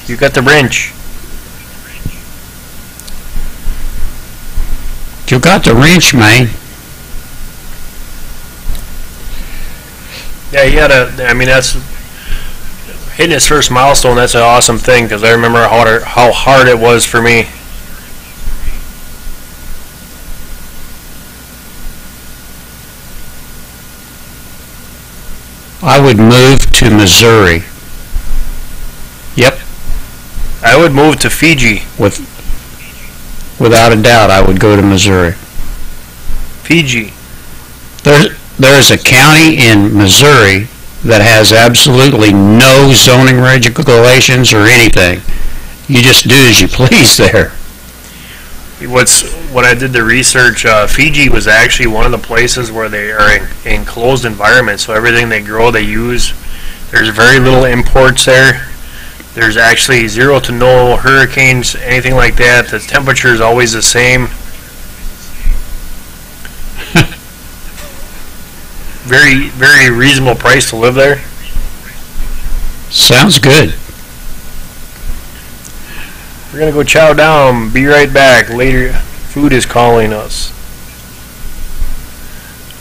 S1: You got the wrench.
S3: You got the wrench, man.
S1: Yeah, he had a. I mean, that's hitting his first milestone. That's an awesome thing because I remember how hard it was for me.
S3: I would move to Missouri. Yep.
S1: I would move to Fiji.
S3: Without a doubt, I would go to Missouri.
S1: Fiji.
S3: There's a county in Missouri that has absolutely no zoning regulations or anything. You just do as you please there.
S1: When I did the research, Fiji was actually one of the places where they are in enclosed environments. So everything they grow, they use. There's very little imports there. There's actually 0 to no hurricanes, anything like that. The temperature is always the same. Very, very reasonable price to live there.
S3: Sounds good.
S1: We're gonna go chow down. Be right back. Later, food is calling us.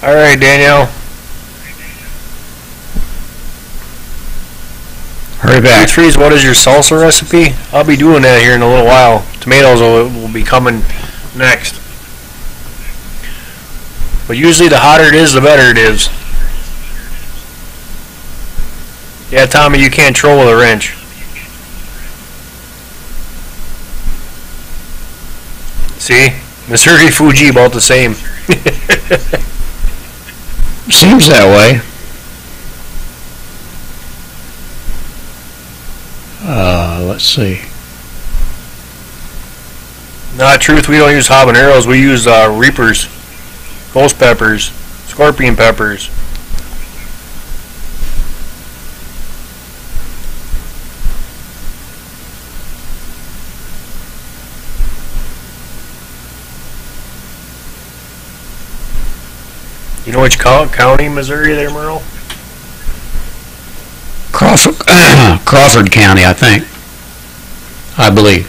S1: All right, Danielle.
S3: Hurry back.
S1: Trees, what is your salsa recipe? I'll be doing that here in a little while. Tomatoes will be coming next. But usually the hotter it is, the better it is. Yeah, Tommy, you can't troll with a wrench. See? Missouri, Fuji, about the same.
S3: Seems that way. Let's see.
S1: Not truth, we don't use habaneros, we use reapers, ghost peppers, scorpion peppers. You know which county, Missouri, there, Merle?
S3: Crawford County, I think. I believe.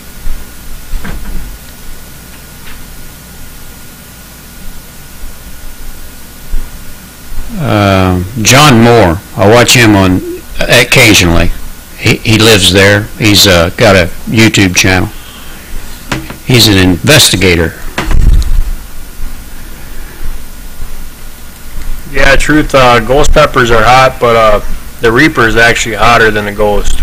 S3: John Moore. I watch him on occasionally. He lives there. He's got a YouTube channel. He's an investigator.
S1: Yeah, truth, ghost peppers are hot, but the reaper is actually hotter than the ghost.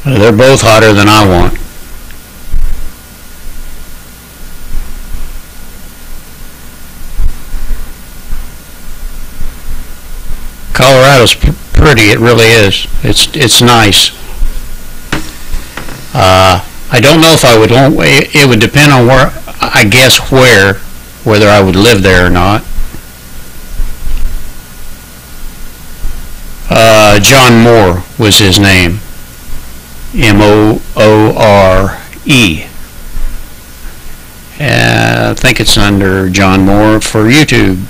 S3: They're both hotter than I want. Colorado's pretty, it really is. It's nice. I don't know if I would want, it would depend on where, I guess whether I would live there or not. John Moore was his name. Moore. I think it's under John Moore for YouTube.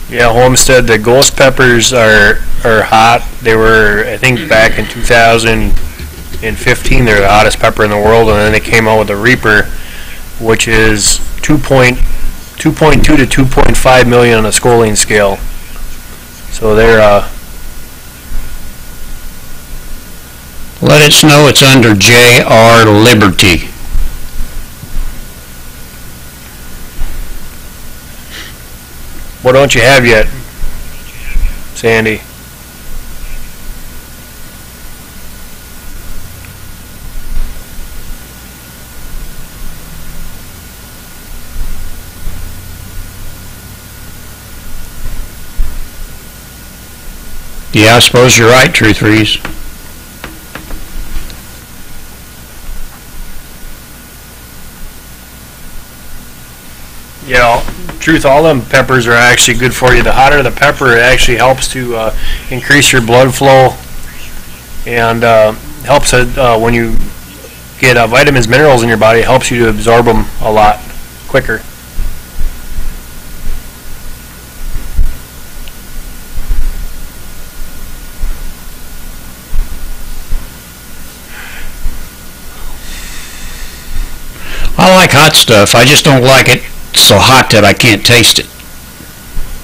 S1: Yeah, Homestead, the ghost peppers are hot. They were, I think, back in 2015, they're the hottest pepper in the world, and then they came out with the Reaper, which is 2.2 to 2.5 million on a scoring scale. So they're
S3: let us know it's under J.R. Liberty.
S1: what don't you have yet, Sandy?
S3: Yeah, I suppose you're right, Truth Reese.
S1: Yeah, truth, all them peppers are actually good for you. The hotter the pepper, it actually helps to increase your blood flow, and helps when you get vitamins, minerals in your body, it helps you to absorb them a lot quicker.
S3: I like hot stuff. I just don't like it so hot that I can't taste it.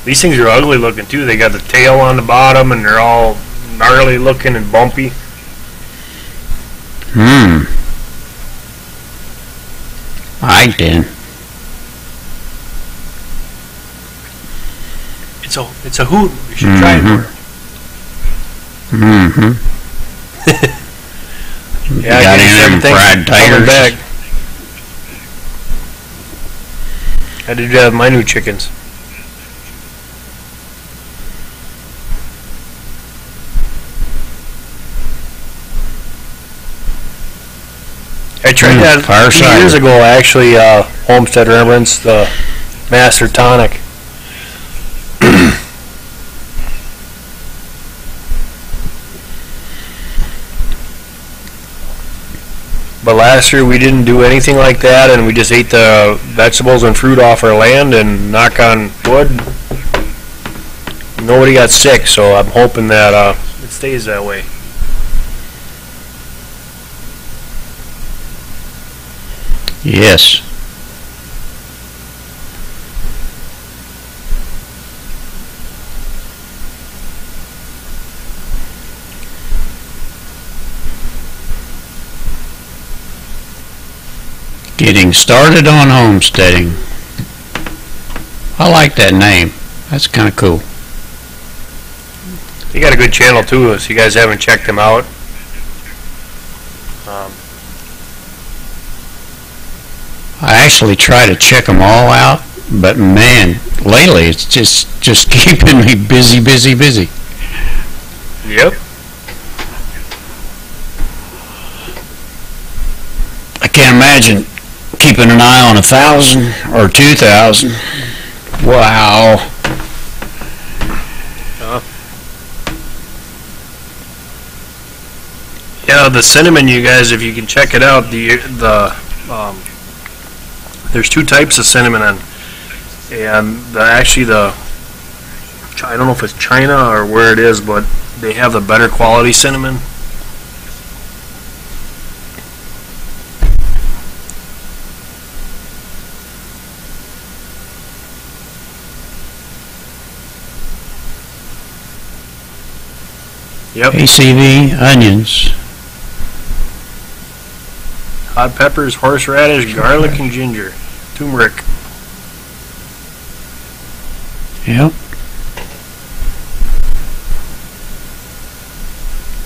S1: These things are ugly looking too. They got the tail on the bottom and they're all gnarly looking and bumpy.
S3: I did.
S1: It's a hoot. You should try it more. Yeah, I
S3: Got
S1: guess
S3: any of them
S1: everything's
S3: fried
S1: coming
S3: tigers?
S1: back. I did have my new chickens. I tried that a
S3: fire
S1: few years ago, actually, Homestead Remembrance, the Master Tonic. But last year we didn't do anything like that, and we just ate the vegetables and fruit off our land, and knock on wood, nobody got sick, so I'm hoping that it stays that way.
S3: Yes. Getting started on homesteading. I like that name. That's kind of cool.
S1: You got a good channel too, so you guys haven't checked them out.
S3: I actually try to check them all out, but man, lately it's just keeping me busy.
S1: Yep.
S3: I can't imagine keeping an eye on 1,000 or 2,000. Wow.
S1: Yeah, the cinnamon, you guys, if you can check it out, there's two types of cinnamon, and I don't know if it's China or where it is, but they have the better quality cinnamon. Yep.
S3: ACV, onions.
S1: Hot peppers, horseradish, garlic, and ginger. Turmeric.
S3: Yep.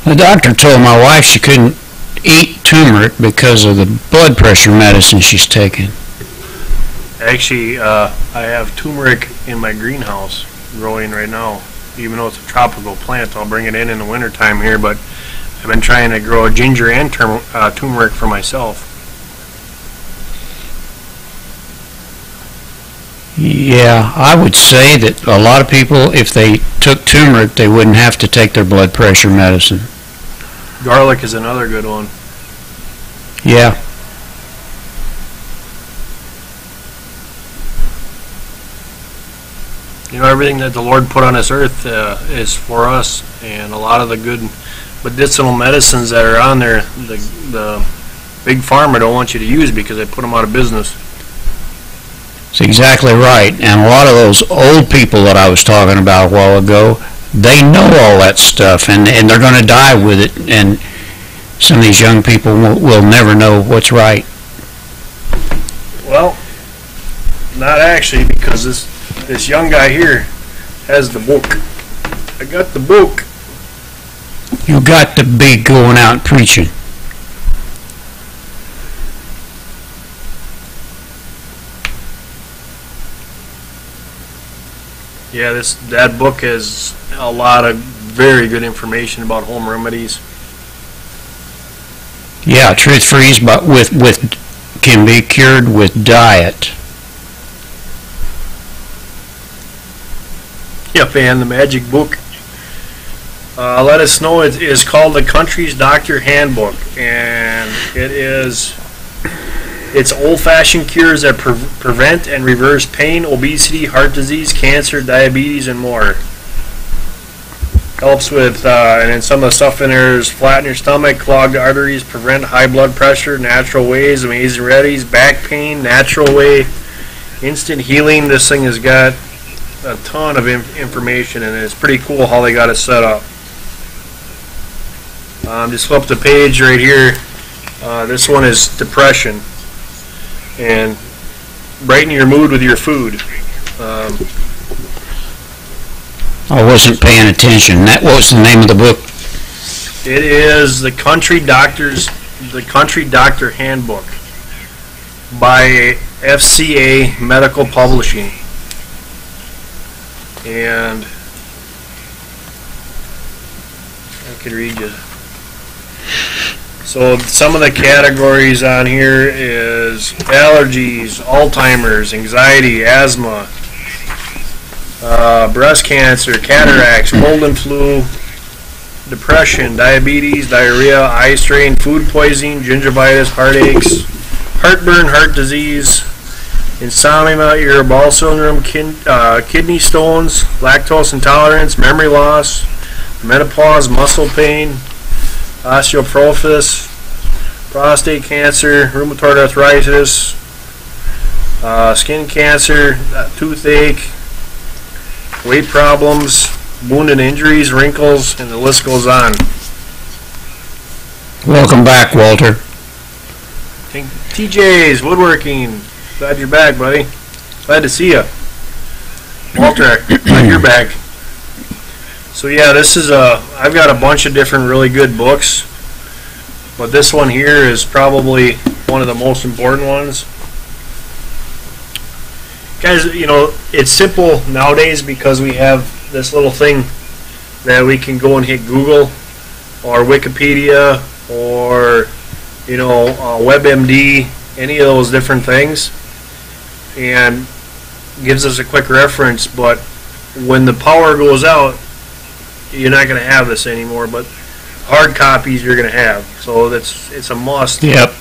S3: The doctor told my wife she couldn't eat turmeric because of the blood pressure medicine she's taking.
S1: Actually, I have turmeric in my greenhouse growing right now. Even though it's a tropical plant, I'll bring it in the wintertime here, but I've been trying to grow ginger and turmeric for myself.
S3: Yeah, I would say that a lot of people, if they took turmeric, they wouldn't have to take their blood pressure medicine.
S1: Garlic is another good one.
S3: Yeah.
S1: You know, everything that the Lord put on this earth is for us, and a lot of the good medicinal medicines that are on there, the big pharma don't want you to use because they put them out of business.
S3: That's exactly right. And a lot of those old people that I was talking about a while ago, they know all that stuff, and they're going to die with it, and some of these young people will never know what's right.
S1: Well, not actually, because this young guy here has the book. I got the book.
S3: You got to be going out preaching.
S1: Yeah, that book has a lot of very good information about home remedies.
S3: Yeah, truth freeze, but can be cured with diet.
S1: Yep, and the magic book. Let us know. It is called the Country's Doctor Handbook, and it's old-fashioned cures that prevent and reverse pain, obesity, heart disease, cancer, diabetes, and more. Helps with, and then some of the stuff in there is flatten your stomach, clogged arteries, prevent high blood pressure, natural ways, amazing remedies, back pain, natural way, instant healing. This thing has got a ton of information, and it's pretty cool how they got it set up. Just flip the page right here. This one is depression, and brighten your mood with your food.
S3: I wasn't paying attention. What was the name of the book?
S1: It is the Country Doctor Handbook by FCA Medical Publishing. And I can read you. So some of the categories on here is allergies, Alzheimer's, anxiety, asthma, breast cancer, cataracts, cold and flu, depression, diabetes, diarrhea, eye strain, food poisoning, gingivitis, heartaches, heartburn, heart disease, insomnia, irritable bowel syndrome, kidney stones, lactose intolerance, memory loss, menopause, muscle pain, osteoporosis, prostate cancer, rheumatoid arthritis, skin cancer, toothache, weight problems, wound and injuries, wrinkles, and the list goes on.
S3: Welcome back, Walter.
S1: TJ's Woodworking. Glad you're back, buddy. Glad to see you. Walter, glad you're back. So yeah, this is I've got a bunch of different really good books, but this one here is probably one of the most important ones. Guys, you know, it's simple nowadays because we have this little thing that we can go and hit Google or Wikipedia or, you know, WebMD, any of those different things, and gives us a quick reference. But when the power goes out, you're not going to have this anymore, but hard copies you're going to have. So it's a must.
S3: Yep.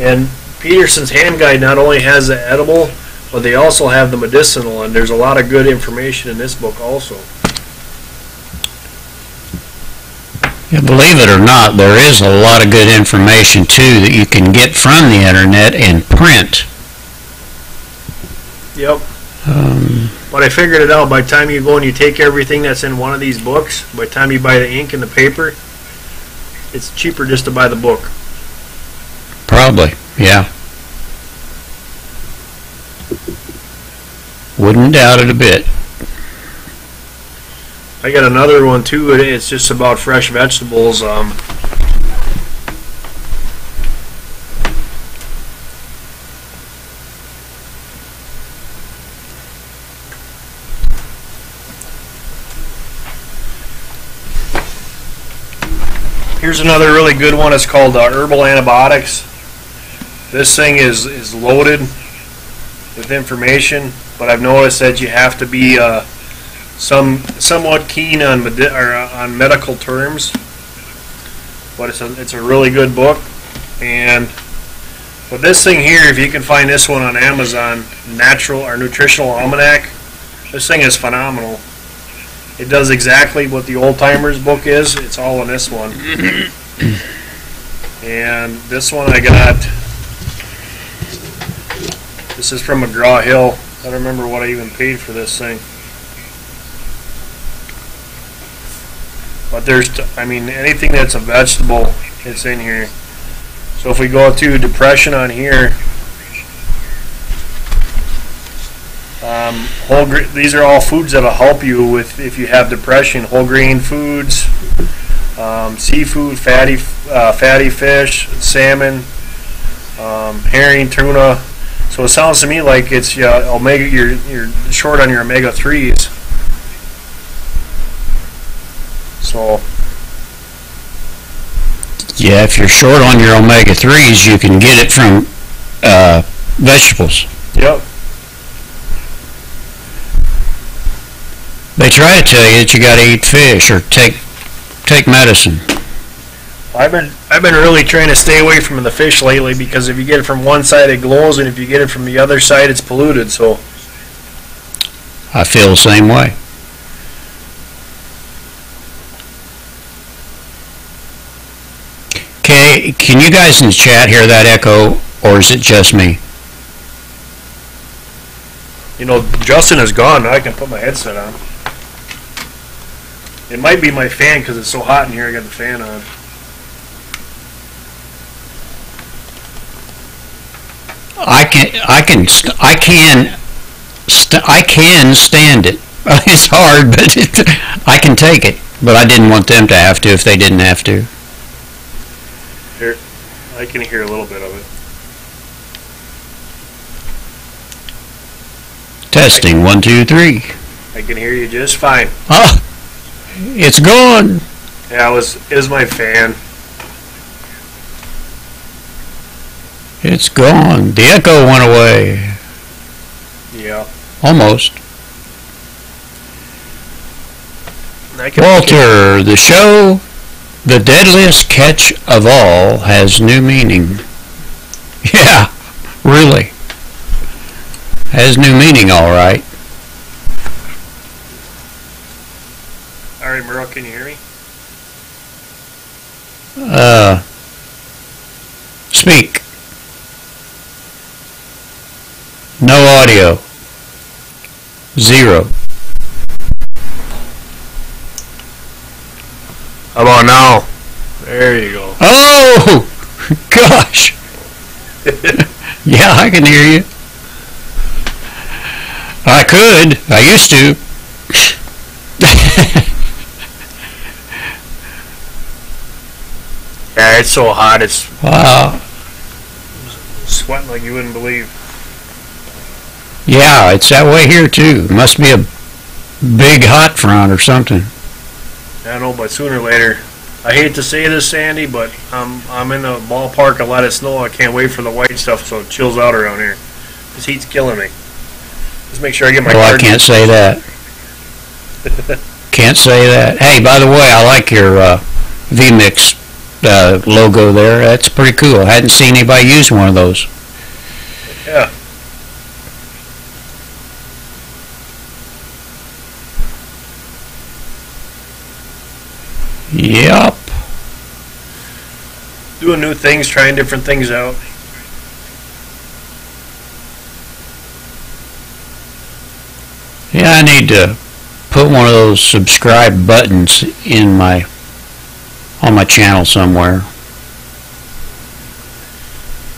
S1: And Peterson's Hand Guide not only has the edible, but they also have the medicinal, and there's a lot of good information in this book also.
S3: Yeah, believe it or not, there is a lot of good information too that you can get from the internet in print.
S1: Yep. But I figured it out. By the time you go and you take everything that's in one of these books, by the time you buy the ink and the paper, it's cheaper just to buy the book.
S3: Probably, yeah. Wouldn't doubt it a bit.
S1: I got another one too. It's just about fresh vegetables. Here's another really good one. It's called Herbal Antibiotics. This thing is loaded with information, but I've noticed that you have to be somewhat keen on medical terms. But it's a really good book. And with this thing here, if you can find this one on Amazon, Natural or Nutritional Almanac, this thing is phenomenal. It does exactly what the Old Timers book is. It's all in this one. And this one I got. This is from McGraw-Hill. I don't remember what I even paid for this thing. But there's, I mean, anything that's a vegetable, it's in here. So if we go to depression on here, these are all foods that'll help you with if you have depression. Whole grain foods, seafood, fatty fish, salmon, herring, tuna. So it sounds to me like it's omega. You're short on your omega-3s. So
S3: yeah, if you're short on your omega-3s, you can get it from vegetables.
S1: Yep.
S3: They try to tell you that you got to eat fish or take medicine.
S1: I've been really trying to stay away from the fish lately because if you get it from one side it glows, and if you get it from the other side it's polluted. So
S3: I feel the same way. Okay, can you guys in the chat hear that echo, or is it just me?
S1: You know, Justin is gone. Now I can put my headset on. It might be my fan because it's so hot in here. I got the fan on.
S3: I can stand it. It's hard, but I can take it. But I didn't want them to have to if they didn't have to.
S1: Here, I can hear a little bit of it.
S3: Testing, 1, 2, 3.
S1: I can hear you just fine.
S3: Ah, it's gone.
S1: Yeah, it was my fan.
S3: It's gone. The echo went away.
S1: Yeah.
S3: Almost.
S1: I can
S3: Walter, the show, The Deadliest Catch of All, has new meaning. Yeah, really. Has new meaning, all right.
S1: All right, Merle, can you hear me?
S3: Speak. No audio. 0.
S1: How about now? There you go.
S3: Oh, gosh. Yeah, I can hear you. I could. I used to.
S1: Yeah, it's so hot. It's
S3: Wow.
S1: sweating like you wouldn't believe.
S3: Yeah, it's that way here too. Must be a big hot front or something.
S1: I know, but sooner or later, I hate to say this, Sandy, but I'm in the ballpark. A lot of snow. I can't wait for the white stuff so it chills out around here. This heat's killing me. Just make sure I get my.
S3: Well, I can't say that. Can't say that. Hey, by the way, I like your VMix logo there. That's pretty cool. I hadn't seen anybody use one of those.
S1: Yeah.
S3: Yep.
S1: Doing new things, trying different things out.
S3: Yeah, I need to put one of those subscribe buttons in on my channel somewhere.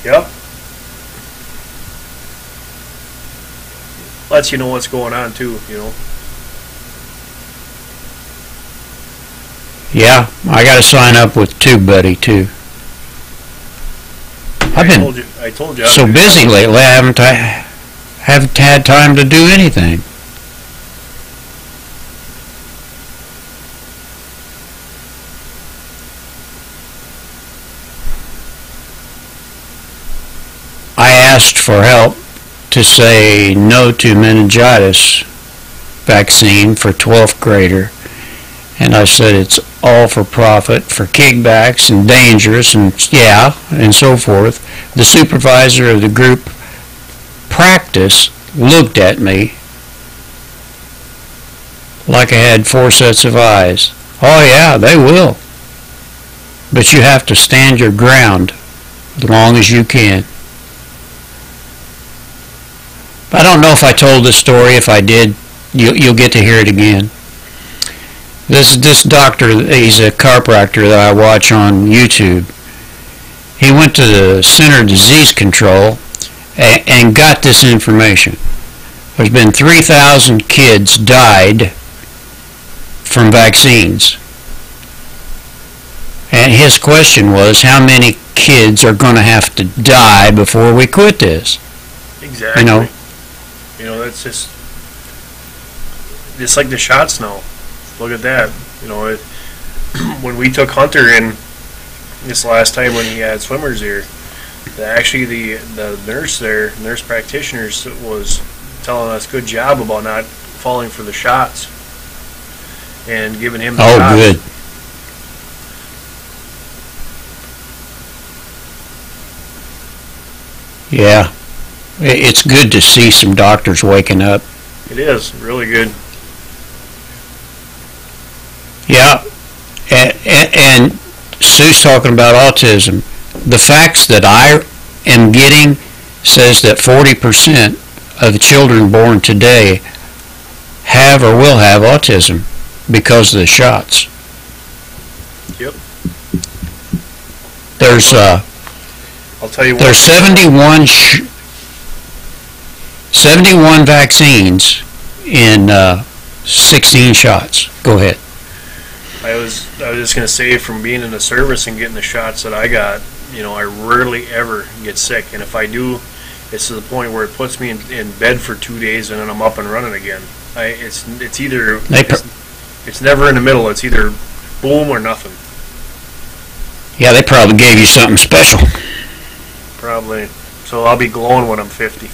S1: Yep. Lets you know what's going on too, you know.
S3: Yeah, I got to sign up with TubeBuddy too. I've been
S1: I told you.
S3: so busy lately. I haven't had time to do anything. I asked for help to say no to meningitis vaccine for 12th grader. And I said it's all for profit, for kickbacks and dangerous and yeah, and so forth. The supervisor of the group practice looked at me like I had 4 sets of eyes. Oh yeah, they will. But you have to stand your ground as long as you can. I don't know if I told this story. If I did, you'll get to hear it again. This doctor, he's a chiropractor that I watch on YouTube. He went to the Center of Disease Control and got this information. There's been 3,000 kids died from vaccines. And his question was, how many kids are going to have to die before we quit this?
S1: Exactly. You know, that's just like the shots now. Look at that. You know, when we took Hunter in this last time when he had swimmers here, actually the nurse there, nurse practitioners, was telling us good job about not falling for the shots and giving him the shots.
S3: Oh, good. Yeah. It's good to see some doctors waking up.
S1: It is really good.
S3: Yeah, and Sue's talking about autism. The facts that I am getting says that 40% of the children born today have or will have autism because of the shots.
S1: Yep.
S3: There's
S1: I'll tell you what.
S3: there's 71 vaccines in 16 shots. Go ahead.
S1: I was just gonna say, from being in the service and getting the shots that I got, I rarely ever get sick, and if I do, it's to the point where it puts me in bed for 2 days and then I'm up and running again. It's never in the middle. It's either boom or nothing.
S3: Yeah, they probably gave you something special.
S1: Probably. So I'll be glowing when I'm 50.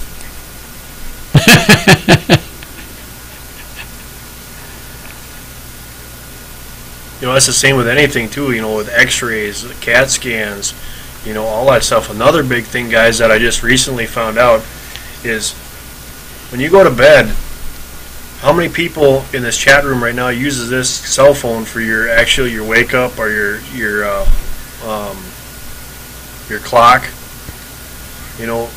S1: That's the same with anything too, with x-rays, CAT scans, all that stuff. Another big thing, guys, that I just recently found out is when you go to bed, how many people in this chat room right now uses this cell phone for your wake up or your clock? The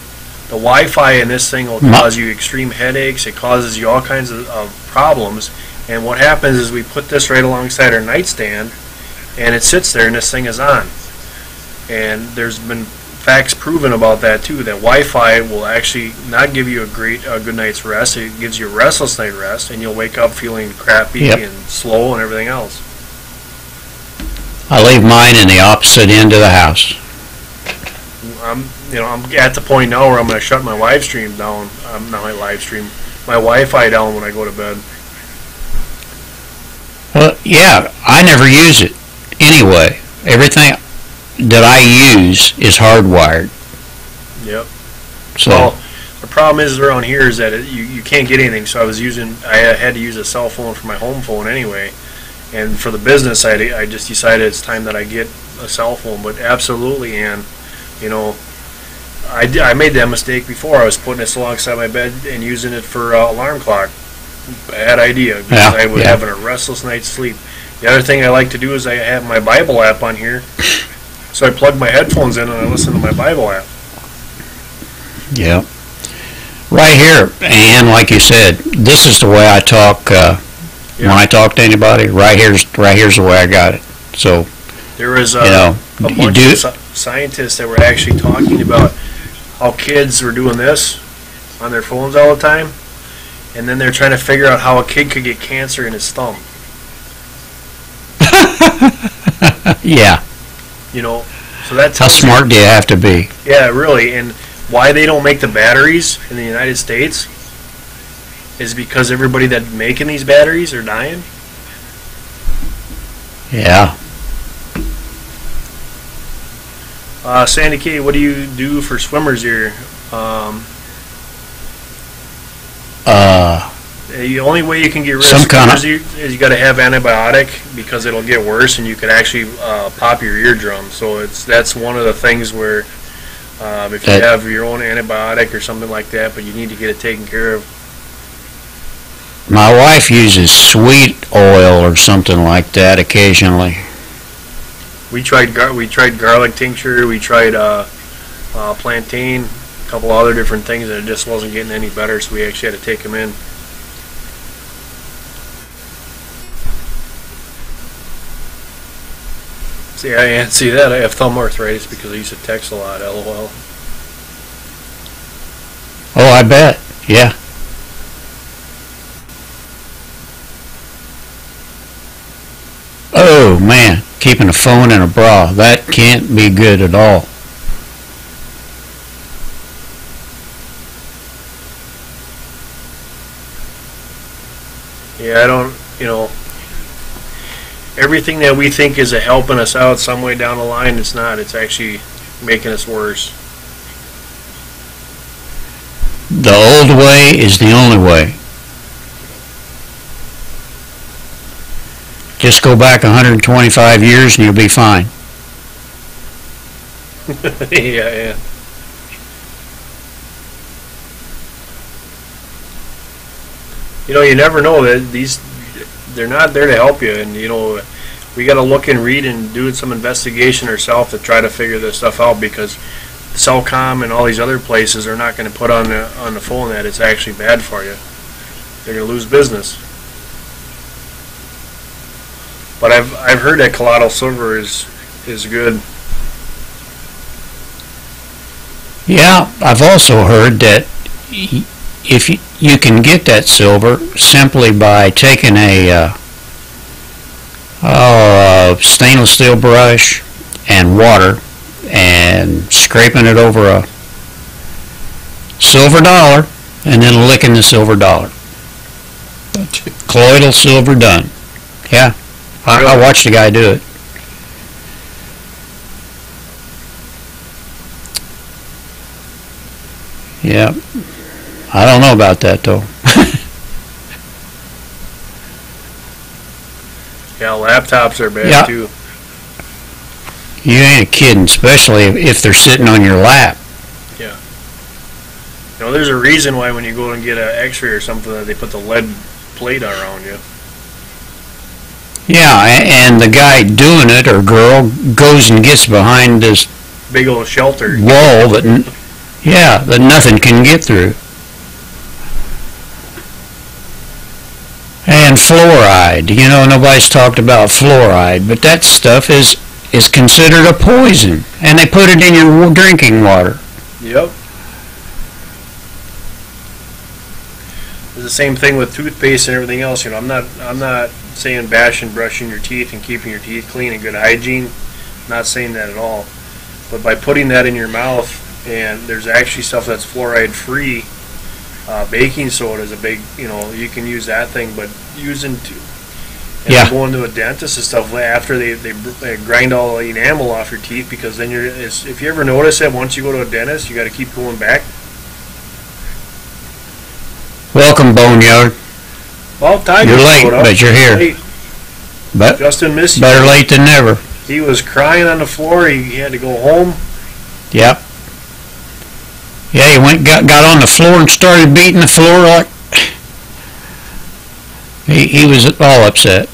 S1: Wi-Fi in this thing will cause you extreme headaches. It causes you all kinds of problems. And what happens is we put this right alongside our nightstand, and it sits there, and this thing is on. And there's been facts proven about that too, that Wi-Fi will actually not give you a good night's rest. It gives you a restless night rest, and you'll wake up feeling crappy and slow and everything else.
S3: I leave mine in the opposite end of the house.
S1: I'm at the point now where I'm going to shut my live stream down. Not my live stream, my Wi-Fi down when I go to bed.
S3: Well, yeah, I never use it anyway. Everything that I use is hardwired.
S1: Yep.
S3: So
S1: well, the problem is around here is that you can't get anything. So I had to use a cell phone for my home phone anyway, and for the business side, I just decided it's time that I get a cell phone. But absolutely, Ann, I made that mistake before. I was putting this alongside my bed and using it for alarm clock. Bad idea, because I was having a restless night's sleep. The other thing I like to do is I have my Bible app on here, so I plug my headphones in and I listen to my Bible app.
S3: Yeah. Right here, and like you said, this is the way I talk when I talk to anybody. Right here's the way I got it. So
S1: there was a bunch of scientists that were actually talking about how kids were doing this on their phones all the time. And then they're trying to figure out how a kid could get cancer in his thumb.
S3: Yeah.
S1: So that's
S3: how smart do you have to be?
S1: Yeah, really. And why they don't make the batteries in the United States is because everybody that's making these batteries are dying.
S3: Yeah.
S1: Sandy K, what do you do for swimmers here? The only way you can get rid of swimmers is you got to have antibiotic, because it'll get worse and you could actually pop your eardrum. So that's one of the things where if you have your own antibiotic or something like that, but you need to get it taken care of.
S3: My wife uses sweet oil or something like that occasionally.
S1: We tried garlic tincture. We tried plantain, a couple other different things, and it just wasn't getting any better. So we actually had to take them in. See, I see that. I have thumb arthritis because I used to text a lot. LOL.
S3: Oh, I bet. Yeah. Oh man, keeping a phone in a bra, that can't be good at all.
S1: Yeah, I don't, everything that we think is helping us out some way down the line, it's not. It's actually making us worse.
S3: The old way is the only way. Just go back 125 years and you'll be fine.
S1: Yeah. you never know that they're not there to help you, and we got to look and read and do some investigation ourselves to try to figure this stuff out, because Cellcom and all these other places are not going to put on the phone that it's actually bad for you. They're going to lose business. But I've heard that colloidal silver is good.
S3: Yeah, I've also heard that if you can get that silver simply by taking a stainless steel brush and water and scraping it over a silver dollar and then licking the silver dollar. Colloidal silver done. Yeah, I watched a guy do it. Yeah, I don't know about that though.
S1: Yeah, laptops are bad too.
S3: You ain't kidding, especially if they're sitting on your lap.
S1: Yeah. There's a reason why when you go and get an X-ray or something that they put the lead plate around you.
S3: Yeah, and the guy doing it or girl goes and gets behind this
S1: big old shelter
S3: wall that nothing can get through. And fluoride, nobody's talked about fluoride, but that stuff is considered a poison, and they put it in your drinking water.
S1: Yep. It's the same thing with toothpaste and everything else. I'm not saying bash and brushing your teeth and keeping your teeth clean and good hygiene. I'm not saying that at all. But by putting that in your mouth, and there's actually stuff that's fluoride free. Baking soda is a big, you can use that thing, but going to a dentist and stuff after they grind all the enamel off your teeth, because then if you ever notice that once you go to a dentist, you got to keep going back.
S3: Welcome, Boneyard.
S1: Well,
S3: you're late, but you're here.
S1: Late.
S3: But
S1: Justin missed you.
S3: Better late than never.
S1: He was crying on the floor. He had to go home.
S3: Yep. Yeah, he got on the floor and started beating the floor like he was all upset.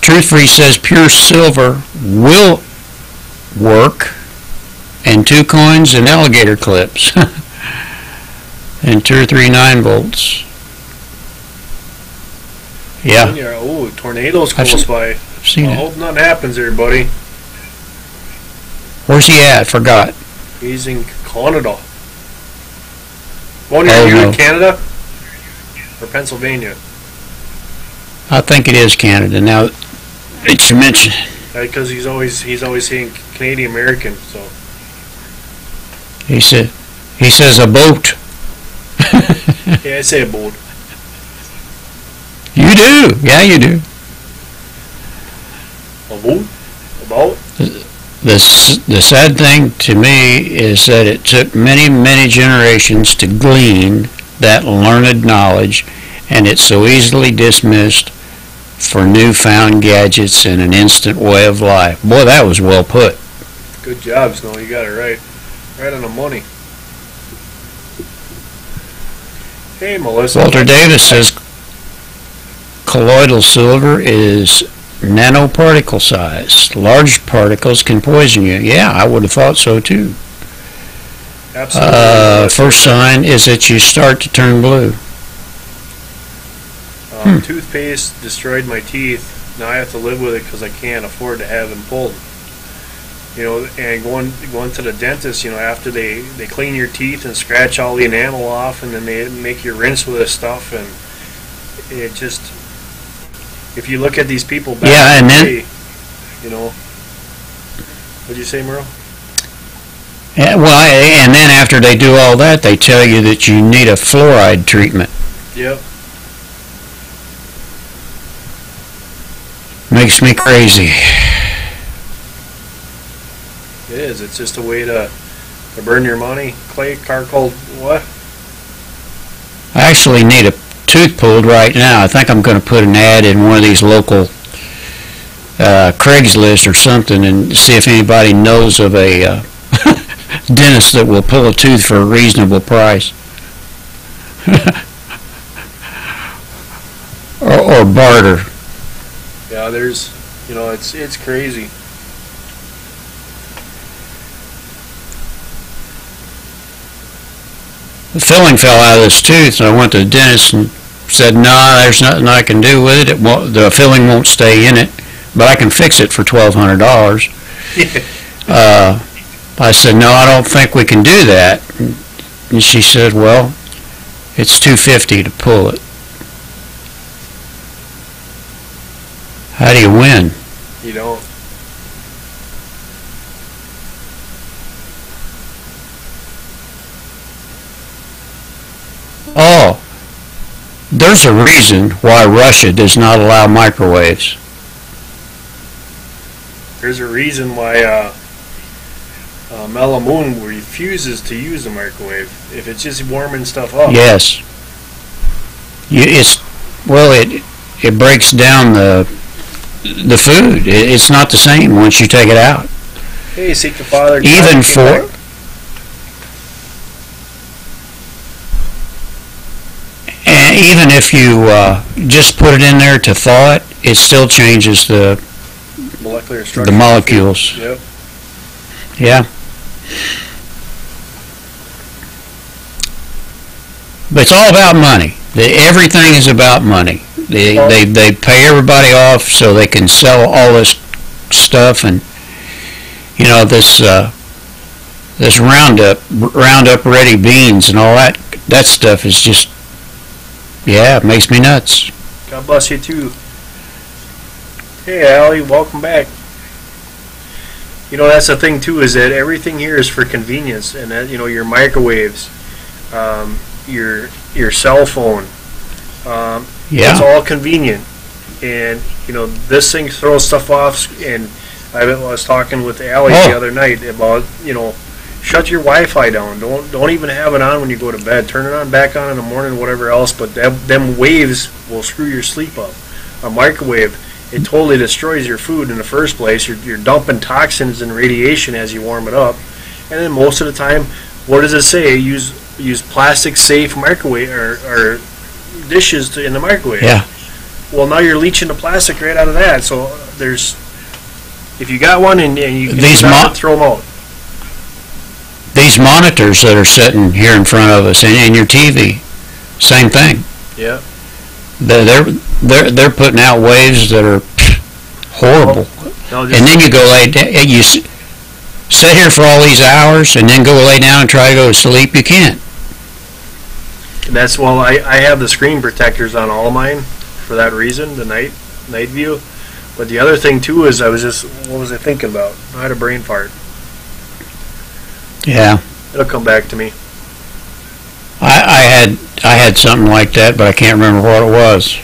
S3: Truthfully, he says pure silver will work, and 2 coins and alligator clips, and 2 or 3 9-volts. Yeah.
S1: Oh, tornadoes close by.
S3: I've seen it.
S1: I hope nothing happens there, buddy.
S3: Where's he at? Forgot.
S1: He's in Canada. Are you in Canada or Pennsylvania?
S3: I think it is Canada. Now that you mention it.
S1: Because he's always saying Canadian American. So
S3: he says a boat.
S1: Yeah, I say a boat.
S3: You do. Yeah, you do.
S1: A boat? A boat?
S3: The sad thing to me is that it took many, many generations to glean that learned knowledge, and it's so easily dismissed for newfound gadgets and an instant way of life. Boy, that was well put.
S1: Good job, Snow. You got it right. Right on the money. Hey, Melissa.
S3: Walter Davis says colloidal silver is nanoparticle size. Large particles can poison you. Yeah, I would have thought so too.
S1: Absolutely.
S3: First sign is that you start to turn blue.
S1: Toothpaste destroyed my teeth. Now I have to live with it because I can't afford to have them pulled. And going to the dentist, after they clean your teeth and scratch all the enamel off, and then they make you rinse with this stuff, and it just, if you look at these people back in the day, what'd you say, Merle?
S3: Yeah, and then after they do all that, they tell you that you need a fluoride treatment.
S1: Yep.
S3: Makes me crazy.
S1: It is. It's just a way to burn your money. Clay, charcoal, what?
S3: I actually need a tooth pulled right now. I think I'm going to put an ad in one of these local Craigslist or something and see if anybody knows of a dentist that will pull a tooth for a reasonable price. or barter.
S1: Yeah, there's, it's crazy.
S3: The filling fell out of this tooth, so I went to the dentist and said, "No, there's nothing I can do with it. The filling won't stay in it, but I can fix it for $1,200." I said, "No, I don't think we can do that." And she said, "Well, it's $250 to pull it." How do you win?
S1: You don't.
S3: Oh, there's a reason why Russia does not allow microwaves.
S1: There's a reason why Melamoon refuses to use a microwave if it's just warming stuff up.
S3: Yes. It breaks down the food. It's not the same once you take it out.
S1: Hey, seek the Father.
S3: Even if you just put it in there to thaw it, it still changes the
S1: molecular structure.
S3: The molecules.
S1: Yep.
S3: Yeah. But it's all about money. Everything is about money. They pay everybody off so they can sell all this stuff, and this Roundup Ready beans and all that stuff is just, it makes me nuts.
S1: God bless you too. Hey Allie, welcome back. That's the thing too, is that everything here is for convenience, and that your microwaves, your cell phone, it's all convenient, and this thing throws stuff off. And I was talking with Allie the other night about shut your Wi-Fi down. Don't even have it on when you go to bed. Turn it on back on in the morning, whatever else. But them waves will screw your sleep up. A microwave, it totally destroys your food in the first place. You're dumping toxins and radiation as you warm it up, and then most of the time, what does it say? Use plastic safe microwave or dishes in the microwave.
S3: Yeah.
S1: Well, now you're leaching the plastic right out of that. So if you got one and you can throw them out.
S3: These monitors that are sitting here in front of us and your TV, same thing.
S1: Yeah.
S3: They're putting out waves that are horrible.
S1: No,
S3: and then you go lay down. You sit here for all these hours and then go lay down and try to go to sleep. You can't.
S1: That's I have the screen protectors on all of mine for that reason, the night view. But the other thing too is what was I thinking about? I had a brain fart.
S3: Yeah.
S1: It'll come back to me.
S3: I had something like that, but I can't remember what it was.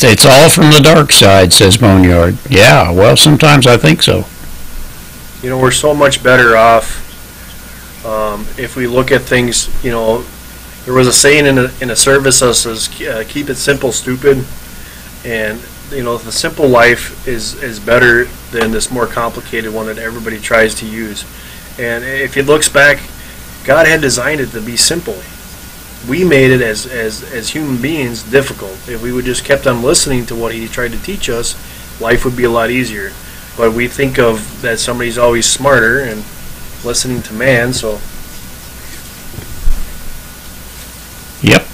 S3: It's all from the dark side, says Boneyard. Yeah, well, sometimes I think so.
S1: We're so much better off if we look at things. There was a saying in a service that says, "Keep it simple, stupid," and the simple life is better than this more complicated one that everybody tries to use. And if it looks back, God had designed it to be simple. We made it as human beings difficult. If we would just kept on listening to what He tried to teach us, life would be a lot easier. But we think of that somebody's always smarter and listening to man, so.
S3: Yep.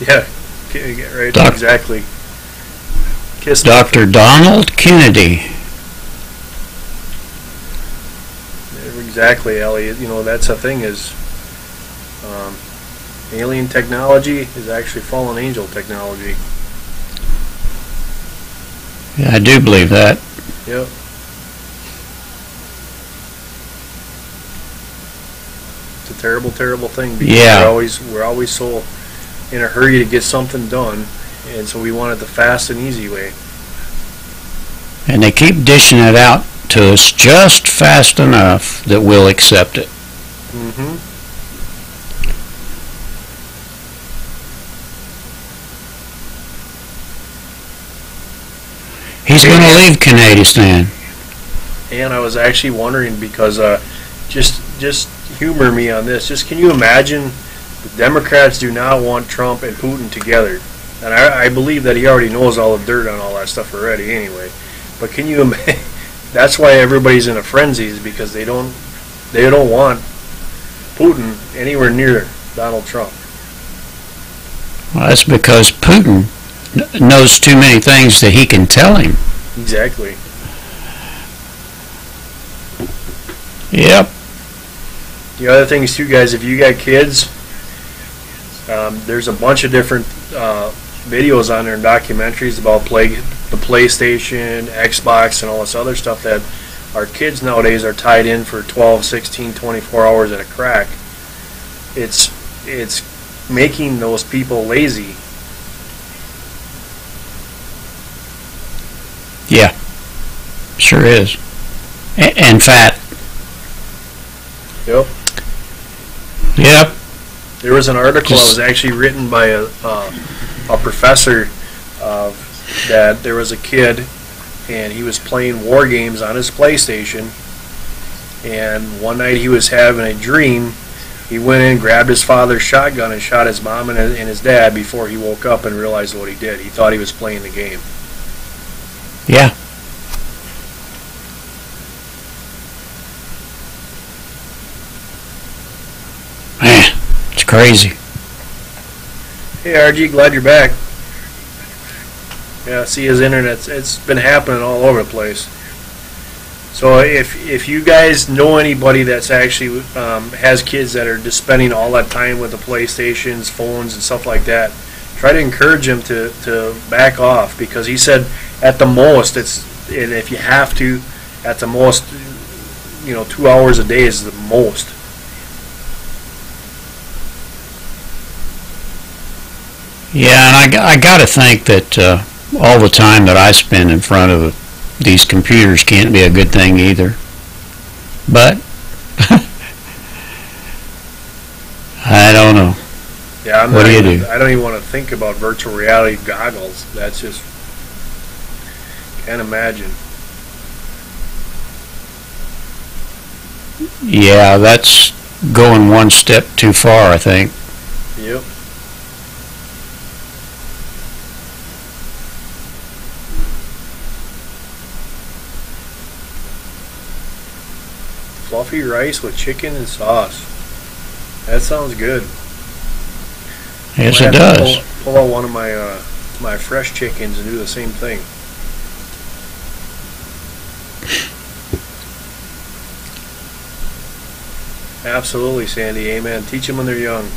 S1: Yeah, get right, exactly. Kiss
S3: Dr. Donald Kennedy.
S1: Exactly, Elliot. That's the thing is, alien technology is actually fallen angel technology.
S3: Yeah, I do believe that.
S1: Yep. It's a terrible, terrible thing. Because we're always so in a hurry to get something done, and so we want it the fast and easy way.
S3: And they keep dishing it out to us just fast enough that we'll accept it.
S1: Mm-hmm.
S3: He's going to leave Canadistan.
S1: And I was actually wondering because just humor me on this. Just can you imagine the Democrats do not want Trump and Putin together, and I believe that he already knows all the dirt on all that stuff already anyway. But can you imagine? That's why everybody's in a frenzy, is because they don't want Putin anywhere near Donald Trump.
S3: Well, that's because Putin knows too many things that he can tell him.
S1: Exactly.
S3: Yep.
S1: The other thing is too, guys, if you got kids, there's a bunch of different videos on there and documentaries about the PlayStation, Xbox, and all this other stuff that our kids nowadays are tied in for 12, 16, 24 hours at a crack. It's making those people lazy.
S3: Yeah. Sure is. And fat.
S1: Yep.
S3: Yep.
S1: There was an article that was actually written by a professor that there was a kid and he was playing war games on his PlayStation, and one night he was having a dream. He went in, grabbed his father's shotgun and shot his mom and his dad before he woke up and realized what he did. He thought he was playing the game.
S3: Yeah. Man, it's crazy.
S1: Hey RG, glad you're back. Yeah, see, his internet, it's been happening all over the place. So if you guys know anybody that's actually has kids that are just spending all that time with the PlayStations, phones, and stuff like that, try to encourage them to back off, because he said at the most, and if you have to, at the most, 2 hours a day is the most.
S3: Yeah, and I got to think that all the time that I spend in front of these computers can't be a good thing either. But I don't know.
S1: Yeah,
S3: what do you do?
S1: I don't even want to think about virtual reality goggles. That's just, can't imagine.
S3: Yeah, that's going one step too far, I think.
S1: Yep. Fluffy rice with chicken and sauce. That sounds good.
S3: Yes, it does.
S1: Pull out one of my fresh chickens and do the same thing. Absolutely, Sandy. Amen. Teach them when they're young.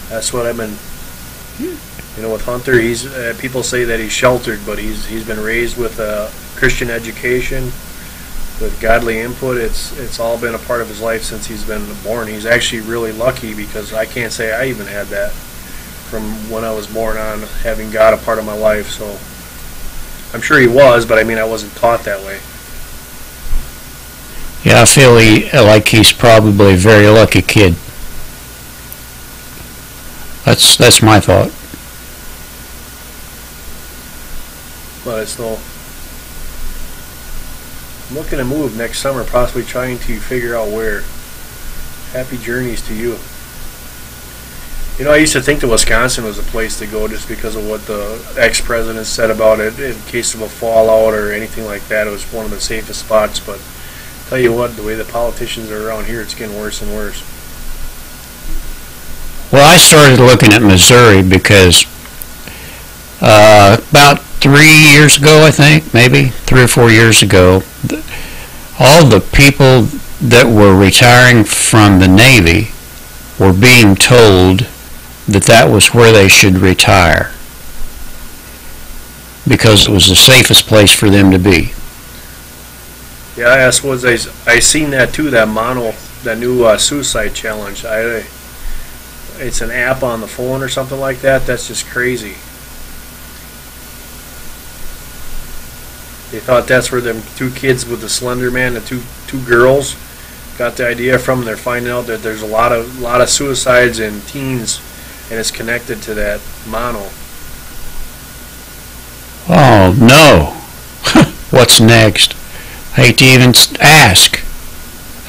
S1: That's what I've been. With Hunter, he's people say that he's sheltered, but he's been raised with a Christian education, with godly input. It's all been a part of his life since he's been born. He's actually really lucky, because I can't say I even had that from when I was born on, having God a part of my life. So I'm sure he was, but I wasn't taught that way.
S3: Yeah, I feel like he's probably a very lucky kid. That's my thought.
S1: But it's no. I'm looking to move next summer, possibly trying to figure out where. Happy journeys to you. I used to think that Wisconsin was a place to go just because of what the ex-president said about it in case of a fallout or anything like that. It was one of the safest spots, but tell you what, the way the politicians are around here, it's getting worse and worse.
S3: Well, I started looking at Missouri because about 3 years ago, I think, maybe 3 or 4 years ago, all the people that were retiring from the Navy were being told that was where they should retire, because it was the safest place for them to be.
S1: Yeah, I suppose I seen that too. That new suicide challenge. It's an app on the phone or something like that. That's just crazy. They thought that's where them 2 kids with the Slender Man, the two girls, got the idea from. They're finding out that there's a lot of suicides in teens, and it's connected to that mono.
S3: Oh no! What's next? Hate to even ask.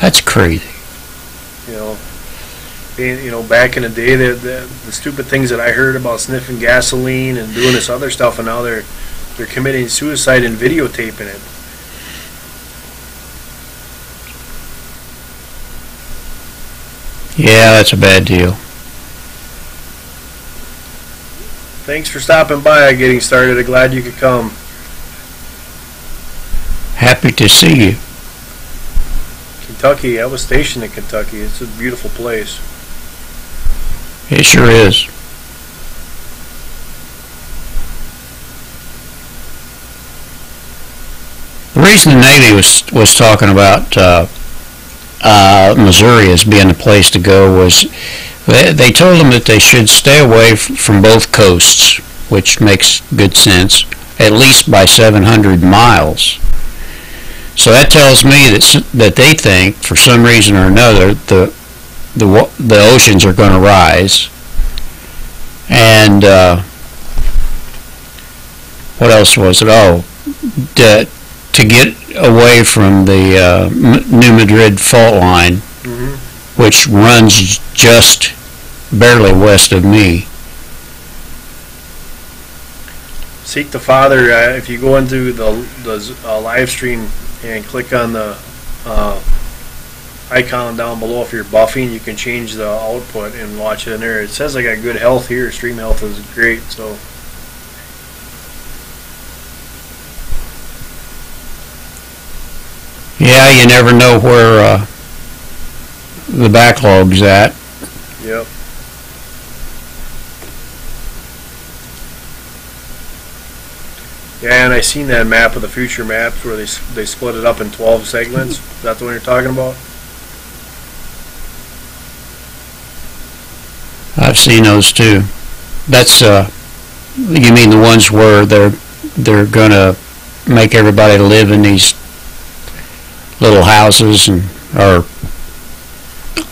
S3: That's crazy.
S1: You know, back in the day, the stupid things that I heard about sniffing gasoline and doing this other stuff, and now they're committing suicide and videotaping it.
S3: Yeah, that's a bad deal.
S1: Thanks for stopping by. Getting started. I'm glad you could come.
S3: Happy to see you.
S1: Kentucky. I was stationed in Kentucky. It's a beautiful place.
S3: It sure is. The reason the Navy was talking about Missouri as being the place to go was they told them that they should stay away from both coasts, which makes good sense, at least by 700 miles. So that tells me that they think, for some reason or another, the oceans are going to rise. And what else was it? Oh, to get away from the New Madrid fault line, which runs just barely west of me.
S1: Seek the Father. If you go into the live stream and click on the icon down below, if you're buffing, you can change the output and watch it in there. It says I got good health here. Stream health is great. So.
S3: Yeah, you never know where the backlog's at.
S1: Yep. Yeah, and I seen that map of the future maps where they split it up in 12 segments. Is that the one you're talking about?
S3: I've seen those too. That's you mean the ones where they're gonna make everybody live in these little houses and are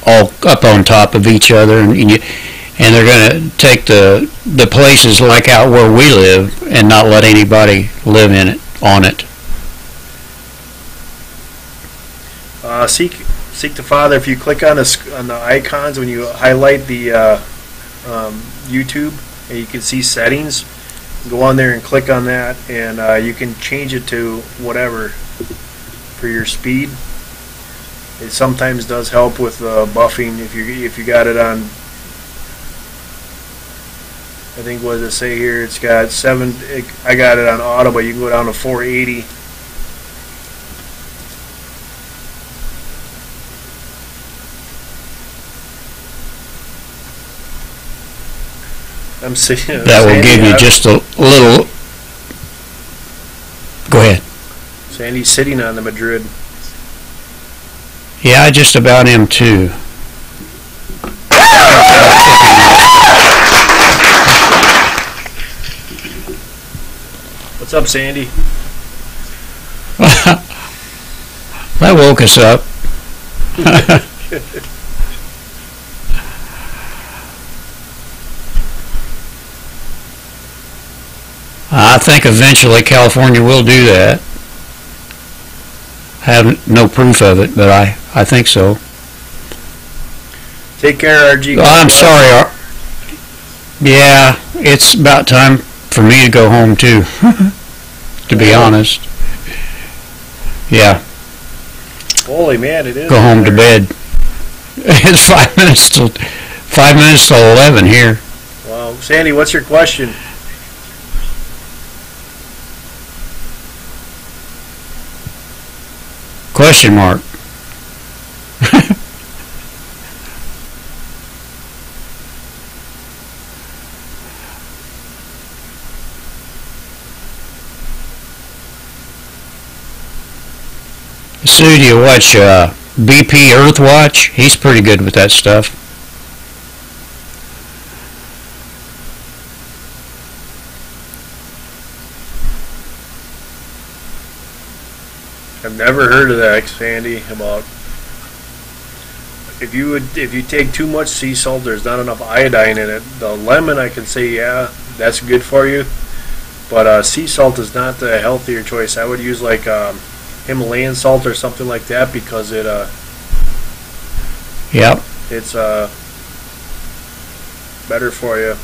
S3: all up on top of each other, and they're going to take the places like out where we live and not let anybody live in it, on it.
S1: Seek the Father. If you click on the icons when you highlight the YouTube, and you can see settings, go on there and click on that, and you can change it to whatever for your speed. It sometimes does help with buffing if you got it on. I think what does it say here? It's got 7. I got it on auto, but you can go down to 480. I'm seeing
S3: that will give you just a little. Go ahead.
S1: Sandy's sitting on the Madrid.
S3: Yeah, I just about am too.
S1: What's up, Sandy?
S3: That woke us up. I think eventually California will do that. I have no proof of it, but I think so.
S1: Take care, RG.
S3: Oh, I'm sorry. Yeah, it's about time for me to go home too, to be honest. Yeah.
S1: Holy man, it is.
S3: Go home to bed. It's 5 minutes till 11 here.
S1: Wow. Sandy, what's your question?
S3: Question mark. Sue, do you watch BP Earthwatch? He's pretty good with that stuff.
S1: I've never heard of that, Sandy. About if you take too much sea salt, there's not enough iodine in it. The lemon, I can say, yeah, that's good for you. But sea salt is not the healthier choice. I would use like Himalayan salt or something like that because
S3: Yep.
S1: it's better for you.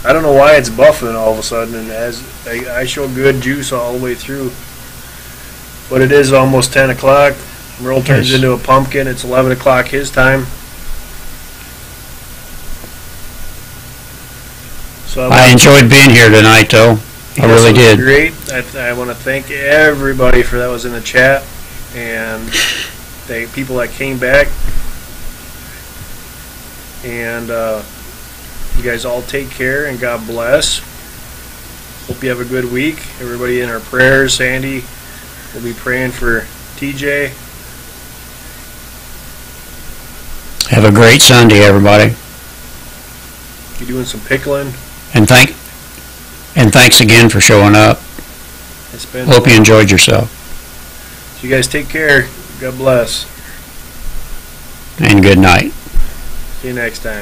S1: I don't know why it's buffing all of a sudden, and as I show good juice all the way through. But it is almost 10 o'clock. Merle turns
S3: Yes.
S1: into a pumpkin. It's 11 o'clock his time. So
S3: I enjoyed being here tonight, though. I really
S1: Yes, it was
S3: did.
S1: Great. I want to thank everybody for that was in the chat, and the people that came back. And you guys all take care and God bless. Hope you have a good week. Everybody in our prayers. Sandy will be praying for TJ.
S3: Have a great Sunday, everybody.
S1: You doing some pickling?
S3: And thanks again for showing up.
S1: It's been.
S3: Hope you enjoyed yourself.
S1: So you guys take care. God bless.
S3: And good night.
S1: See you next time.